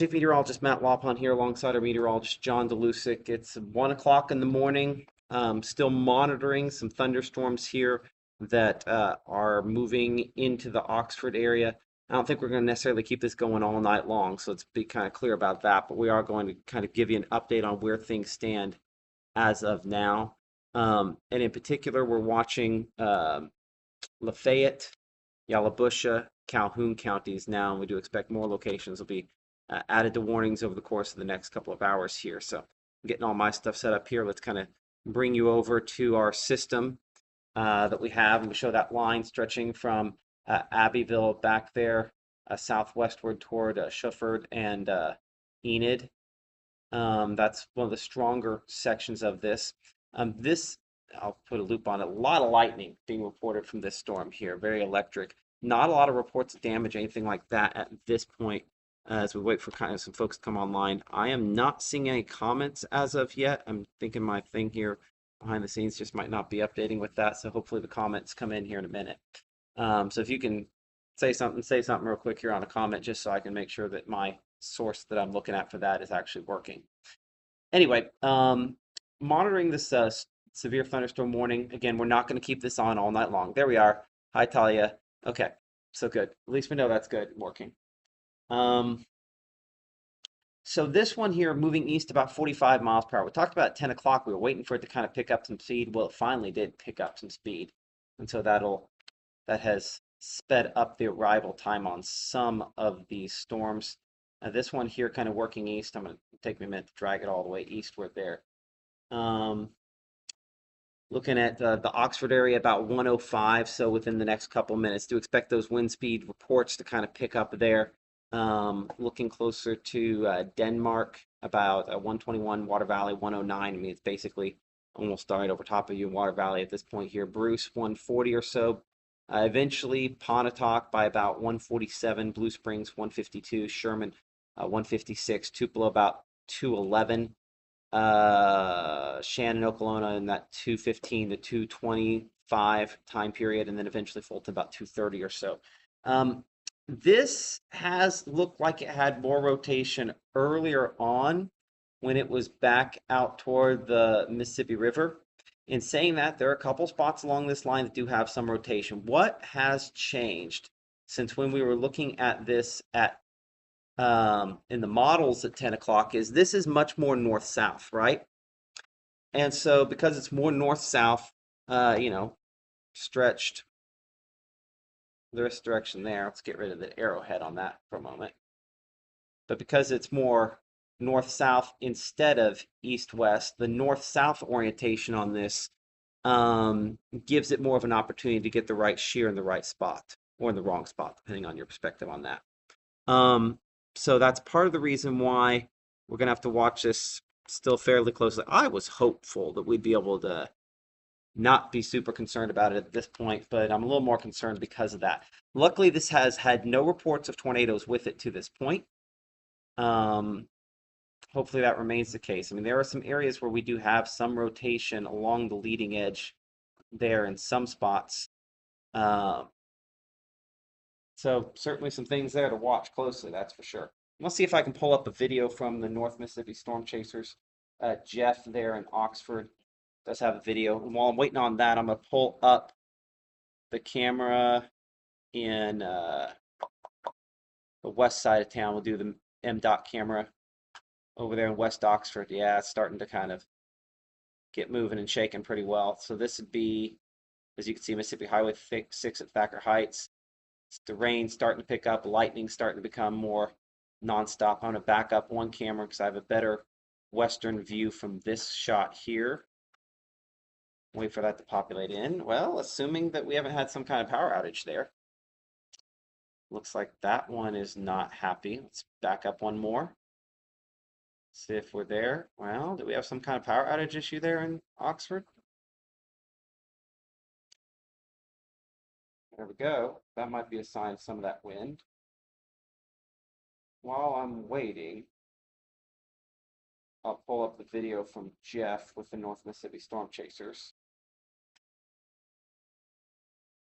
Chief Meteorologist Matt Lopon here alongside our meteorologist John DeLusick. It's 1 o'clock in the morning. Still monitoring some thunderstorms here that are moving into the Oxford area. I don't think we're going to necessarily keep this going all night long, so let's be kind of clear about that. But we are going to kind of give you an update on where things stand as of now. And in particular, we're watching Lafayette, Yalobusha, Calhoun counties now, and we do expect more locations will be added to warnings over the course of the next couple of hours here. So I'm getting all my stuff set up here. Let's kind of bring you over to our system that we have, and we show that line stretching from Abbeville back there southwestward toward Shuford and Enid. That's one of the stronger sections of this. This, I'll put a loop on it. A lot of lightning being reported from this storm here. Very electric. Not a lot of reports of damage, anything like that at this point. As we wait for kind of some folks to come online, I am not seeing any comments as of yet. I'm thinking my thing here behind the scenes just might not be updating with that. So hopefully the comments come in here in a minute. So if you can say something real quick here on a comment, just so I can make sure that my source that I'm looking at for that is actually working. Anyway, monitoring this severe thunderstorm warning. Again, we're not going to keep this on all night long. There we are. Hi, Talia. Okay, so good. At least we know that's good working. So this one here moving east about 45 miles per hour. We talked about at 10 o'clock. We were waiting for it to kind of pick up some speed. Well, it finally did pick up some speed. And so that has sped up the arrival time on some of these storms. This one here kind of working east. I'm going to take me a minute to drag it all the way eastward there. Looking at the Oxford area about 105, so within the next couple minutes. Do expect those wind speed reports to kind of pick up there. Looking closer to Denmark, about 121, Water Valley 109. I mean, it's basically almost right over top of you in Water Valley at this point here. Bruce 140 or so. Eventually, Pontotoc by about 147, Blue Springs 152, Sherman 156, Tupelo about 211, Shannon, Oklahoma in that 215 to 225 time period, and then eventually Fulton about 230 or so. This has looked like it had more rotation earlier on when it was back out toward the Mississippi River. In saying that, there are a couple spots along this line that do have some rotation. What has changed since when we were looking at this at in the models at 10 o'clock is this is much more north-south, right? And so because it's more north-south, stretched this direction there, let's get rid of the arrowhead on that for a moment. But because it's more north-south instead of east-west, the north-south orientation on this gives it more of an opportunity to get the right shear in the right spot or in the wrong spot, depending on your perspective on that. So that's part of the reason why we're going to have to watch this still fairly closely. I was hopeful that we'd be able to not be super concerned about it at this point, but I'm a little more concerned because of that. Luckily, this has had no reports of tornadoes with it to this point. Hopefully that remains the case. I mean, there are some areas where we do have some rotation along the leading edge there in some spots. So certainly some things there to watch closely, that's for sure. Let's see if I can pull up a video from the North Mississippi Storm Chasers. Jeff there in Oxford does have a video. And while I'm waiting on that, I'm going to pull up the camera in the west side of town. We'll do the MDOT camera over there in West Oxford. Yeah, it's starting to kind of get moving and shaking pretty well. So this would be, as you can see, Mississippi Highway 6 at Thacker Heights. It's the rain starting to pick up, lightning starting to become more nonstop. I'm going to back up one camera because I have a better western view from this shot here. Wait for that to populate in. Well, assuming that we haven't had some kind of power outage there. Looks like that one is not happy. Let's back up one more. See if we're there. Well, do we have some kind of power outage issue there in Oxford? There we go. That might be a sign of some of that wind. While I'm waiting, I'll pull up the video from Jeff with the North Mississippi Storm Chasers.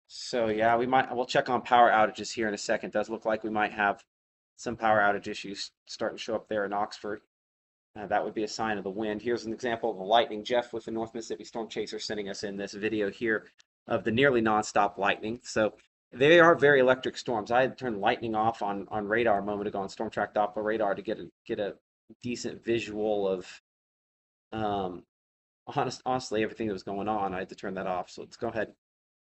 So yeah, we'll check on power outages here in a second. It does look like we might have some power outage issues starting to show up there in Oxford. That would be a sign of the wind. Here's an example of the lightning. Jeff with the North Mississippi Storm Chaser sending us in this video here of the nearly nonstop lightning. So they are very electric storms. I had turned lightning off on radar a moment ago on Storm Track Doppler radar to get a decent visual of honestly everything that was going on. I had to turn that off. So let's go ahead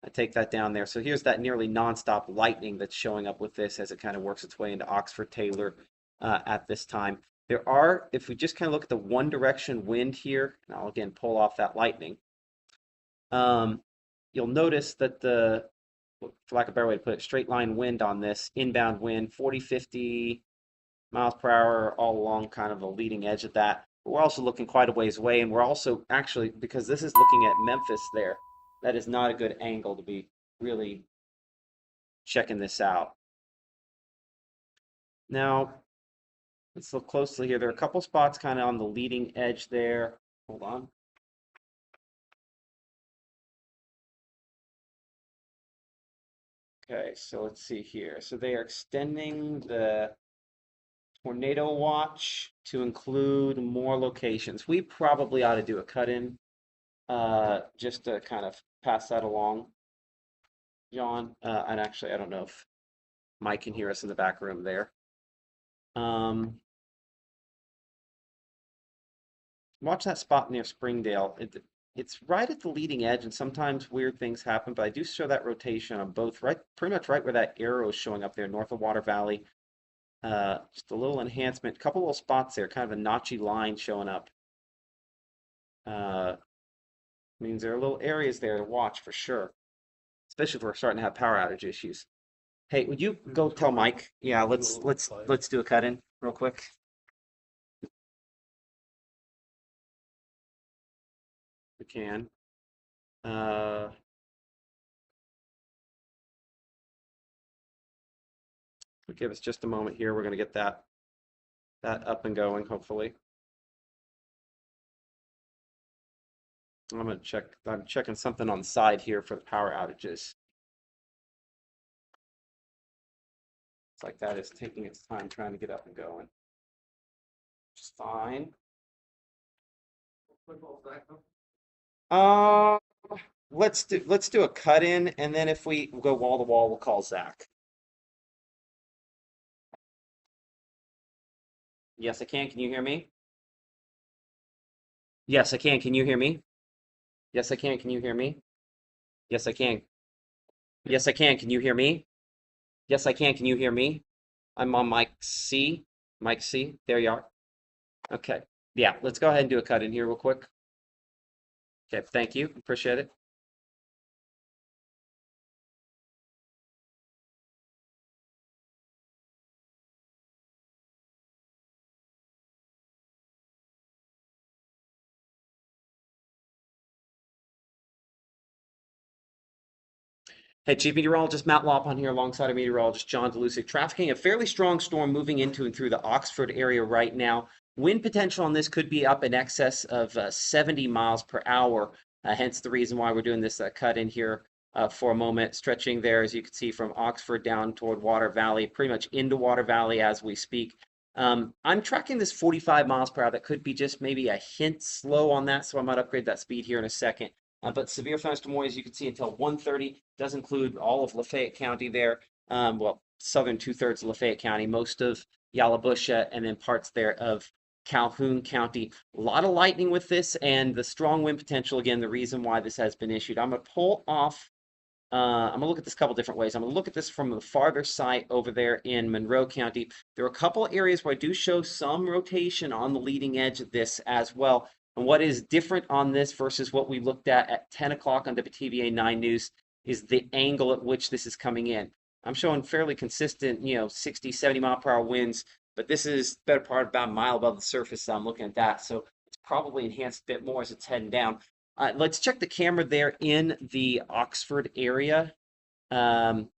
and take that down there. So here's that nearly nonstop lightning that's showing up with this as it kind of works its way into Oxford Taylor at this time. There are, if we just kind of look at the one direction wind here, and I'll again pull off that lightning, you'll notice that the, for lack of a better way to put it, straight line wind on this inbound wind, 40, 50 miles per hour all along kind of the leading edge of that. But we're also looking quite a ways away, and we're also actually, because this is looking at Memphis there, that is not a good angle to be really checking this out. Now, let's look closely here. There are a couple spots kind of on the leading edge there. Hold on. Okay, so let's see here. So they are extending the tornado watch to include more locations. We probably ought to do a cut-in just to kind of pass that along, John. And actually, I don't know if Mike can hear us in the back room there. Watch that spot near Springdale. It's right at the leading edge, and sometimes weird things happen, but I do show that rotation on both, right, pretty much right where that arrow is showing up there, north of Water Valley. Just a little enhancement, a couple little spots there, kind of a notchy line showing up. Means there are little areas there to watch for sure, especially if we're starting to have power outage issues. Hey, would you go tell Mike? Yeah, let's do a cut in real quick. We can. Give us just a moment here. We're going to get that up and going, hopefully. I'm going to check. I'm checking something on the side here for the power outages. It's like that is taking its time trying to get up and going. Which is fine. Let's do a cut in, and then if we go wall to wall, we'll call Zach. Yes, I can. Can you hear me? Yes, I can. Can you hear me? Yes, I can. Can you hear me? Yes, I can. Yes, I can. Can you hear me? Yes, I can. Can you hear me? I'm on mic C. Mic C. There you are. Okay. Yeah, let's go ahead and do a cut in here real quick. Okay, thank you. Appreciate it. Hey, Chief Meteorologist Matt Lopon here alongside of meteorologist John Delusic. Trafficking a fairly strong storm moving into and through the Oxford area right now. Wind potential on this could be up in excess of 70 miles per hour. Hence the reason why we're doing this cut in here for a moment. Stretching there, as you can see, from Oxford down toward Water Valley, pretty much into Water Valley as we speak. I'm tracking this 45 miles per hour. That could be just maybe a hint slow on that, so I might upgrade that speed here in a second. But severe thunderstorm as you can see, until 1:30. Does include all of Lafayette County there. Well, southern 2/3 of Lafayette County, most of Yalobusha, and then parts there of Calhoun County. A lot of lightning with this, and the strong wind potential, again, the reason why this has been issued. I'm going to pull off, I'm going to look at this a couple different ways. I'm going to look at this from the farther site over there in Monroe County. There are a couple areas where I do show some rotation on the leading edge of this as well. And what is different on this versus what we looked at 10 o'clock on WTVA 9 News is the angle at which this is coming in. I'm showing fairly consistent, 60, 70 mile per hour winds, but this is better part about a mile above the surface. So I'm looking at that. So it's probably enhanced a bit more as it's heading down. Let's check the camera there in the Oxford area. And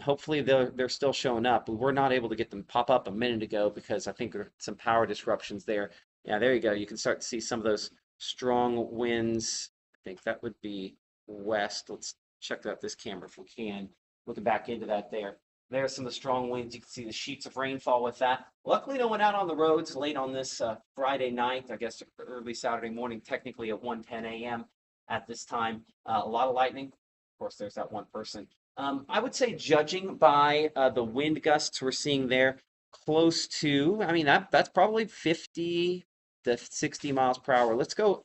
hopefully they're still showing up. We were not able to get them pop up a minute ago because I think there are some power disruptions there. Yeah, there you go. You can start to see some of those strong winds. I think that would be west. Let's check out this camera if we can. Looking back into that there. There's some of the strong winds. You can see the sheets of rainfall with that. Luckily, no one out on the roads late on this Friday night, I guess early Saturday morning, technically at 1:10 a.m. at this time. A lot of lightning. Of course, there's that one person. I would say, judging by the wind gusts we're seeing there, close to, I mean, that's probably 50 to 60 miles per hour. Let's go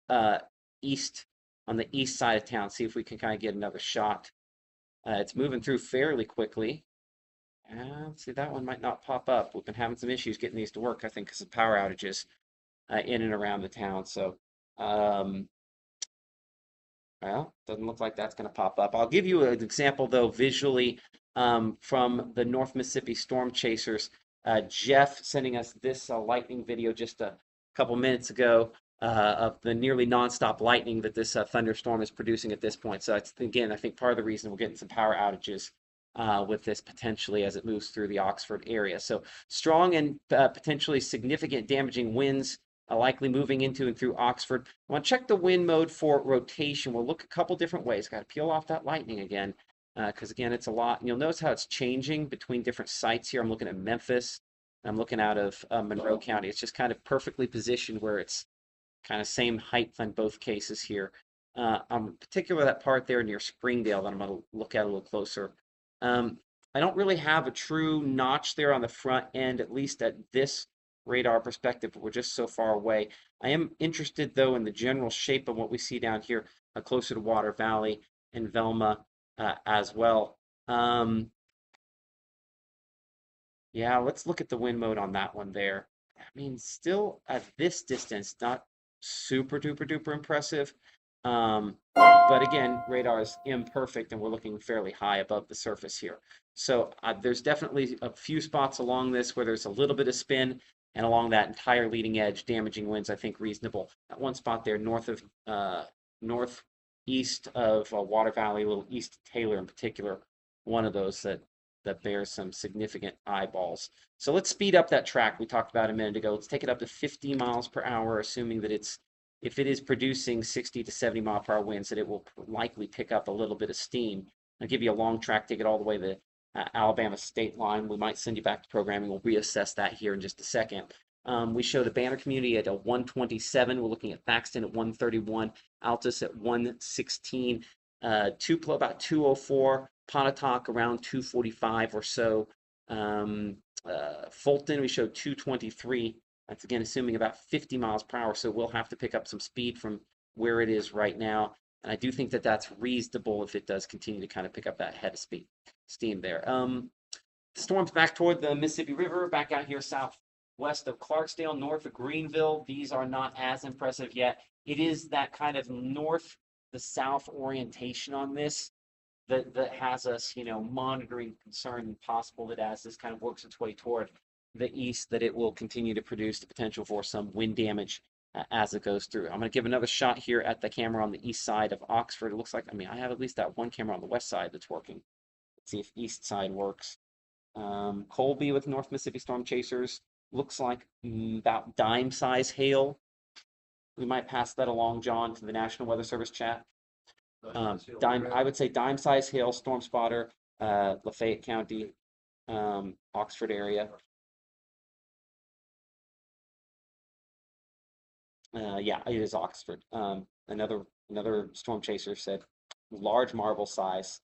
uh, east on the east side of town, see if we can kind of get another shot. It's moving through fairly quickly. See, that one might not pop up. We've been having some issues getting these to work, I think, because of power outages in and around the town. So, um, well, doesn't look like that's going to pop up. I'll give you an example, though, visually from the North Mississippi Storm Chasers. Jeff sending us this lightning video just a couple minutes ago of the nearly nonstop lightning that this thunderstorm is producing at this point. So, it's, again, I think part of the reason we're getting some power outages with this potentially as it moves through the Oxford area. So, strong and potentially significant damaging winds likely moving into and through Oxford. I want to check the wind mode for rotation. We'll look a couple different ways. Got to peel off that lightning again, because again, it's a lot. And you'll notice how it's changing between different sites here. I'm looking at Memphis. I'm looking out of Monroe County. It's just kind of perfectly positioned where it's kind of same height in both cases here. In particular, that part there near Springdale that I'm going to look at a little closer. I don't really have a true notch there on the front end, at least at this radar perspective, but we're just so far away. I am interested, though, in the general shape of what we see down here closer to Water Valley and Velma as well. Yeah, let's look at the wind mode on that one there. I mean, still at this distance, not super duper duper impressive. But again, radar is imperfect and we're looking fairly high above the surface here. So there's definitely a few spots along this where there's a little bit of spin, and along that entire leading edge, damaging winds, I think reasonable. That one spot there north of northeast of Water Valley, a little east of Taylor in particular, one of those that bears some significant eyeballs. So let's speed up that track we talked about a minute ago. Let's take it up to 50 miles per hour, assuming that if it is producing 60 to 70 mile per hour winds, that it will likely pick up a little bit of steam. I'll give you a long track, take it all the way to the Alabama state line. We might send you back to programming. We'll reassess that here in just a second. We show the Banner community at a 127. We're looking at Thaxton at 131, Altus at 116, Tupelo about 204, Pontotoc around 245 or so. Fulton, we showed 223. That's again assuming about 50 miles per hour, so we'll have to pick up some speed from where it is right now. And I do think that that's reasonable if it does continue to kind of pick up that head of steam there. The storm's back toward the Mississippi River, back out here southwest of Clarksdale, north of Greenville. These are not as impressive yet. It is that kind of north to south orientation on this that has us, monitoring, concerned, and possible that as this kind of works its way toward the east, that it will continue to produce the potential for some wind damage as it goes through. I'm going to give another shot here at the camera on the east side of Oxford. It looks like, I have at least that one camera on the west side that's working. Let's see if east side works. Colby with North Mississippi Storm Chasers looks like about dime size hail. We might pass that along, John, to the National Weather Service chat. I would say dime size hail, storm spotter, Lafayette County, Oxford area. Yeah, it is Oxford. Another storm chaser said large marble size,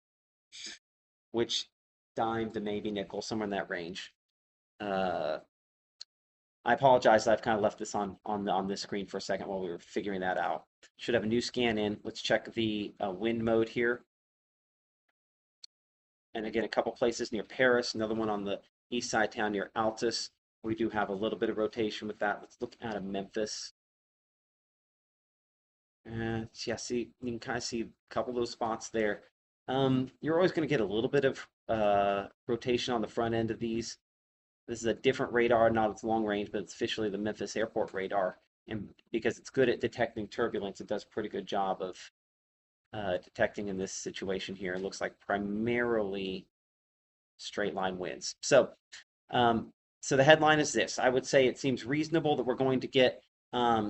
which dime to maybe nickel, somewhere in that range. I apologize. I've kind of left this on this screen for a second while we were figuring that out. Should have a new scan in. Let's check the wind mode here. And again, a couple places near Paris, another one on the east side town near Altus. We do have a little bit of rotation with that. Let's look out of Memphis. Yeah, see, you can kind of see a couple of those spots there. You're always going to get a little bit of rotation on the front end of these. This is a different radar, not its long range, but it's officially the Memphis Airport radar. And because it's good at detecting turbulence, it does a pretty good job of detecting in this situation here. It looks like primarily straight line winds. So the headline is this. I would say it seems reasonable that we're going to get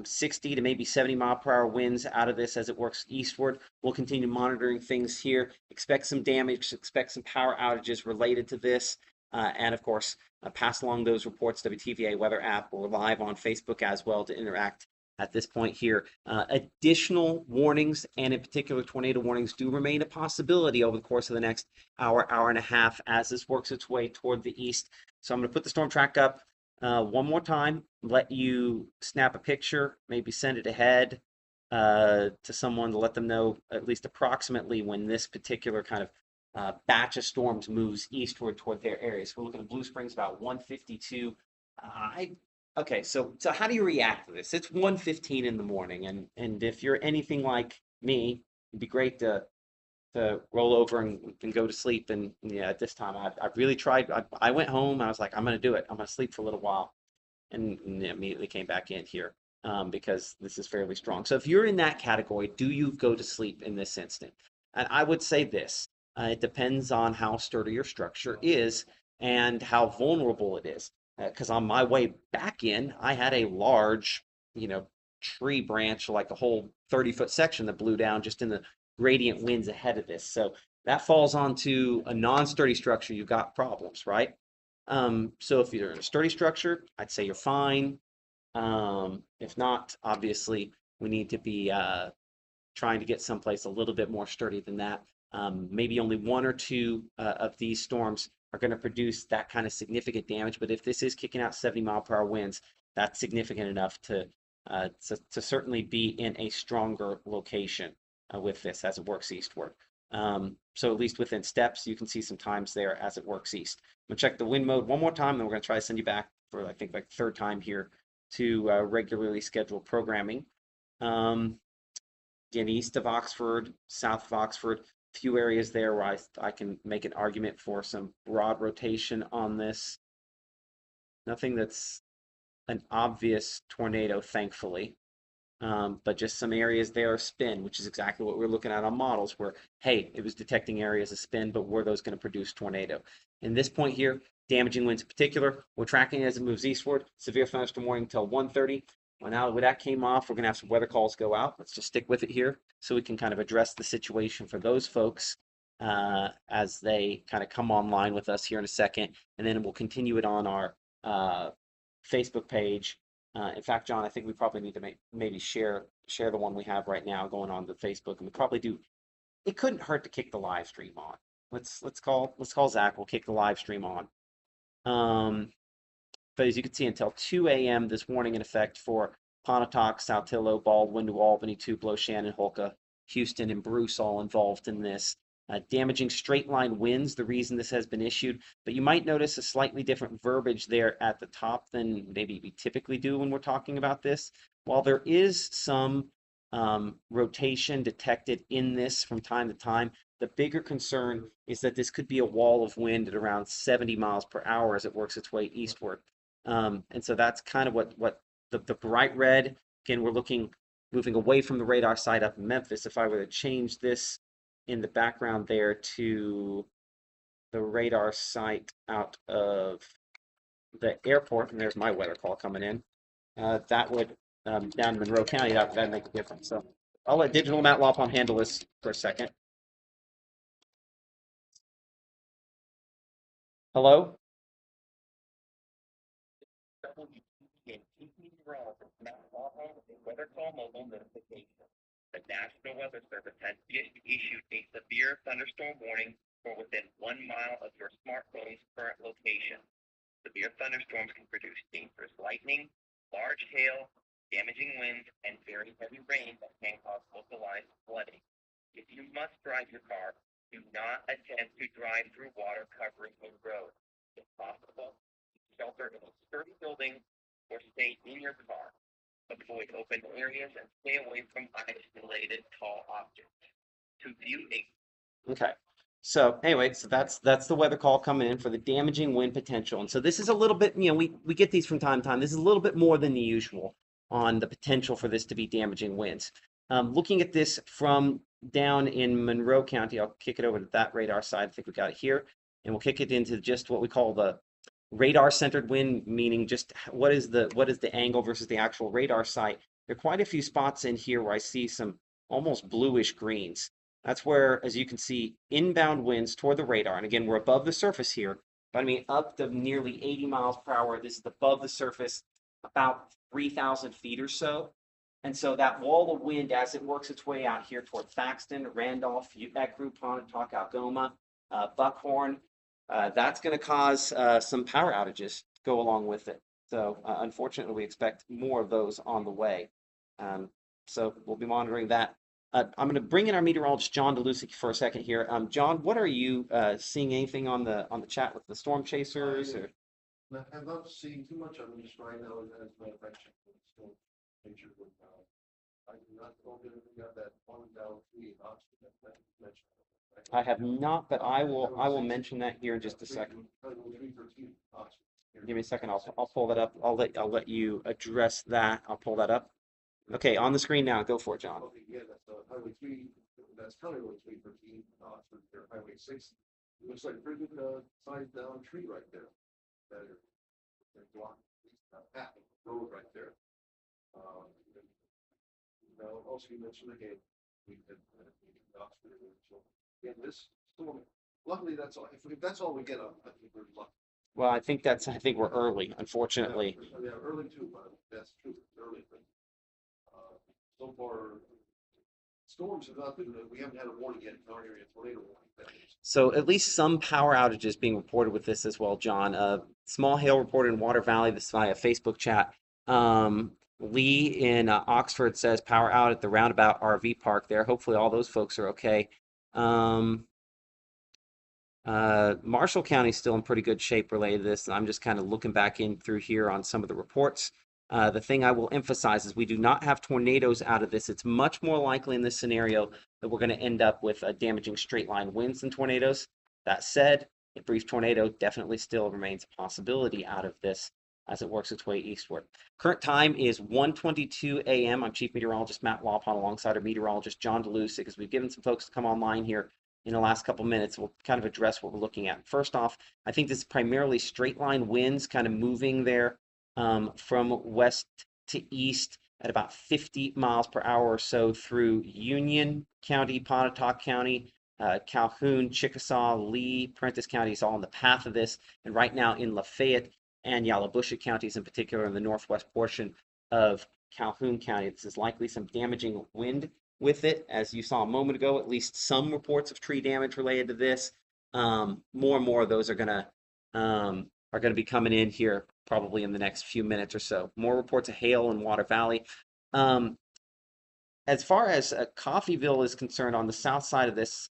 60 to maybe 70-mile-per-hour winds out of this as it works eastward. We'll continue monitoring things here. Expect some damage, expect some power outages related to this. And of course, pass along those reports, WTVA weather app. We're live on Facebook as well to interact at this point here. Additional warnings, and in particular tornado warnings, do remain a possibility over the course of the next hour, hour and a half as this works its way toward the east. So I'm going to put the storm track up one more time, let you snap a picture, maybe send it ahead to someone to let them know at least approximately when this particular kind of batch of storms moves eastward toward their areas. We're looking at Blue Springs about 152. Okay, so how do you react to this? It's 1:15 in the morning, and if you're anything like me, it'd be great to roll over and go to sleep. And yeah, at this time, I really tried. I went home. I was like, I'm going to do it. I'm going to sleep for a little while, and immediately came back in here because this is fairly strong. So if you're in that category, do you go to sleep in this instant? And I would say this. It depends on how sturdy your structure is and how vulnerable it is. Because on my way back in, I had a large, tree branch, like a whole 30-foot section that blew down just in the gradient winds ahead of this. So that falls onto a non-sturdy structure, you've got problems, right? So if you're in a sturdy structure, I'd say you're fine. If not, obviously, we need to be trying to get someplace a little bit more sturdy than that. Maybe only one or two of these storms are going to produce that kind of significant damage. But if this is kicking out 70-mile-per-hour winds, that's significant enough to certainly be in a stronger location with this as it works eastward. So at least within steps, you can see some times there as it works east. I'm going to check the wind mode one more time, then we're going to try to send you back for, I think, like third time here to regularly scheduled programming. Again, east of Oxford, south of Oxford, few areas there where I can make an argument for some broad rotation on this. Nothing that's an obvious tornado, thankfully. But just some areas there of spin, which is exactly what we're looking at on models where, hey, it was detecting areas of spin, but were those going to produce tornado? In this point here, damaging winds in particular, we're tracking it as it moves eastward. Severe thunderstorm warning until 1:30. Well, now that that came off, we're going to have some weather calls go out. Let's just stick with it here so we can kind of address the situation for those folks as they kind of come online with us here in a second. And then we'll continue it on our Facebook page. In fact, John, I think we probably need to maybe share the one we have right now going on the Facebook, and we probably do. It couldn't hurt to kick the live stream on. Let's call Zach. We'll kick the live stream on. But as you can see, until 2 a.m. this warning in effect for Pontotoc, Saltillo, Baldwin, New Albany, Tupelo, Shannon, Holka, Houston, and Bruce all involved in this. Damaging straight line winds, the reason this has been issued, but you might notice a slightly different verbiage there at the top than maybe we typically do when we're talking about this. While there is some rotation detected in this from time to time, the bigger concern is that this could be a wall of wind at around 70 miles per hour as it works its way eastward. And so that's kind of what the bright red, again, we're moving away from the radar site up in Memphis. If I were to change this in the background there to the radar site out of the airport, and there's my weather call coming in, that would, down in Monroe County, that'd make a difference. So I'll let Digital Matt Lawpom handle this for a second. Hello? Weather call mobile notification. The National Weather Service has issued a severe thunderstorm warning for within 1 mile of your smartphone's current location. Severe thunderstorms can produce dangerous lightning, large hail, damaging winds, and very heavy rain that can cause localized flooding. If you must drive your car, do not attempt to drive through water covering a road. If possible, shelter in a sturdy building or stay in your car. Avoid open areas and stay away from isolated tall objects. To view a Okay. So anyway, so that's the weather call coming in for the damaging wind potential. And so this is a little bit, we get these from time to time. This is a little bit more than the usual on the potential for this to be damaging winds. Looking at this from down in Monroe County, I'll kick it over to that radar side. I think we got it here. And we'll kick it into just what we call the Radar centered wind, meaning just what is the angle versus the actual radar site. There are quite a few spots in here where I see some almost bluish greens. That's where, as you can see, inbound winds toward the radar. And again, we're above the surface here, but I mean up to nearly 80 miles per hour. This is above the surface, about 3,000 feet or so. And so that wall of wind, as it works its way out here toward Thaxton, Randolph, Ecru, Pontotoc, Algoma, Buckhorn, that's going to cause some power outages to go along with it. So unfortunately, we expect more of those on the way. Um, so we'll be monitoring that. I'm going to bring in our meteorologist John DeLucy for a second here. John, what are you seeing? Anything on the chat with the storm chasers? Or I have not seen too much of them just right now, as a matter of fact, still picture with, I do not know if we got that one down three Oxford that you mentioned. I have not, but I will mention that here in just a second. Give me a second. I'll pull that up. I'll let you address that. I'll pull that up. Okay, on the screen now. Go for it, John. Okay, yeah, that's Highway 3, that's County Road 313, Oxford, there, Highway 6. It looks like a pretty good sized down tree right there. That are, they're blocking half of the road right there. Now, also you mentioned again, we had Oxford, so again, this storm, luckily that's all, if that's all we get, I think we're lucky. Well, I think we're early, unfortunately. Yeah, early too, but that's true, early, but so far, storms have not been, we haven't had a warning yet in our area, tornado warning. That is. So at least some power outages being reported with this as well, John. Small hail reported in Water Valley. This is via Facebook chat. Lee in Oxford says power out at the Roundabout RV park there. Hopefully all those folks are okay. Marshall County is still in pretty good shape related to this. I'm just kind of looking back in through here on some of the reports. The thing I will emphasize is we do not have tornadoes out of this. It's much more likely in this scenario that we're going to end up with damaging straight line winds than tornadoes. That said, a brief tornado definitely still remains a possibility out of this as it works its way eastward. Current time is 1:22 a.m. I'm Chief Meteorologist Matt Walpon alongside our meteorologist John DeLucy, because we've given some folks to come online here in the last couple minutes. We'll kind of address what we're looking at. First off, I think this is primarily straight line winds kind of moving there from west to east at about 50 miles per hour or so through Union County, Pontotoc County, Calhoun, Chickasaw, Lee, Prentiss counties, all in the path of this. And right now in Lafayette and Yalobusha counties in particular, in the northwest portion of Calhoun County, this is likely some damaging wind with it. As you saw a moment ago, at least some reports of tree damage related to this. More and more of those are gonna be coming in here probably in the next few minutes or so. More reports of hail in Water Valley. As far as Coffeyville is concerned, on the south side of this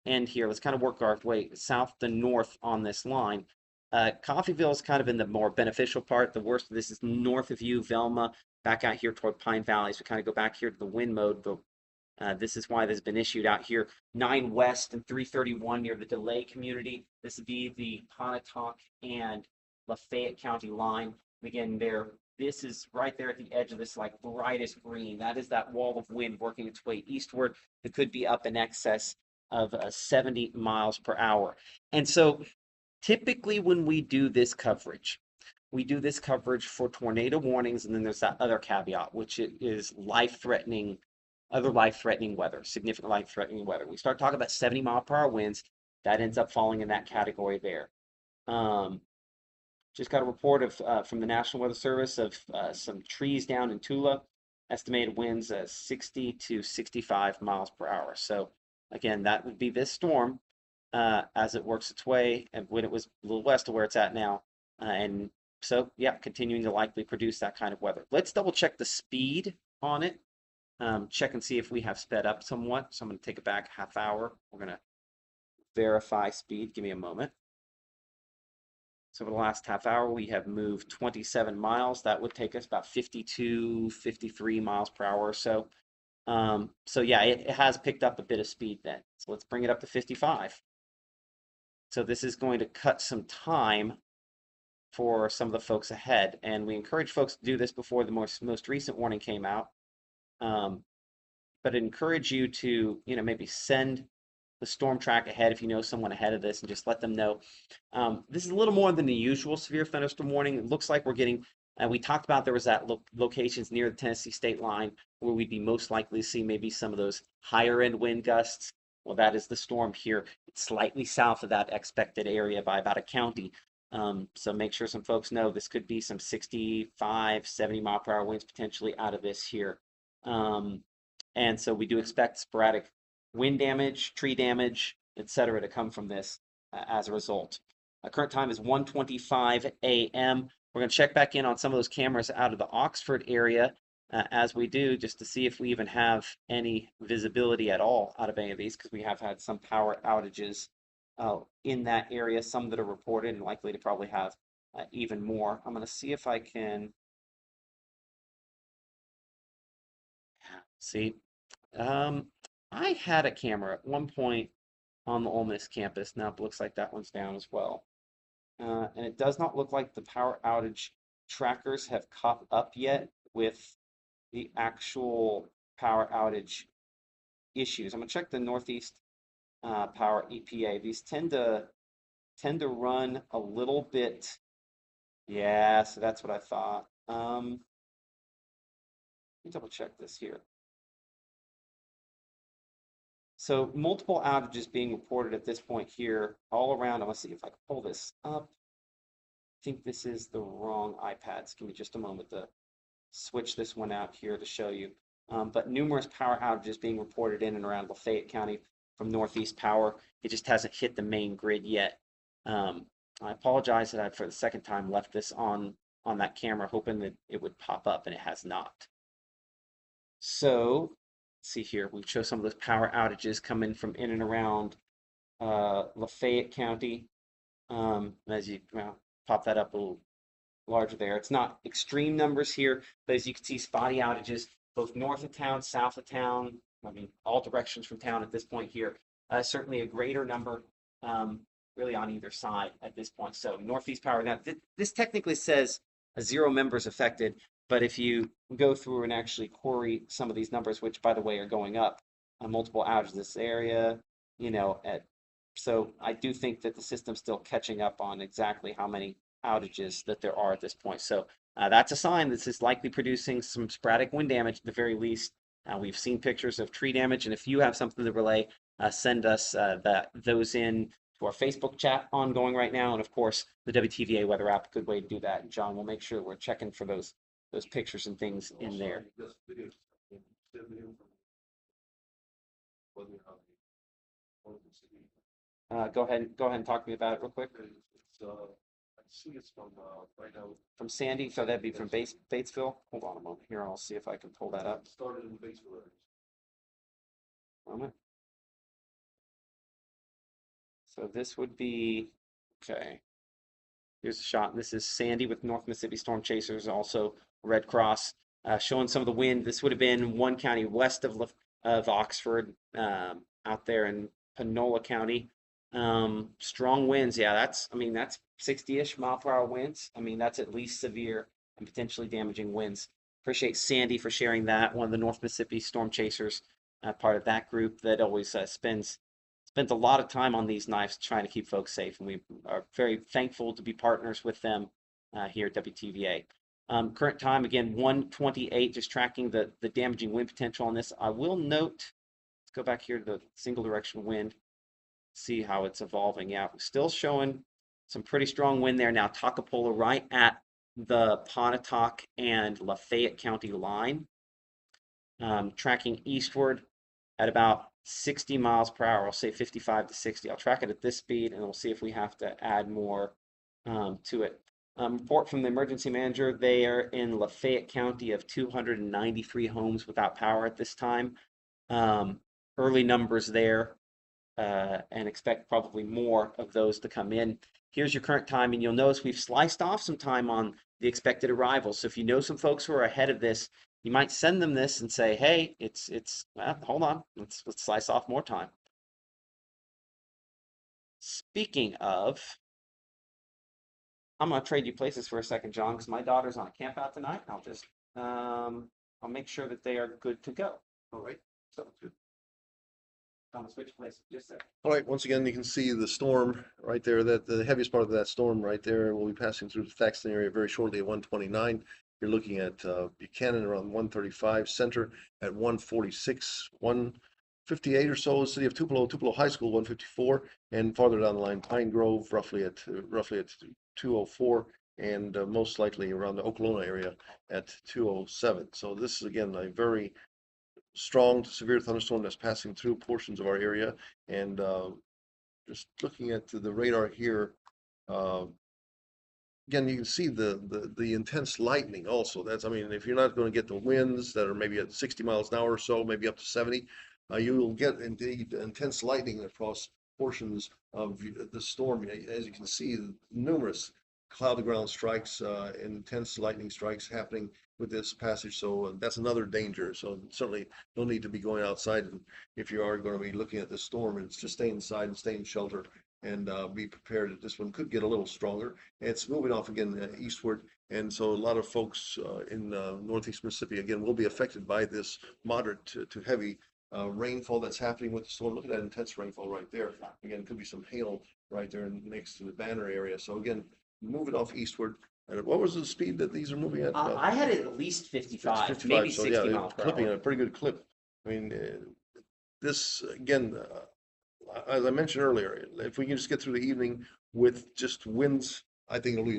end here, let's kind of work our way south to north on this line. Coffeyville is kind of in the more beneficial part. The worst of this is north of you, Velma, back out here toward Pine Valley. So we kind of go back here to the wind mode. This is why this has been issued out here. 9 West and 331 near the Delay community. This would be the Pontotoc and Lafayette County line. Again, this is right there at the edge of this like brightest green. That is that wall of wind working its way eastward. It could be up in excess of 70 miles per hour. And so typically when we do this coverage, we do this coverage for tornado warnings, and then there's that other caveat, which is other life-threatening weather, significant life-threatening weather. We start talking about 70 mile per hour winds, that ends up falling in that category there. Just got a report of from the National Weather Service of some trees down in Tula. Estimated winds 60 to 65 miles per hour. So again, that would be this storm as it works its way, and when it was a little west of where it's at now. And so, yeah, continuing to likely produce that kind of weather. Let's double check the speed on it. Check and see if we have sped up somewhat. So I'm going to take it back half hour. We're going to verify speed. Give me a moment. So for the last half hour, we have moved 27 miles. That would take us about 52, 53 miles per hour or so. So yeah, it has picked up a bit of speed then. So let's bring it up to 55. So this is going to cut some time for some of the folks ahead. And we encourage folks to do this before the most recent warning came out. But encourage you to, maybe send the storm track ahead if you know someone ahead of this, and just let them know. This is a little more than the usual severe thunderstorm warning. It looks like we're getting, we talked about there was that locations near the Tennessee state line where we'd be most likely to see maybe some of those higher end wind gusts. Well, that is the storm here. It's slightly south of that expected area by about a county. So make sure some folks know this could be some 65, 70 mile per hour winds potentially out of this here. And so we do expect sporadic wind damage, tree damage, etc., to come from this as a result. Current time is 1:25 a.m. We're going to check back in on some of those cameras out of the Oxford area as we do, just to see if we even have any visibility at all out of any of these, because we have had some power outages in that area, some that are reported and likely to probably have even more. I'm going to see if I can see. I had a camera at one point on the Ole Miss campus. Now it looks like that one's down as well. And it does not look like the power outage trackers have caught up yet with the actual power outage issues. I'm gonna check the Northeast Power EPA. These tend to run a little bit. Yeah, so that's what I thought. Let me double check this here. So multiple outages being reported at this point here all around. I'm gonna see if I can pull this up. I think this is the wrong iPads. Give me just a moment to switch this one out here to show you. But numerous power outages being reported in and around Lafayette County from Northeast Power. It just hasn't hit the main grid yet. I apologize that I, for the second time, left this on that camera, hoping that it would pop up, and it has not. So, let's see here. We show some of those power outages coming from in and around Lafayette County. As you pop that up a little larger there. It's not extreme numbers here, but as you can see, spotty outages both north of town, south of town. I mean, all directions from town at this point here. Certainly a greater number, really on either side at this point. So Northeast Power. Now, this technically says 0 members affected, but if you go through and actually query some of these numbers, which by the way are going up, multiple outages in this area, so I do think that the system's still catching up on exactly how many outages that there are at this point. So that's a sign that this is likely producing some sporadic wind damage at the very least. We've seen pictures of tree damage, and if you have something to relay, send us those in to our Facebook chat ongoing right now, and of course the WTVA weather app, a good way to do that. And John, we'll make sure we're checking for those pictures and things in there. Go ahead and talk to me about it real quick. I see it's from right now. From Sandy, so that'd be from Batesville. Hold on a moment here, I'll see if I can pull that up. Started in Batesville. Moment. So this would be, okay. Here's a shot. This is Sandy with North Mississippi Storm Chasers, also Red Cross, showing some of the wind. This would have been one county west of Oxford, out there in Panola County. Strong winds. Yeah, that's 60-ish mile per hour winds. I mean, that's at least severe and potentially damaging winds. Appreciate Sandy for sharing that. One of the North Mississippi Storm Chasers, part of that group that always spends a lot of time on these knives trying to keep folks safe, and we are very thankful to be partners with them here at WTVA. Current time, again, 1:28, just tracking the damaging wind potential on this. I will note, let's go back here to the single direction wind, see how it's evolving. Yeah, still showing some pretty strong wind there. Now, Toccopola right at the Pontotoc and Lafayette County line, tracking eastward at about 60 miles per hour. I'll say 55 to 60. I'll track it at this speed, and we'll see if we have to add more to it. Report from the emergency manager. They are in Lafayette County of 293 homes without power at this time. Early numbers there, and expect probably more of those to come in. Here's your current time, and you'll notice we've sliced off some time on the expected arrivals. So if you know some folks who are ahead of this, you might send them this and say, hey, well, hold on, let's slice off more time. Speaking of, I'm going to trade you places for a second, John, because my daughter's on a camp out tonight. I'll just, I'll make sure that they are good to go. All right, sounds good. On the switch place, just there. All right, once again, you can see the storm right there, that the heaviest part of that storm right there will be passing through the Thaxton area very shortly at 129. You're looking at Buchanan around 135, Center at 146, 158 or so, City of Tupelo, Tupelo High School 154, and farther down the line, Pine Grove roughly at 204, and most likely around the Okolona area at 207. So this is again a very strong to severe thunderstorm that's passing through portions of our area. And just looking at the radar here, uh, again, you can see the intense lightning also. That's, I mean, if you're not going to get the winds that are maybe at 60 miles an hour or so, maybe up to 70, you will get indeed intense lightning across portions of the storm. As you can see, numerous cloud to ground strikes, intense lightning strikes happening with this passage. So that's another danger. So certainly no need to be going outside. And if you are going to be looking at this storm, it's just stay inside and stay in shelter and be prepared that this one could get a little stronger. It's moving off again eastward. And so a lot of folks in northeast Mississippi, again, will be affected by this moderate to heavy rainfall that's happening with the storm. Look at that intense rainfall right there. Again, could be some hail right there next to the Banner area. So again, move it off eastward. And what was the speed that these are moving at? I had at least 55, 55, maybe so 60 yeah, miles per clipping hour. at a pretty good clip. I mean, this again, as I mentioned earlier, if we can just get through the evening with just winds, I think it'll be,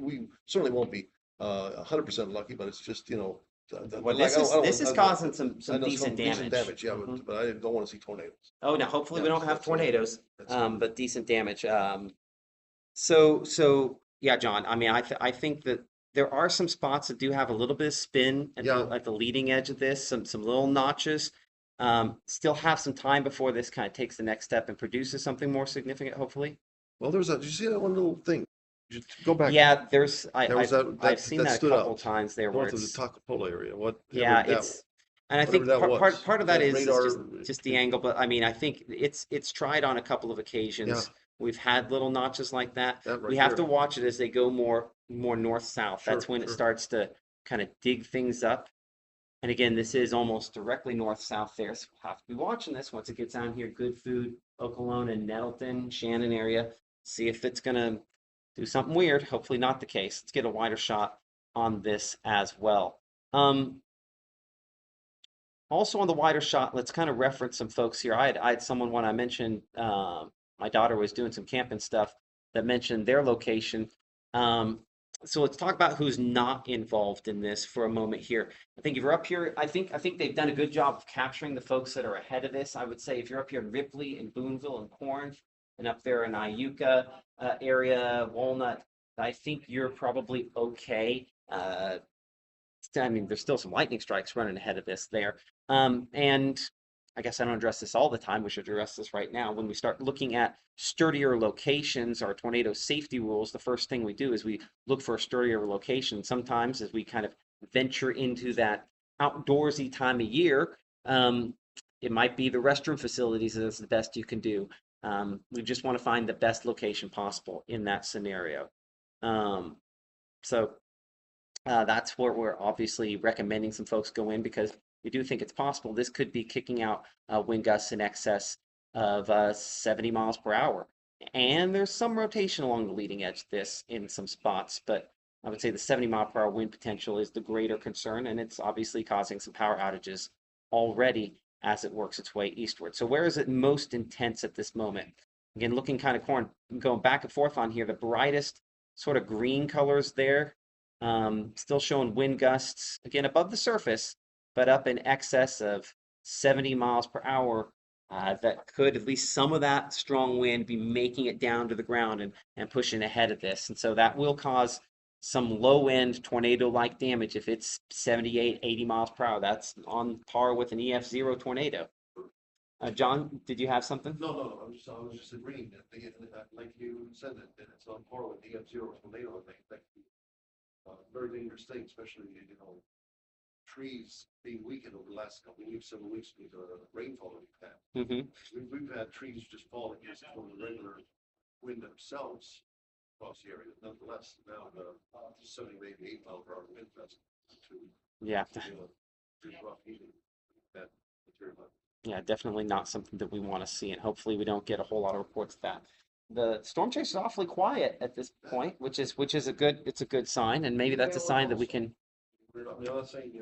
we certainly won't be 100% lucky, but it's just, you know, Well, like, this is causing some I know decent damage. yeah, Mhm. but I don't want to see tornadoes. Oh, now hopefully we Yeah, don't have that's tornadoes, that's but decent damage. So yeah, John. I mean, I think that there are some spots that do have a little bit of spin at yeah. the leading edge of this. Some little notches. Still have some time before this kind of takes the next step and produces something more significant, hopefully. Well, did you see that one little thing? Go back. Yeah, There was I've seen that that a stood couple out times there where north of the it's Tacopolo area. yeah, it's and I Whatever think that was. part of Is that that is radar? just the angle, but I mean I think it's tried on a couple of Yeah, occasions. We've had little notches like that. that We right have to there. watch it as they go more north south. That's Sure, when it sure. starts to kind of dig things up. And again, this is almost directly north south there, so we'll have to be watching this once it gets down here. Good Food, Okolona, Nettleton, Shannon area. See if it's gonna do something weird. Hopefully not the case. Let's get a wider shot on this as well. Also on the wider shot, let's kind of reference some folks here. I had someone when I mentioned my daughter was doing some camping stuff that mentioned their location. Um, so let's talk about who's not involved in this for a moment here. I think if you're up here, I think they've done a good job of capturing the folks that are ahead of this. I would say if you're up here in Ripley and Boonville and Corinth and up there in Iuka area, Walnut, I think you're probably okay. I mean, there's still some lightning strikes running ahead of this there. And I guess I don't address this all the time. We should address this right now. When we start looking at sturdier locations, our tornado safety rules, the first thing we do is we look for a sturdier location. Sometimes as we kind of venture into that outdoorsy time of year, it might be the restroom facilities that's the best you can do. We just want to find the best location possible in that scenario. So that's where we're obviously recommending some folks go in because we do think it's possible this could be kicking out wind gusts in excess of 70 miles per hour. And there's some rotation along the leading edge of this in some spots, but I would say the 70 mile per hour wind potential is the greater concern, and it's obviously causing some power outages already as it works its way eastward. So where is it most intense at this moment? Again, looking kind of going back and forth on here, the brightest sort of green colors there still showing wind gusts, again, above the surface, but up in excess of 70 miles per hour. That could, at least some of that strong wind, be making it down to the ground and pushing ahead of this. And so that will cause some low end tornado like damage if it's 78, 80 miles per hour. That's on par with an EF0 tornado. John, did you have something? No. I was just agreeing that like you said, that it's on par with the F-0 tornado. I think that very dangerous thing, especially, you know, trees being weakened over the last couple of weeks, several weeks with the rainfall that we've had. Mm-hmm. We've had trees just falling just from the regular wind themselves across the area. Nonetheless, now the 70, maybe 8 mile per hour wind gust to Yeah. rough heating that material. Yeah, definitely not something that we want to see, and hopefully we don't get a whole lot of reports of that. The storm chase is awfully quiet at this point, which is a good it's a good sign, and maybe that's a sign that we can. I'm not saying,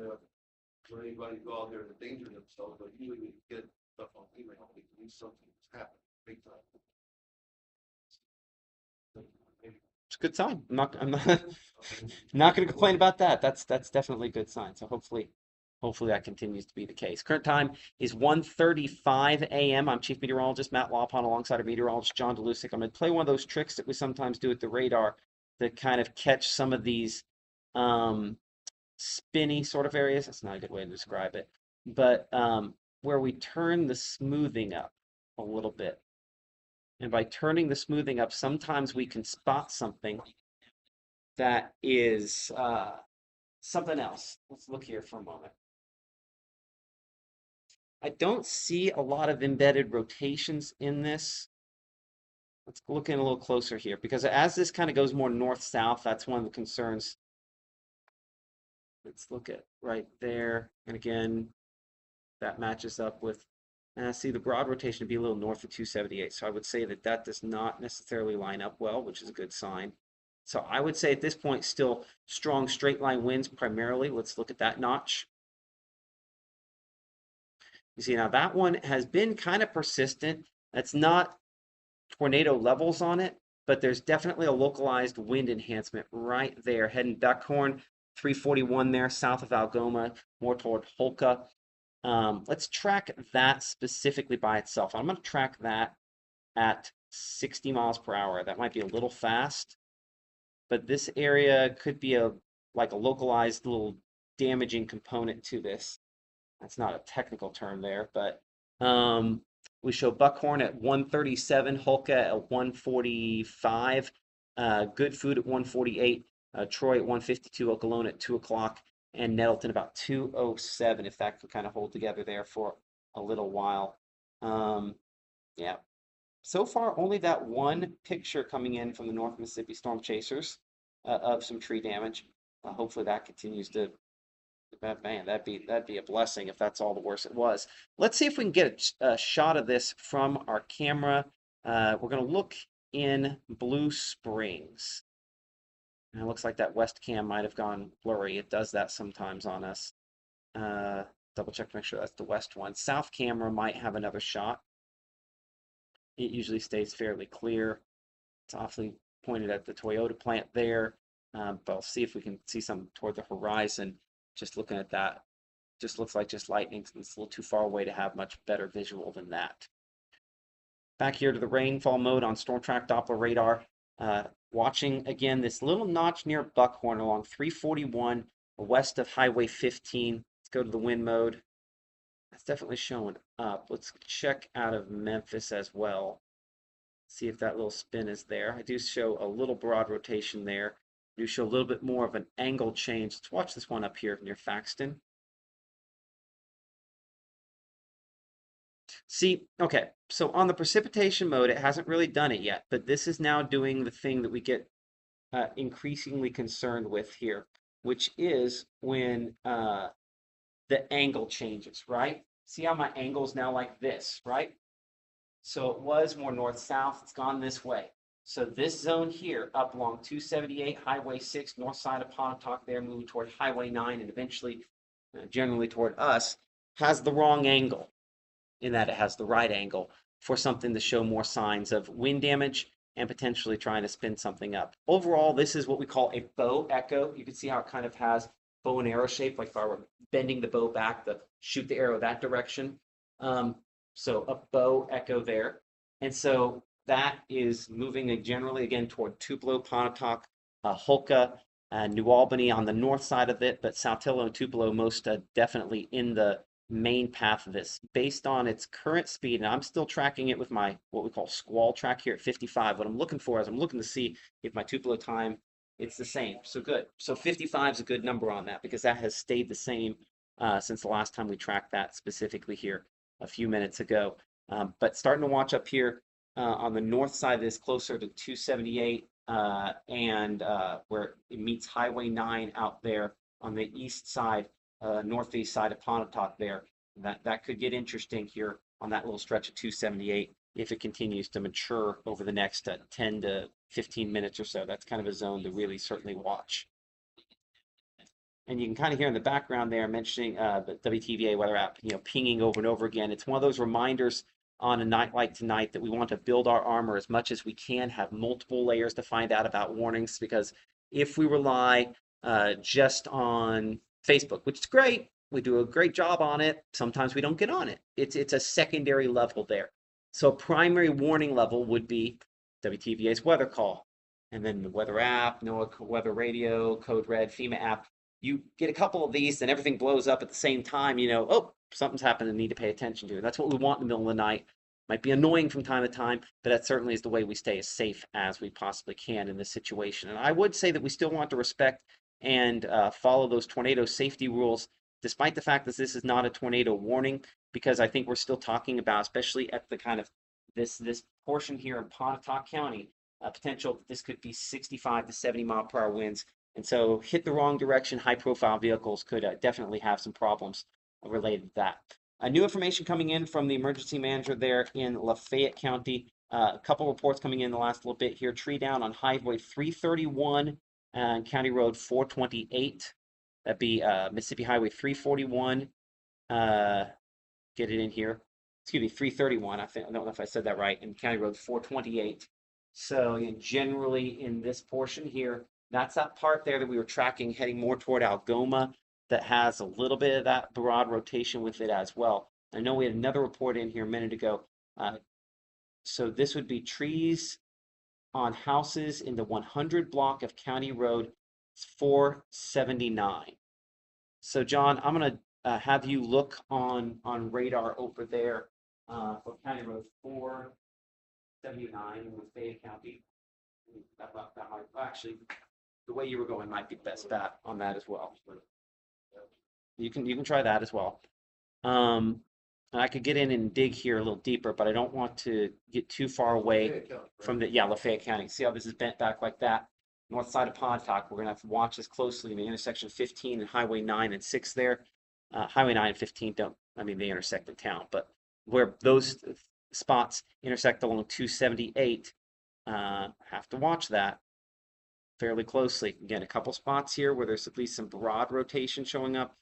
for anybody to go out there and endanger themselves, but usually we get stuff on email, we can use something that's happened big time. Maybe, It's a good sign. I'm not not going to complain about that. That's definitely a good sign. So hopefully that continues to be the case. Current time is 1:35 a.m. I'm Chief Meteorologist Matt Lawpon alongside our meteorologist John DeLusick. I'm going to play one of those tricks that we sometimes do at the radar to kind of catch some of these um, spinny sort of areas. That's not a good way to describe it, but where we turn the smoothing up a little bit. And by turning the smoothing up, sometimes we can spot something that is something else. Let's look here for a moment. I don't see a lot of embedded rotations in this. Let's look in a little closer here because as this kind of goes more north-south, that's one of the concerns. Let's look at right there. And again, that matches up with, see the broad rotation to be a little north of 278. So I would say that that does not necessarily line up well, which is a good sign. So I would say at this point, still strong straight line winds primarily. Let's look at that notch. You see, now that one has been kind of persistent. That's not tornado levels on it, but there's definitely a localized wind enhancement right there, heading Duckhorn, 341 there, south of Algoma, more toward Holka. Let's track that specifically by itself. I'm going to track that at 60 miles per hour. That might be a little fast, but this area could be like a localized little damaging component to this. That's not a technical term there, but we show Buckhorn at 137, Hulka at 145, Good Food at 148, Troy at 152, Okolona at 2 o'clock, and Nettleton about 207, if that can kind of hold together there for a little while. Yeah. So far, only that one picture coming in from the North Mississippi Storm Chasers of some tree damage. Hopefully that continues to man, that'd be a blessing if that's all the worse it was. Let's see if we can get a shot of this from our camera. We're going to look in Blue Springs. And it looks like that west cam might have gone blurry. It does that sometimes on us. Double check to make sure that's the west one. South camera might have another shot. It usually stays fairly clear. It's awfully pointed at the Toyota plant there. But I'll see if we can see some toward the horizon. Just looking at that, just looks like just lightning. It's a little too far away to have much better visual than that. Back here to the rainfall mode on Storm Track Doppler radar. Watching again this little notch near Buckhorn along 341 west of Highway 15. Let's go to the wind mode. That's definitely showing up. Let's check out of Memphis as well. See if that little spin is there. I do show a little broad rotation there. I do show a little bit more of an angle change. Let's watch this one up here near Faxton. See, okay, so on the precipitation mode, it hasn't really done it yet, but this is now doing the thing that we get increasingly concerned with here, which is when the angle changes, right? See how my angle is now like this, right? So it was more north-south, it's gone this way. So this zone here, up along 278, Highway 6, north side of Pontotoc there, moving toward Highway 9, and eventually generally toward us, has the wrong angle in that it has the right angle for something to show more signs of wind damage and potentially trying to spin something up. Overall, this is what we call a bow echo. You can see how it kind of has bow and arrow shape, like if I were bending the bow back to shoot the arrow that direction. So a bow echo there. And so that is moving generally again toward Tupelo, Pontotoc, Holka, New Albany on the north side of it, but Saltillo and Tupelo most definitely in the main path of this based on its current speed. And I'm still tracking it with my what we call squall track here at 55. What I'm looking for is I'm looking to see if my Tupelo time it's the same. So good. So 55 is a good number on that because that has stayed the same since the last time we tracked that specifically here a few minutes ago. But starting to watch up here on the north side of this, closer to 278 and where it meets Highway 9 out there on the east side, northeast side of Pontotoc there. That could get interesting here on that little stretch of 278 if it continues to mature over the next 10 to 15 minutes or so. That's kind of a zone to really certainly watch. And you can kind of hear in the background there mentioning the WTVA weather app, pinging over and over again. It's one of those reminders on a night like tonight that we want to build our armor as much as we can, have multiple layers to find out about warnings, because if we rely just on Facebook, which is great, we do a great job on it, sometimes we don't get on it. It's a secondary level there. So a primary warning level would be WTVA's weather call, and then the weather app, NOAA weather radio, Code Red, FEMA app. You get a couple of these and everything blows up at the same time, oh, something's happened and need to pay attention to. That's what we want in the middle of the night. Might be annoying from time to time, but that certainly is the way we stay as safe as we possibly can in this situation. And I would say that we still want to respect and follow those tornado safety rules, despite the fact that this is not a tornado warning, because I think we're still talking about, especially at the kind of this portion here in Pontotoc County, potential that this could be 65 to 70 mile per hour winds. And so hit the wrong direction, high profile vehicles could definitely have some problems related to that. New information coming in from the emergency manager there in Lafayette County. A couple reports coming in the last little bit here. Tree down on Highway 331 and County Road 428. That'd be Mississippi Highway 341. Get it in here. Excuse me, 331. I don't know if I said that right. And County Road 428. So generally in this portion here, that's that part there that we were tracking heading more toward Algoma that has a little bit of that broad rotation with it as well. I know we had another report in here a minute ago. So this would be trees on houses in the 100 block of County Road 479. So John, I'm going to have you look on radar over there for County Road 479 in Lafayette County. Actually, the way you were going might be best bet on that as well. You can try that as well. And I could get in and dig here a little deeper, but I don't want to get too far away from Lafayette County. See how this is bent back like that? North side of Pontotoc. We're gonna have to watch this closely. The intersection 15 and Highway 9 and 6 there. Highway 9 and 15 they intersect in town, but where those spots intersect along 278, have to watch that fairly closely. Again, a couple spots here where there's at least some broad rotation showing up.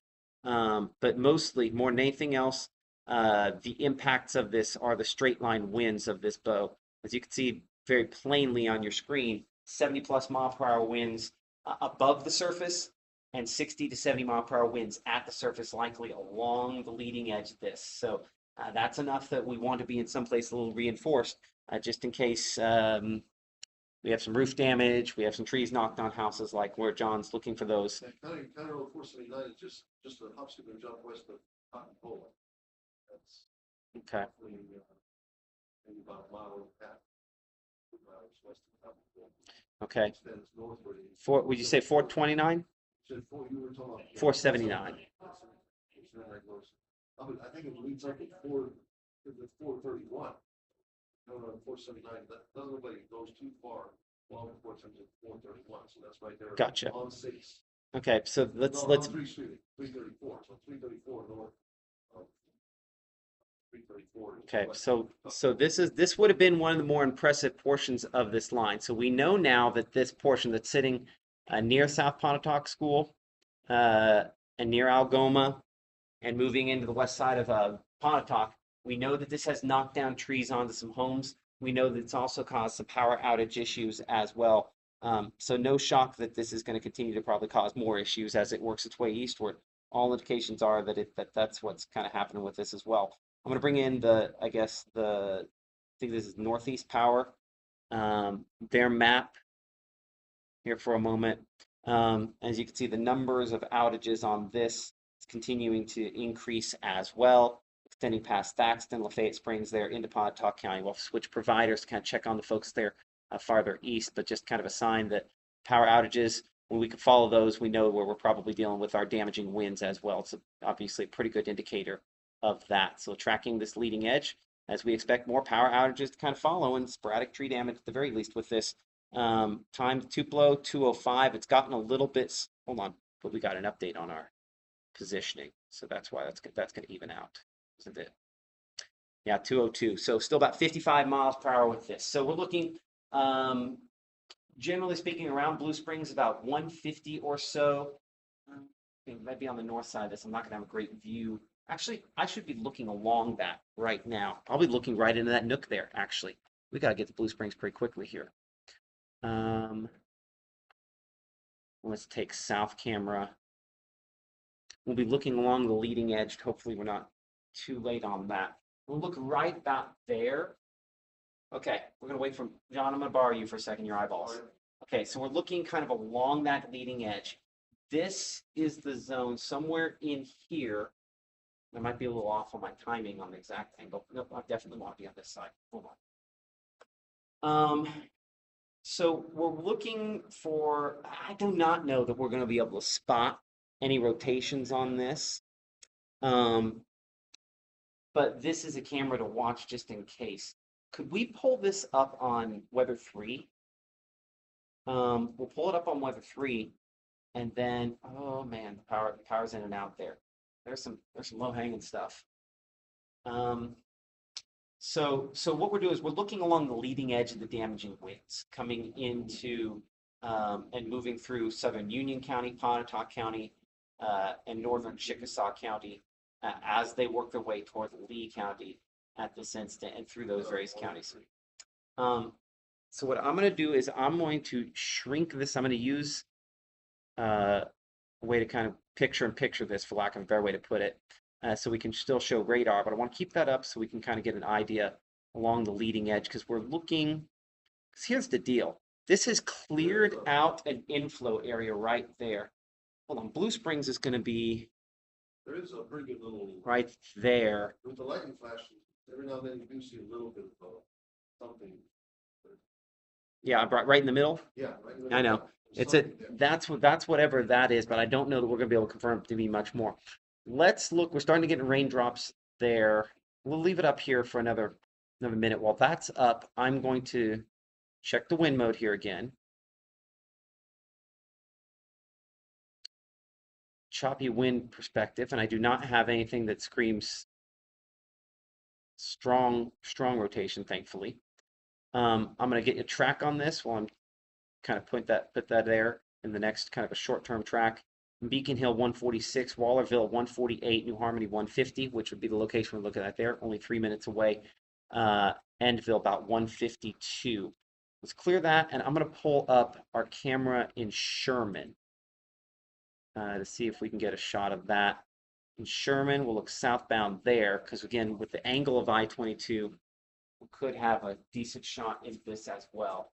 But mostly, more than anything else, the impacts of this are the straight line winds of this bow. As you can see very plainly on your screen, 70 plus mile per hour winds above the surface and 60 to 70 mile per hour winds at the surface, likely along the leading edge of this. So that's enough that we want to be in some place a little reinforced, just in case we have some roof damage, we have some trees knocked on houses, like where John's looking for those. County Road 479 is just a hop, skip, and jump west of Cotton Bowl. That's okay. Maybe about a mile and a half. 2 miles west of Cotton Bowl. Okay. Extends northward. Would you say 429? You were talking about 479. I think it leads up to 431. No, 479. That doesn't look like it goes too far. Well, 431. So that's right there. Gotcha. On 6. Okay, so let's 334. So 334 north. 334. Okay, so this would have been one of the more impressive portions of this line. So we know now that this portion that's sitting near South Pontotoc School and near Algoma and moving into the west side of Pontotoc, we know that this has knocked down trees onto some homes. We know that it's also caused some power outage issues as well. So no shock that this is going to continue to probably cause more issues as it works its way eastward. All indications are that that's what's kind of happening with this as well. I'm going to bring in I think this is Northeast Power, their map here for a moment. As you can see, the numbers of outages on this is continuing to increase as well, extending past Thaxton, Lafayette Springs there into Pontotoc County. We'll switch providers to kind of check on the folks there farther east, but just kind of a sign that power outages, when we can follow those, we know where we're probably dealing with our damaging winds as well. It's obviously a pretty good indicator of that. So tracking this leading edge as we expect more power outages to kind of follow and sporadic tree damage at the very least with this. Time to Tupelo 205. It's gotten a little bit, hold on, but we got an update on our positioning. So that's why that's going to even out, isn't it? Yeah, 202. So still about 55 miles per hour with this. So we're looking, generally speaking, around Blue Springs about 150 or so. It might be on the north side of this. I'm not going to have a great view. Actually, I should be looking along that right now. I'll be looking right into that nook there, actually. We got to get to Blue Springs pretty quickly here. Let's take south camera. We'll be looking along the leading edge. Hopefully we're not too late on that. We'll look right about there. Okay, we're going to wait for John. I'm going to borrow you for a second, your eyeballs. Okay, so we're looking kind of along that leading edge. This is the zone somewhere in here. I might be a little off on my timing on the exact angle. Nope, I definitely want to be on this side. Hold on. So we're looking for, I do not know that we're going to be able to spot any rotations on this. But this is a camera to watch just in case. Could we pull this up on Weather 3? We'll pull it up on Weather 3, and then, oh man, the power's in and out there. There's some low-hanging stuff. So what we're doing is we're looking along the leading edge of the damaging winds coming into and moving through southern Union County, Pontotoc County, and northern Chickasaw County as they work their way toward Lee County at this instant and through those various counties. So what I'm going to do is I'm going to shrink this. I'm going to use a way to kind of picture this, for lack of a better way to put it, so we can still show radar. But I want to keep that up so we can kind of get an idea along the leading edge, because we're looking, because here's the deal. This has cleared out an inflow area right there. Hold on, Blue Springs is going to be There is a pretty good little, right there. with the lightning flashes, every now and then you do see a little bit of something. Yeah, right in the middle. Yeah. Right I know. It's a that's whatever that is, but I don't know that we're going to be able to confirm it to be much more. Let's look. We're starting to get raindrops there. We'll leave it up here for another minute. While that's up, I'm going to check the wind mode here again. Choppy wind perspective, and I do not have anything that screams strong rotation, thankfully. I'm going to get you a track on this while I'm kind of put that there in the next kind of a short-term track. Beacon Hill 146, Wallerville 148, New Harmony 150, which would be the location we're looking at there, only 3 minutes away. Endville about 152. Let's clear that, and I'm going to pull up our camera in Sherman to see if we can get a shot of that. In Sherman, we'll look southbound there, because again, with the angle of I-22, we could have a decent shot in this as well.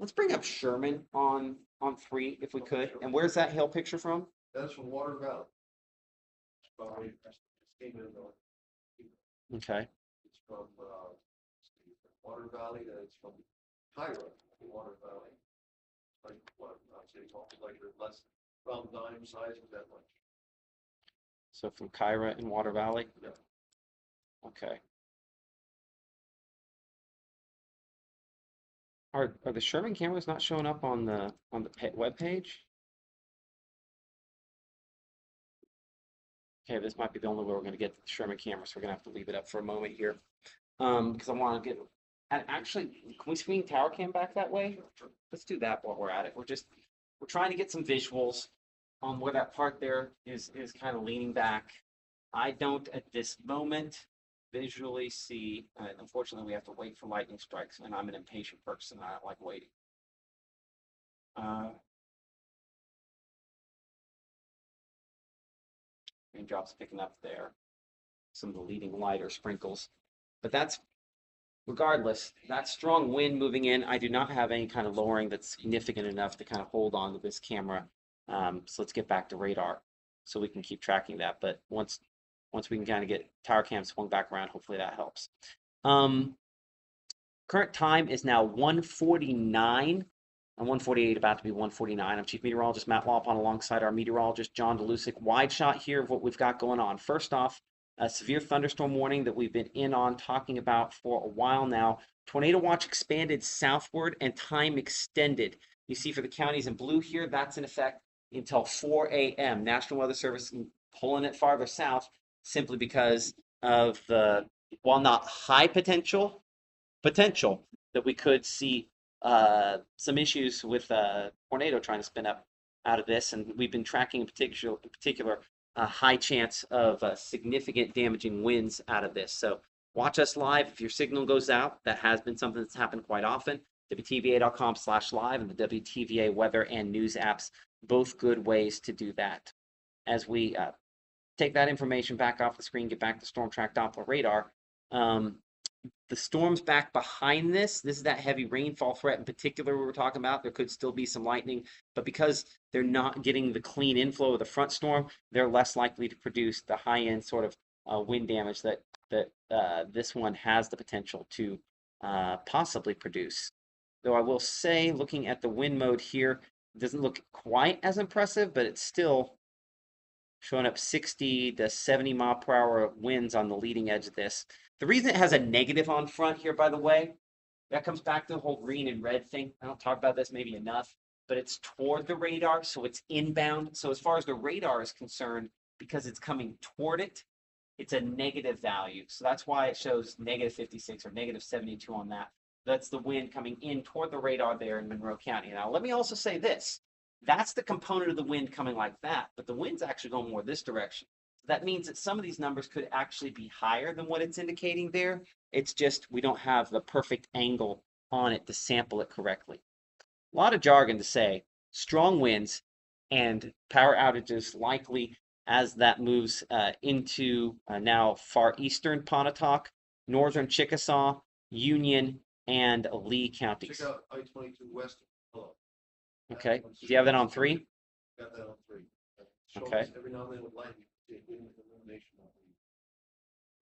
Let's bring up Sherman on 3 if we could. And where's that hill picture from? That's from Water Valley. Okay. It's from Water Valley, and it's from Tyra, Water Valley. Like what I'd say, like less round dime size of that much. So from Kyra in Water Valley? Yeah. Okay. Are the Sherman cameras not showing up on the web page? Okay, this might be the only way we're going to get the Sherman camera, so we're going to have to leave it up for a moment here. Because I want to get, and actually, can we swing tower cam back that way? Let's do that while we're at it. We're trying to get some visuals on where that part there is kind of leaning back. I don't at this moment visually see, unfortunately we have to wait for lightning strikes, and I'm an impatient person. I don't like waiting. Raindrops picking up there. Some of the leading lighter sprinkles. But that's, regardless, that strong wind moving in, I do not have any kind of lowering that's significant enough to kind of hold on to this camera. So let's get back to radar so we can keep tracking that. But once we can kind of get tower cam swung back around, hopefully that helps. Current time is now 1:49. And 1:48, about to be 1:49. I'm Chief Meteorologist Matt Walpon alongside our meteorologist John Delusick. Wide shot here of what we've got going on. First off, a severe thunderstorm warning that we've been in on talking about for a while now. Tornado watch expanded southward and time extended. You see for the counties in blue here, that's in effect until 4 a.m. National Weather Service pulling it farther south simply because of the, while not high potential that we could see some issues with tornado trying to spin up out of this, and we've been tracking in particular a high chance of significant damaging winds out of this. So watch us live if your signal goes out. That has been something that's happened quite often. WTVA.com/live and the WTVA weather and news apps, both good ways to do that. As we take that information back off the screen, get back to Storm Track Doppler radar. The storms back behind this is that heavy rainfall threat in particular we were talking about. There could still be some lightning, but because they're not getting the clean inflow of the front storm, they're less likely to produce the high end sort of wind damage that this one has the potential to possibly produce. Though I will say, looking at the wind mode here, it doesn't look quite as impressive, but it's still showing up 60 to 70 mile per hour winds on the leading edge of this. The reason it has a negative on front here, by the way, that comes back to the whole green and red thing. I don't talk about this maybe enough, but it's toward the radar, so it's inbound. So as far as the radar is concerned, because it's coming toward it, it's a negative value. So that's why it shows negative 56 or negative 72 on that. That's the wind coming in toward the radar there in Monroe County. Now, let me also say this. That's the component of the wind coming like that, but the wind's actually going more this direction. That means that some of these numbers could actually be higher than what it's indicating there. It's just we don't have the perfect angle on it to sample it correctly. A lot of jargon to say. Strong winds and power outages likely as that moves into now far eastern Pontotoc, northern Chickasaw, Union, and Lee counties. Check out I-22 west. Okay. Do you have that on 3? Got that on 3. Okay. Every now and then with lightning, illumination on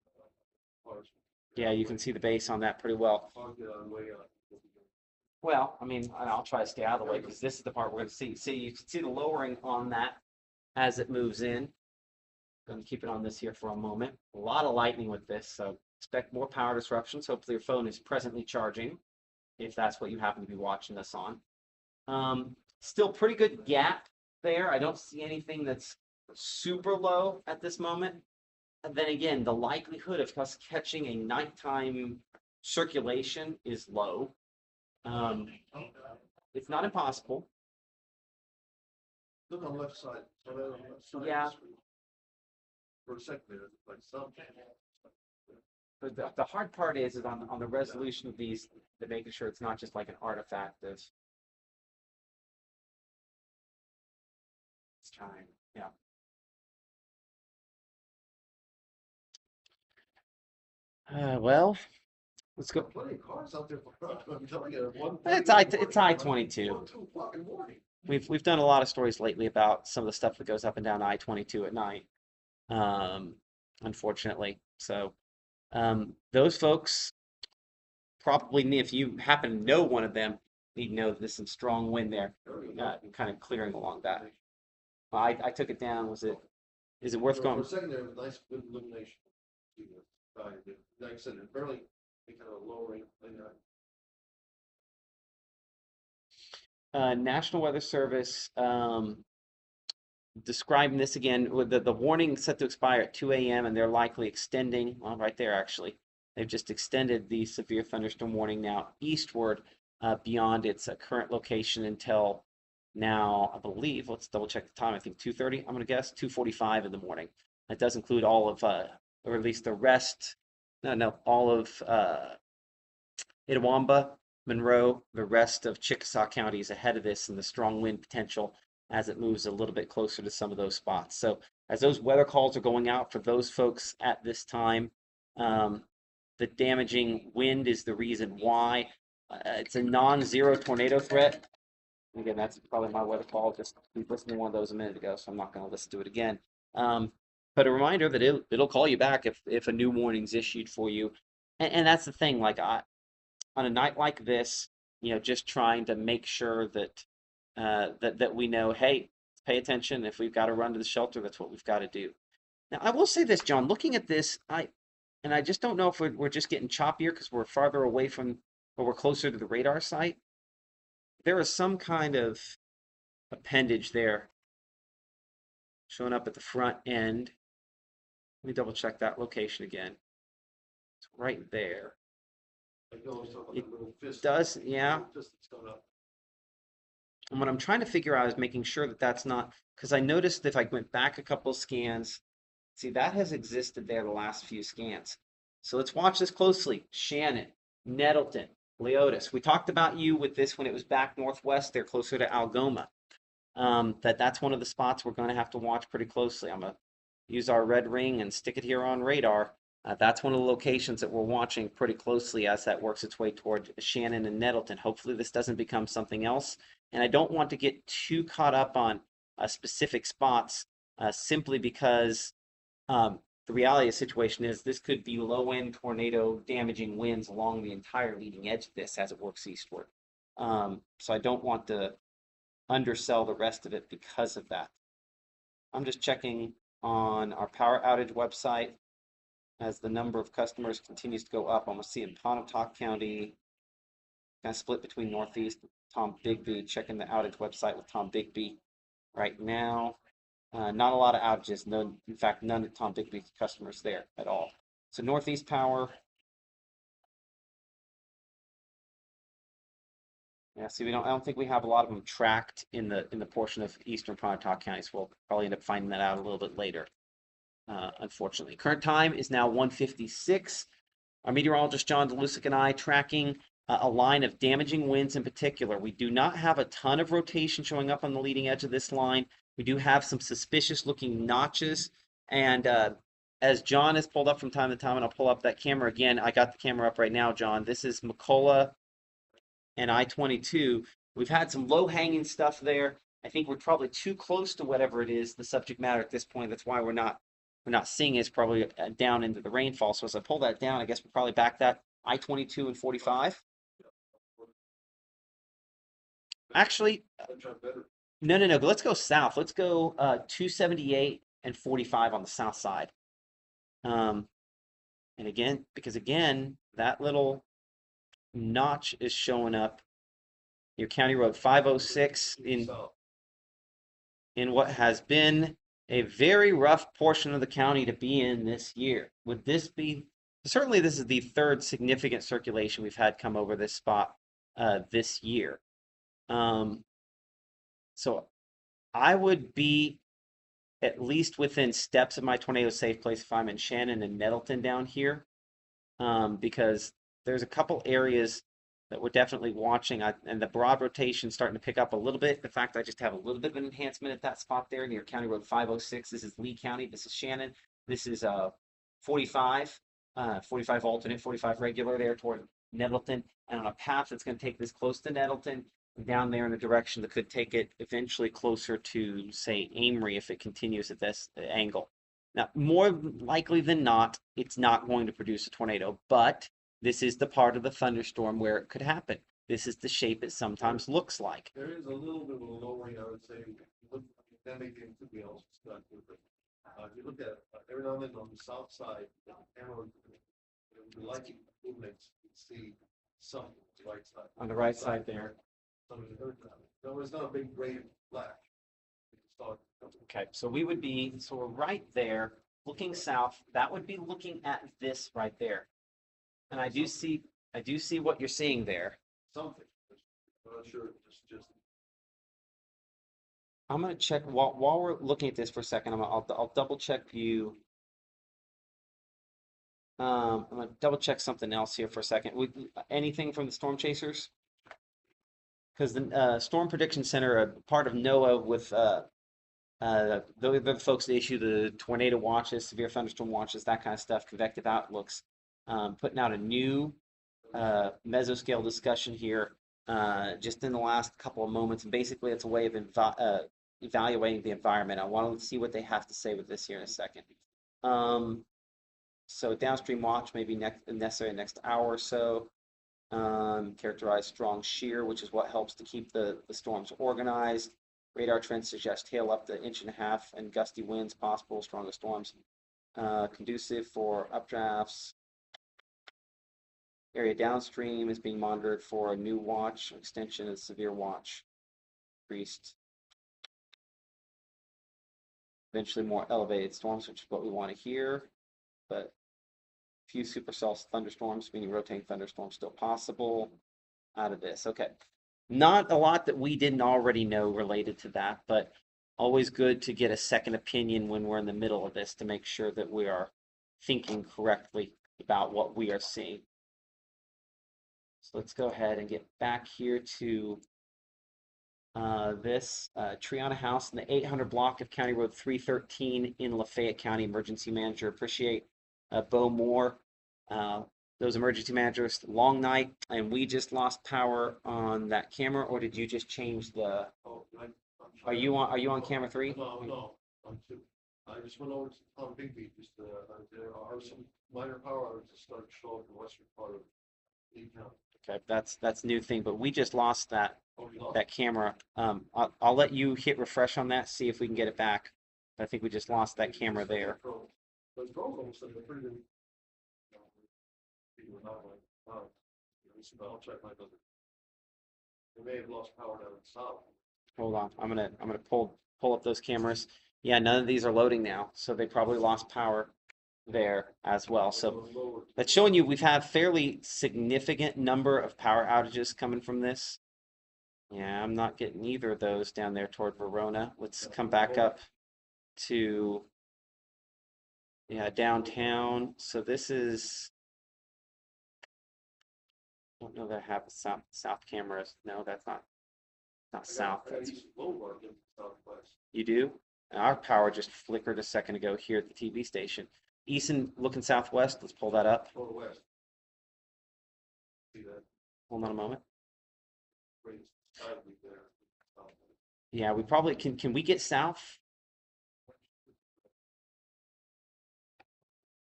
the cars. Yeah, you can see the base on that pretty well. Well, I mean, I'll try to stay out of the way because this is the part we're going to see. See, you can see the lowering on that as it moves in. Going to keep it on this here for a moment. A lot of lightning with this, so expect more power disruptions. Hopefully your phone is presently charging, if that's what you happen to be watching us on. Still pretty good gap there. I don't see anything that's super low at this moment. And then again, the likelihood of us catching a nighttime circulation is low. It's not impossible. Look on the left side. Yeah. For a second there, like something. But the hard part is on the resolution of these, to making sure it's not just like an artifact of time. Yeah. Well, let's go. Plenty of cars out there. I'm telling you, It's I-22. We've done a lot of stories lately about some of the stuff that goes up and down I-22 at night. Unfortunately, so those folks probably, if you happen to know one of them, need to know that there's some strong wind there, kind of clearing along that. I took it down. Is it worth going? For a second there, nice good illumination. Like I said, barely kind of lowering. National Weather Service describing this again with the warning set to expire at 2 a.m. and they're likely extending. Well, right there actually, they've just extended the severe thunderstorm warning now eastward beyond its current location until now, I believe. Let's double check the time. I think 2:30. I'm gonna guess 2:45 in the morning. That does include all of, or at least the rest. No, all of Itawamba, Monroe, the rest of Chickasaw County is ahead of this and the strong wind potential as it moves a little bit closer to some of those spots. So as those weather calls are going out for those folks at this time, the damaging wind is the reason why. It's a non-zero tornado threat. Again, that's probably my weather call. Just we listened to one of those a minute ago, so I'm not going to listen to it again. But a reminder that it'll call you back if a new warning's issued for you. And that's the thing, like on a night like this, just trying to make sure that that we know, hey, pay attention. If we've got to run to the shelter, that's what we've got to do. Now, I will say this, John, looking at this, I just don't know if we're just getting choppier because we're farther away from, or we're closer to the radar site. There is some kind of appendage there showing up at the front end. Let me double check that location again. It's right there. Like, no, it's not It a little fist. does, yeah. Little fist that's going up. And what I'm trying to figure out is making sure that that's not, because I noticed if I went back a couple of scans, see, that has existed there the last few scans. So let's watch this closely. Shannon, Nettleton, Leotis. We talked about you with this when it was back northwest there, closer to Algoma. That's one of the spots we're going to have to watch pretty closely. I'm going to use our red ring and stick it here on radar. That's one of the locations that we're watching pretty closely as that works its way toward Shannon and Nettleton. Hopefully this doesn't become something else. And I don't want to get too caught up on specific spots simply because the reality of the situation is this could be low-end tornado damaging winds along the entire leading edge of this as it works eastward. So I don't want to undersell the rest of it because of that. I'm just checking on our power outage website as the number of customers continues to go up. I'm going to see in Pontotoc County, kind of split between Northeast, Tom Bigby, checking the outage website with Tom Bigby right now. Not a lot of outages. No, in fact, none of Tom Bigby's customers there at all. So Northeast Power. Yeah, see, I don't think we have a lot of them tracked in the portion of Eastern Pontotoc County, so we'll probably end up finding that out a little bit later. Unfortunately, current time is now 1:56. Our meteorologist John DeLusick and I tracking a line of damaging winds in particular. We do not have a ton of rotation showing up on the leading edge of this line. We do have some suspicious looking notches. And as John has pulled up from time to time, and I'll pull up that camera again. I got the camera up right now, John. This is McCullough and I-22. We've had some low hanging stuff there. I think we're probably too close to whatever it is, the subject matter at this point. That's why we're not seeing it. It's probably down into the rainfall. So as I pull that down, I guess we'll probably back that I-22 and 45. Actually, no. Let's go south. Let's go 278 and 45 on the south side. And again, because again, that little notch is showing up near County Road 506 in what has been a very rough portion of the county to be in this year. Would this be, certainly this is the third significant circulation we've had come over this spot this year. So I would be at least within steps of my tornado safe place if I'm in Shannon and Nettleton down here, because there's a couple areas that we're definitely watching, and the broad rotation starting to pick up a little bit. The fact I just have a little bit of an enhancement at that spot there near County Road 506. This is Lee County. This is Shannon. This is 45, 45 alternate, 45 regular there toward Nettleton, and on a path that's going to take this close to Nettleton, down there in a direction that could take it eventually closer to, say, Amory if it continues at this angle. Now, more likely than not, it's not going to produce a tornado, but this is the part of the thunderstorm where it could happen. This is the shape it sometimes looks like. There is a little bit of a lowering, I would say. That may be something else. If you look at every now and then on the south side, the camera would be liking movements, you see some on the right side. On the right side there. No, it's not a big gray flash. Okay, so we're right there, looking south. That would be looking at this right there. And I do see what you're seeing there. Something. I'm not sure. Just. I'm gonna check while we're looking at this for a second. I'll double check view. I'm gonna double check something else here for a second. Anything from the storm chasers? Because the Storm Prediction Center, a part of NOAA with the folks that issue the tornado watches, severe thunderstorm watches, that kind of stuff, convective outlooks, putting out a new mesoscale discussion here just in the last couple of moments. And basically, it's a way of evaluating the environment. I want to see what they have to say with this here in a second. So downstream watch may be necessary next hour or so. Characterize strong shear, which is what helps to keep the storms organized. Radar trends suggest hail up to 1.5 inches and gusty winds possible, stronger storms. Conducive for updrafts. Area downstream is being monitored for a new watch, extension of severe watch. Increased. eventually more elevated storms, which is what we want to hear. But few supercell thunderstorms, meaning rotating thunderstorms, still possible out of this. Okay. Not a lot that we didn't already know related to that, but always good to get a second opinion when we're in the middle of this to make sure that we are thinking correctly about what we are seeing. So let's go ahead and get back here to this Triana House in the 800 block of County Road 313 in Lafayette County. Emergency manager. Appreciate Bo Moore. Those emergency managers. Long night, and we just lost power on that camera, or did you just change the? Oh, Are you on camera 3? No, I'm two. I just went over to Tom Bigby, just, there are some minor power outages starting to show up in the western part of Lee County. Okay, that's new thing, but we just lost that Oh, you lost? that camera. I'll let you hit refresh on that, see if we can get it back. I think we just lost that camera there. Those drones almost said they're pretty good. People are not like, I'll check my other. They may have lost power down in the south. Hold on, I'm gonna pull up those cameras. Yeah, none of these are loading now, so they probably lost power there as well. So that's showing you we've had fairly significant number of power outages coming from this. Yeah, I'm not getting either of those down there toward Verona. Let's come back up to downtown. So this is, I don't know that I have the south cameras. No, that's not south. That's, you do? Our power just flickered a second ago here at the TV station. Easton looking southwest. Let's pull that up. Go west. See that? Hold on a moment. Greatest side there. Yeah, we probably can we get south?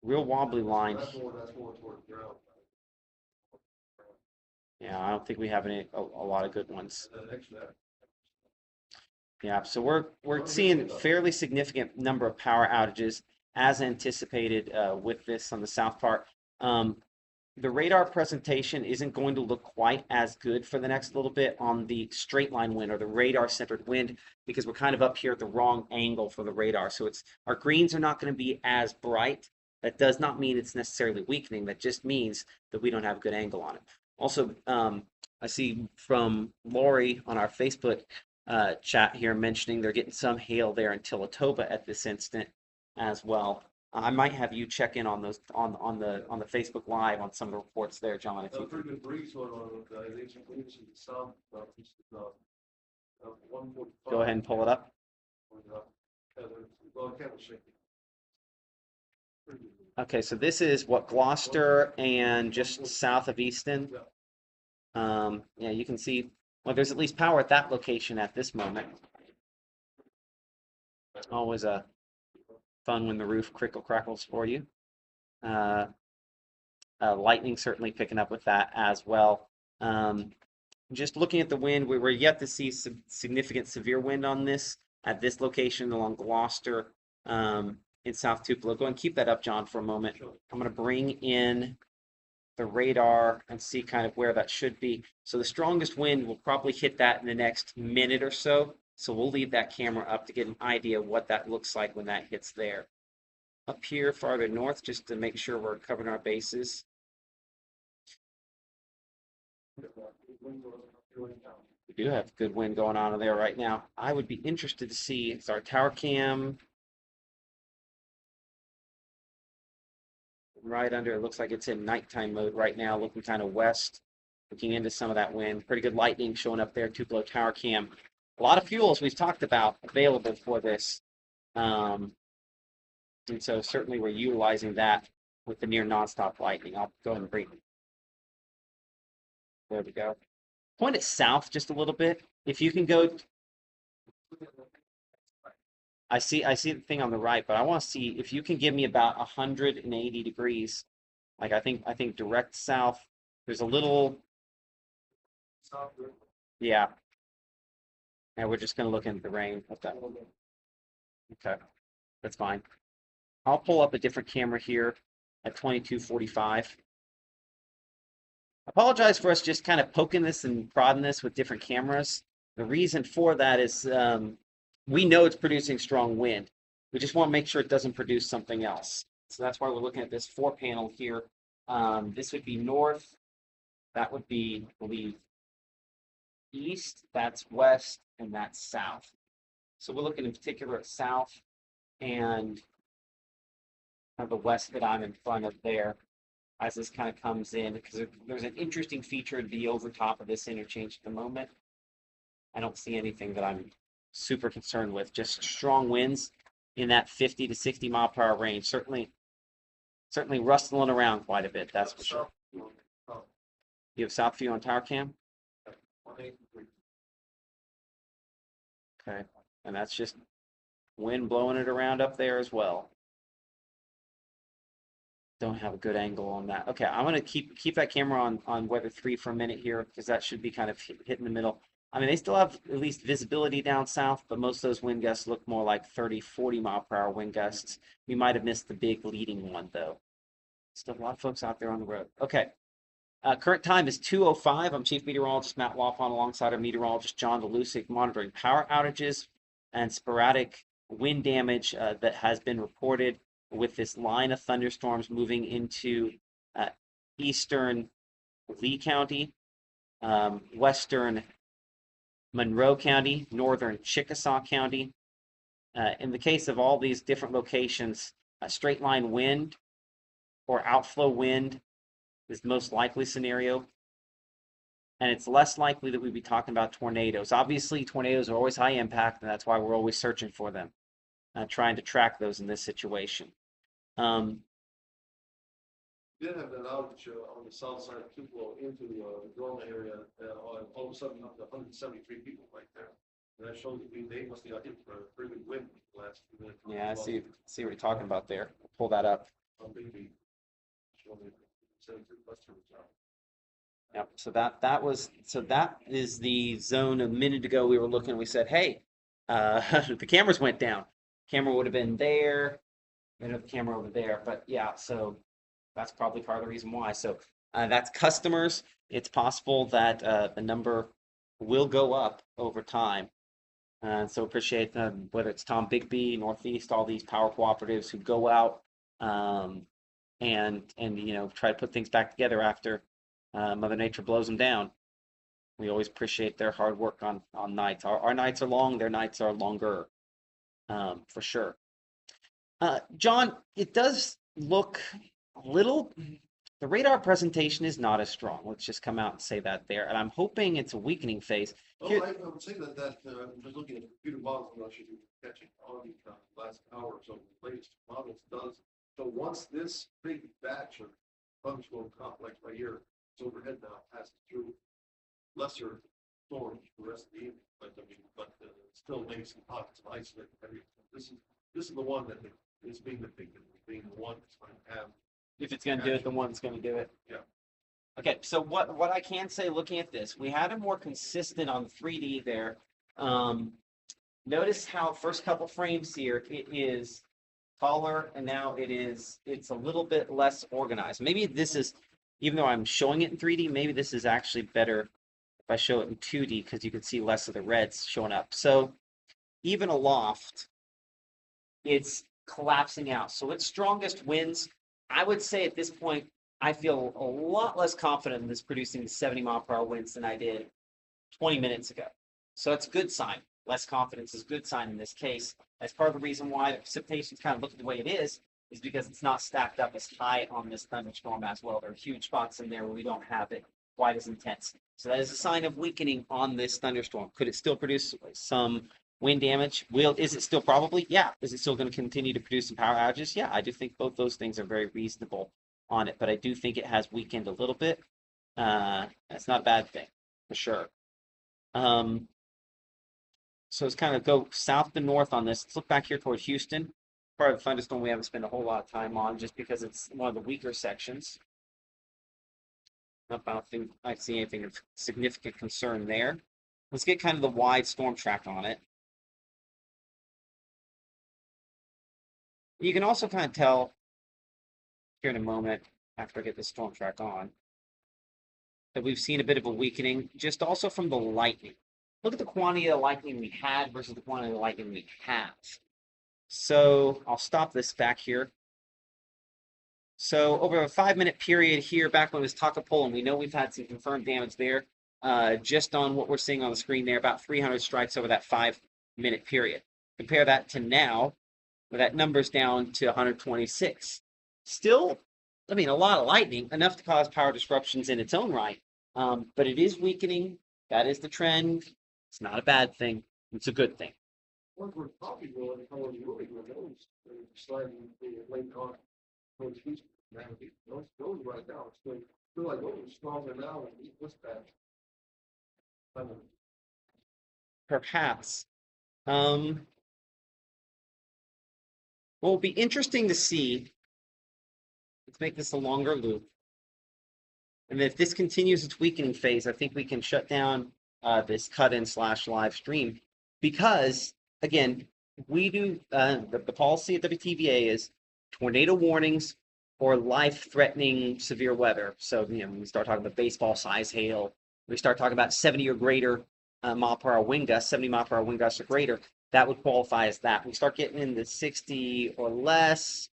Real wobbly line. That's more toward the ground. Yeah, I don't think we have a lot of good ones. And then next to that, Yeah, so we're seeing fairly significant number of power outages as anticipated with this on the south part. The radar presentation isn't going to look quite as good for the next little bit on the straight line wind or the radar centered wind because we're kind of up here at the wrong angle for the radar. So it's our greens are not going to be as bright. That does not mean it's necessarily weakening. That just means that we don't have a good angle on it. Also, I see from Lori on our Facebook chat here mentioning they're getting some hail there in Tilatoba at this instant as well. I might have you check in on those on the Facebook Live on some of the reports there, John. If you pretty good breeze going on. I think some winds in the south, go ahead and pull it up. Okay, so this is what Gloucester and just south of Easton. Yeah, you can see. Well, there's at least power at that location at this moment. Always a fun when the roof crackles for you. Lightning certainly picking up with that as well. Just looking at the wind, we were yet to see some significant severe wind on this at this location along Gloucester in South Tupelo. Go and keep that up, John, for a moment. I'm going to bring in the radar and see kind of where that should be. So the strongest wind will probably hit that in the next minute or so. So we'll leave that camera up to get an idea of what that looks like when that hits there. Up here farther north, just to make sure we're covering our bases. We do have good wind going on there right now. I would be interested to see, it's our tower cam. Right under, it looks like it's in nighttime mode right now, looking kind of west, looking into some of that wind. Pretty good lightning showing up there, Tupelo tower cam. A lot of fuels we've talked about available for this. And so certainly we're utilizing that with the near nonstop lightning. I'll go ahead and bring it. There we go. Point it south just a little bit. If you can go, I see the thing on the right, but I want to see if you can give me about 180 degrees. Like I think direct south. There's a little, yeah. And we're just going to look into the rain. Okay, that's fine. I'll pull up a different camera here at 2245. Apologize for us just kind of poking this and prodding this with different cameras. The reason for that is we know it's producing strong wind. We just want to make sure it doesn't produce something else. So that's why we're looking at this 4 panel here. This would be north. That would be, I believe, east. That's west, and that's south. So we're looking in particular at south and the west that I'm in front of there as this kind of comes in, because there's an interesting feature to be over top of this interchange at the moment. I don't see anything that I'm super concerned with. Just strong winds in that 50 to 60 mile per hour range. Certainly rustling around quite a bit. That's for sure. You have south view on tower cam? Okay, and that's just wind blowing it around up there as well. Don't have a good angle on that. Okay, I'm gonna keep that camera on weather 3 for a minute here, because that should be kind of hit in the middle. I mean, they still have at least visibility down south, but most of those wind gusts look more like 30, 40 mile per hour wind gusts. We might have missed the big leading one though. Still a lot of folks out there on the road. Okay. Current time is 2:05. I'm Chief Meteorologist Matt Lawfon alongside our meteorologist John DeLucic, monitoring power outages and sporadic wind damage that has been reported with this line of thunderstorms moving into eastern Lee County, western Monroe County, northern Chickasaw County. In the case of all these different locations, a straight line wind or outflow wind is the most likely scenario. And it's less likely that we'd be talking about tornadoes. Obviously, tornadoes are always high impact, and that's why we're always searching for them, trying to track those in this situation. Did have an outage on the south side of Tupelo into the Gorman area, all of a sudden up to 173 people right there. And that shows that they must be out here for a pretty good wind the last few minutes. Yeah, I see what you're talking about there. We'll pull that up. Yep. So that is the zone a minute ago we were looking. We said, hey, the cameras went down. Camera would have been there. The camera over there. But yeah, so that's probably part of the reason why. So that's customers. It's possible that the number will go up over time. So appreciate whether it's Tom Bigby, Northeast, all these power cooperatives who go out and try to put things back together after Mother Nature blows them down. We always appreciate their hard work on nights. Our nights are long, their nights are longer, for sure. John, it does look a little. The radar presentation is not as strong. Let's just come out and say that there. And I'm hoping it's a weakening phase. Oh, I would say that I'm just looking at the computer models, and I should be catching on the last hour or so. The latest models does. So once this big batch of thunderstorm complex right here is overhead now, passes through lesser storms for the rest of the evening, but still maybe some pockets of isolated area. This is the one that is being depicted as being the one that's going to have. If it's going to do it, the one's going to do it. Yeah. Okay, so what I can say looking at this, we had it more consistent on the 3D there. Notice how first couple frames here, it is taller, and now it's a little bit less organized. Maybe this is, even though I'm showing it in 3D, maybe this is actually better if I show it in 2D, because you can see less of the reds showing up. So even aloft, it's collapsing out. So its strongest winds, I would say at this point, I feel a lot less confident in this producing the 70 mile per hour winds than I did 20 minutes ago. So it's a good sign. Less confidence is a good sign in this case. That's part of the reason why the precipitation is kind of looking the way it is because it's not stacked up as high on this thunderstorm as well. There are huge spots in there where we don't have it quite as intense. So that is a sign of weakening on this thunderstorm. Could it still produce some wind damage? Is it still probably? Yeah. Is it still going to continue to produce some power outages? Yeah, I do think both those things are very reasonable on it, but I do think it has weakened a little bit. That's not a bad thing, for sure. So let's kind of go south to north on this. Let's look back here toward Houston. Part of the thunderstorm we haven't spent a whole lot of time on just because it's one of the weaker sections. I don't think I see anything of significant concern there. Let's get kind of the wide storm track on it. You can also kind of tell here in a moment, after I get the storm track on, that we've seen a bit of a weakening, just also from the lightning. Look at the quantity of lightning we had versus the quantity of lightning we have. So I'll stop this back here. So over a 5 minute period here, back when it was Takapul, and we know we've had some confirmed damage there, just on what we're seeing on the screen there, about 300 strikes over that 5 minute period. Compare that to now, where that number's down to 126. Still, I mean, a lot of lightning, enough to cause power disruptions in its own right, but it is weakening. That is the trend. It's not a bad thing. It's a good thing. What we're probably going, how we're really going, sliding the late on, those right now, it's still, feel like those are stronger now than this bad. Perhaps. Well, it'll be interesting to see. Let's make this a longer loop. And if this continues its weakening phase, I think we can shut down this cut-in / live stream because, again, we do the policy at WTVA is tornado warnings or life-threatening severe weather. So, when we start talking about baseball-size hail, we start talking about 70 or greater mile per hour wind gusts, 70 mile per hour wind gusts or greater, that would qualify as that. We start getting into 60 or less,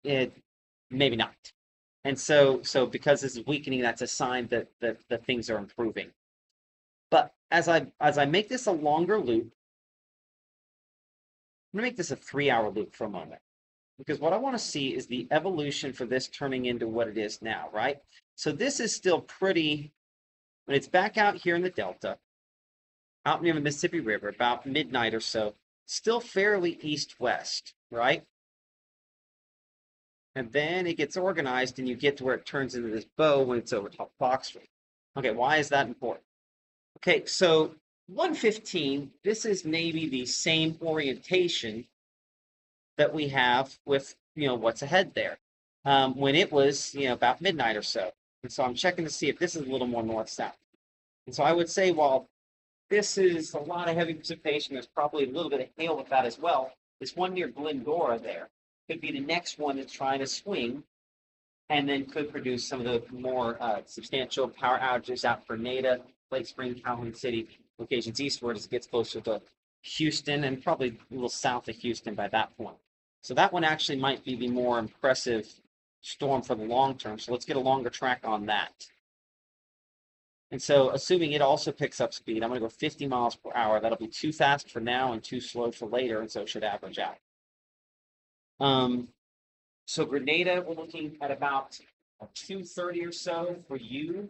maybe not. And so because this is weakening, that's a sign that things are improving. But as I make this a longer loop, I'm gonna make this a 3-hour loop for a moment. Because what I want to see is the evolution for this turning into what it is now, right? So this is still pretty, when it's back out here in the Delta, out near the Mississippi River, about midnight or so, still fairly east-west, right? And then it gets organized and you get to where it turns into this bow when it's over top Oxford. Okay, why is that important? Okay, so 115, this is maybe the same orientation that we have with, what's ahead there. When it was, about midnight or so. And so I'm checking to see if this is a little more north-south. And so I would say, while this is a lot of heavy precipitation, there's probably a little bit of hail with that as well. This one near Glendora there could be the next one that's trying to swing and then could produce some of the more substantial power outages out for Grenada, Lake Spring, Calhoun City, locations eastward as it gets closer to Houston and probably a little south of Houston by that point. So that one actually might be the more impressive storm for the long term. So let's get a longer track on that. And so assuming it also picks up speed, I'm going to go 50 miles per hour. That'll be too fast for now and too slow for later, and so it should average out. So Grenada, we're looking at about 230 or so for you.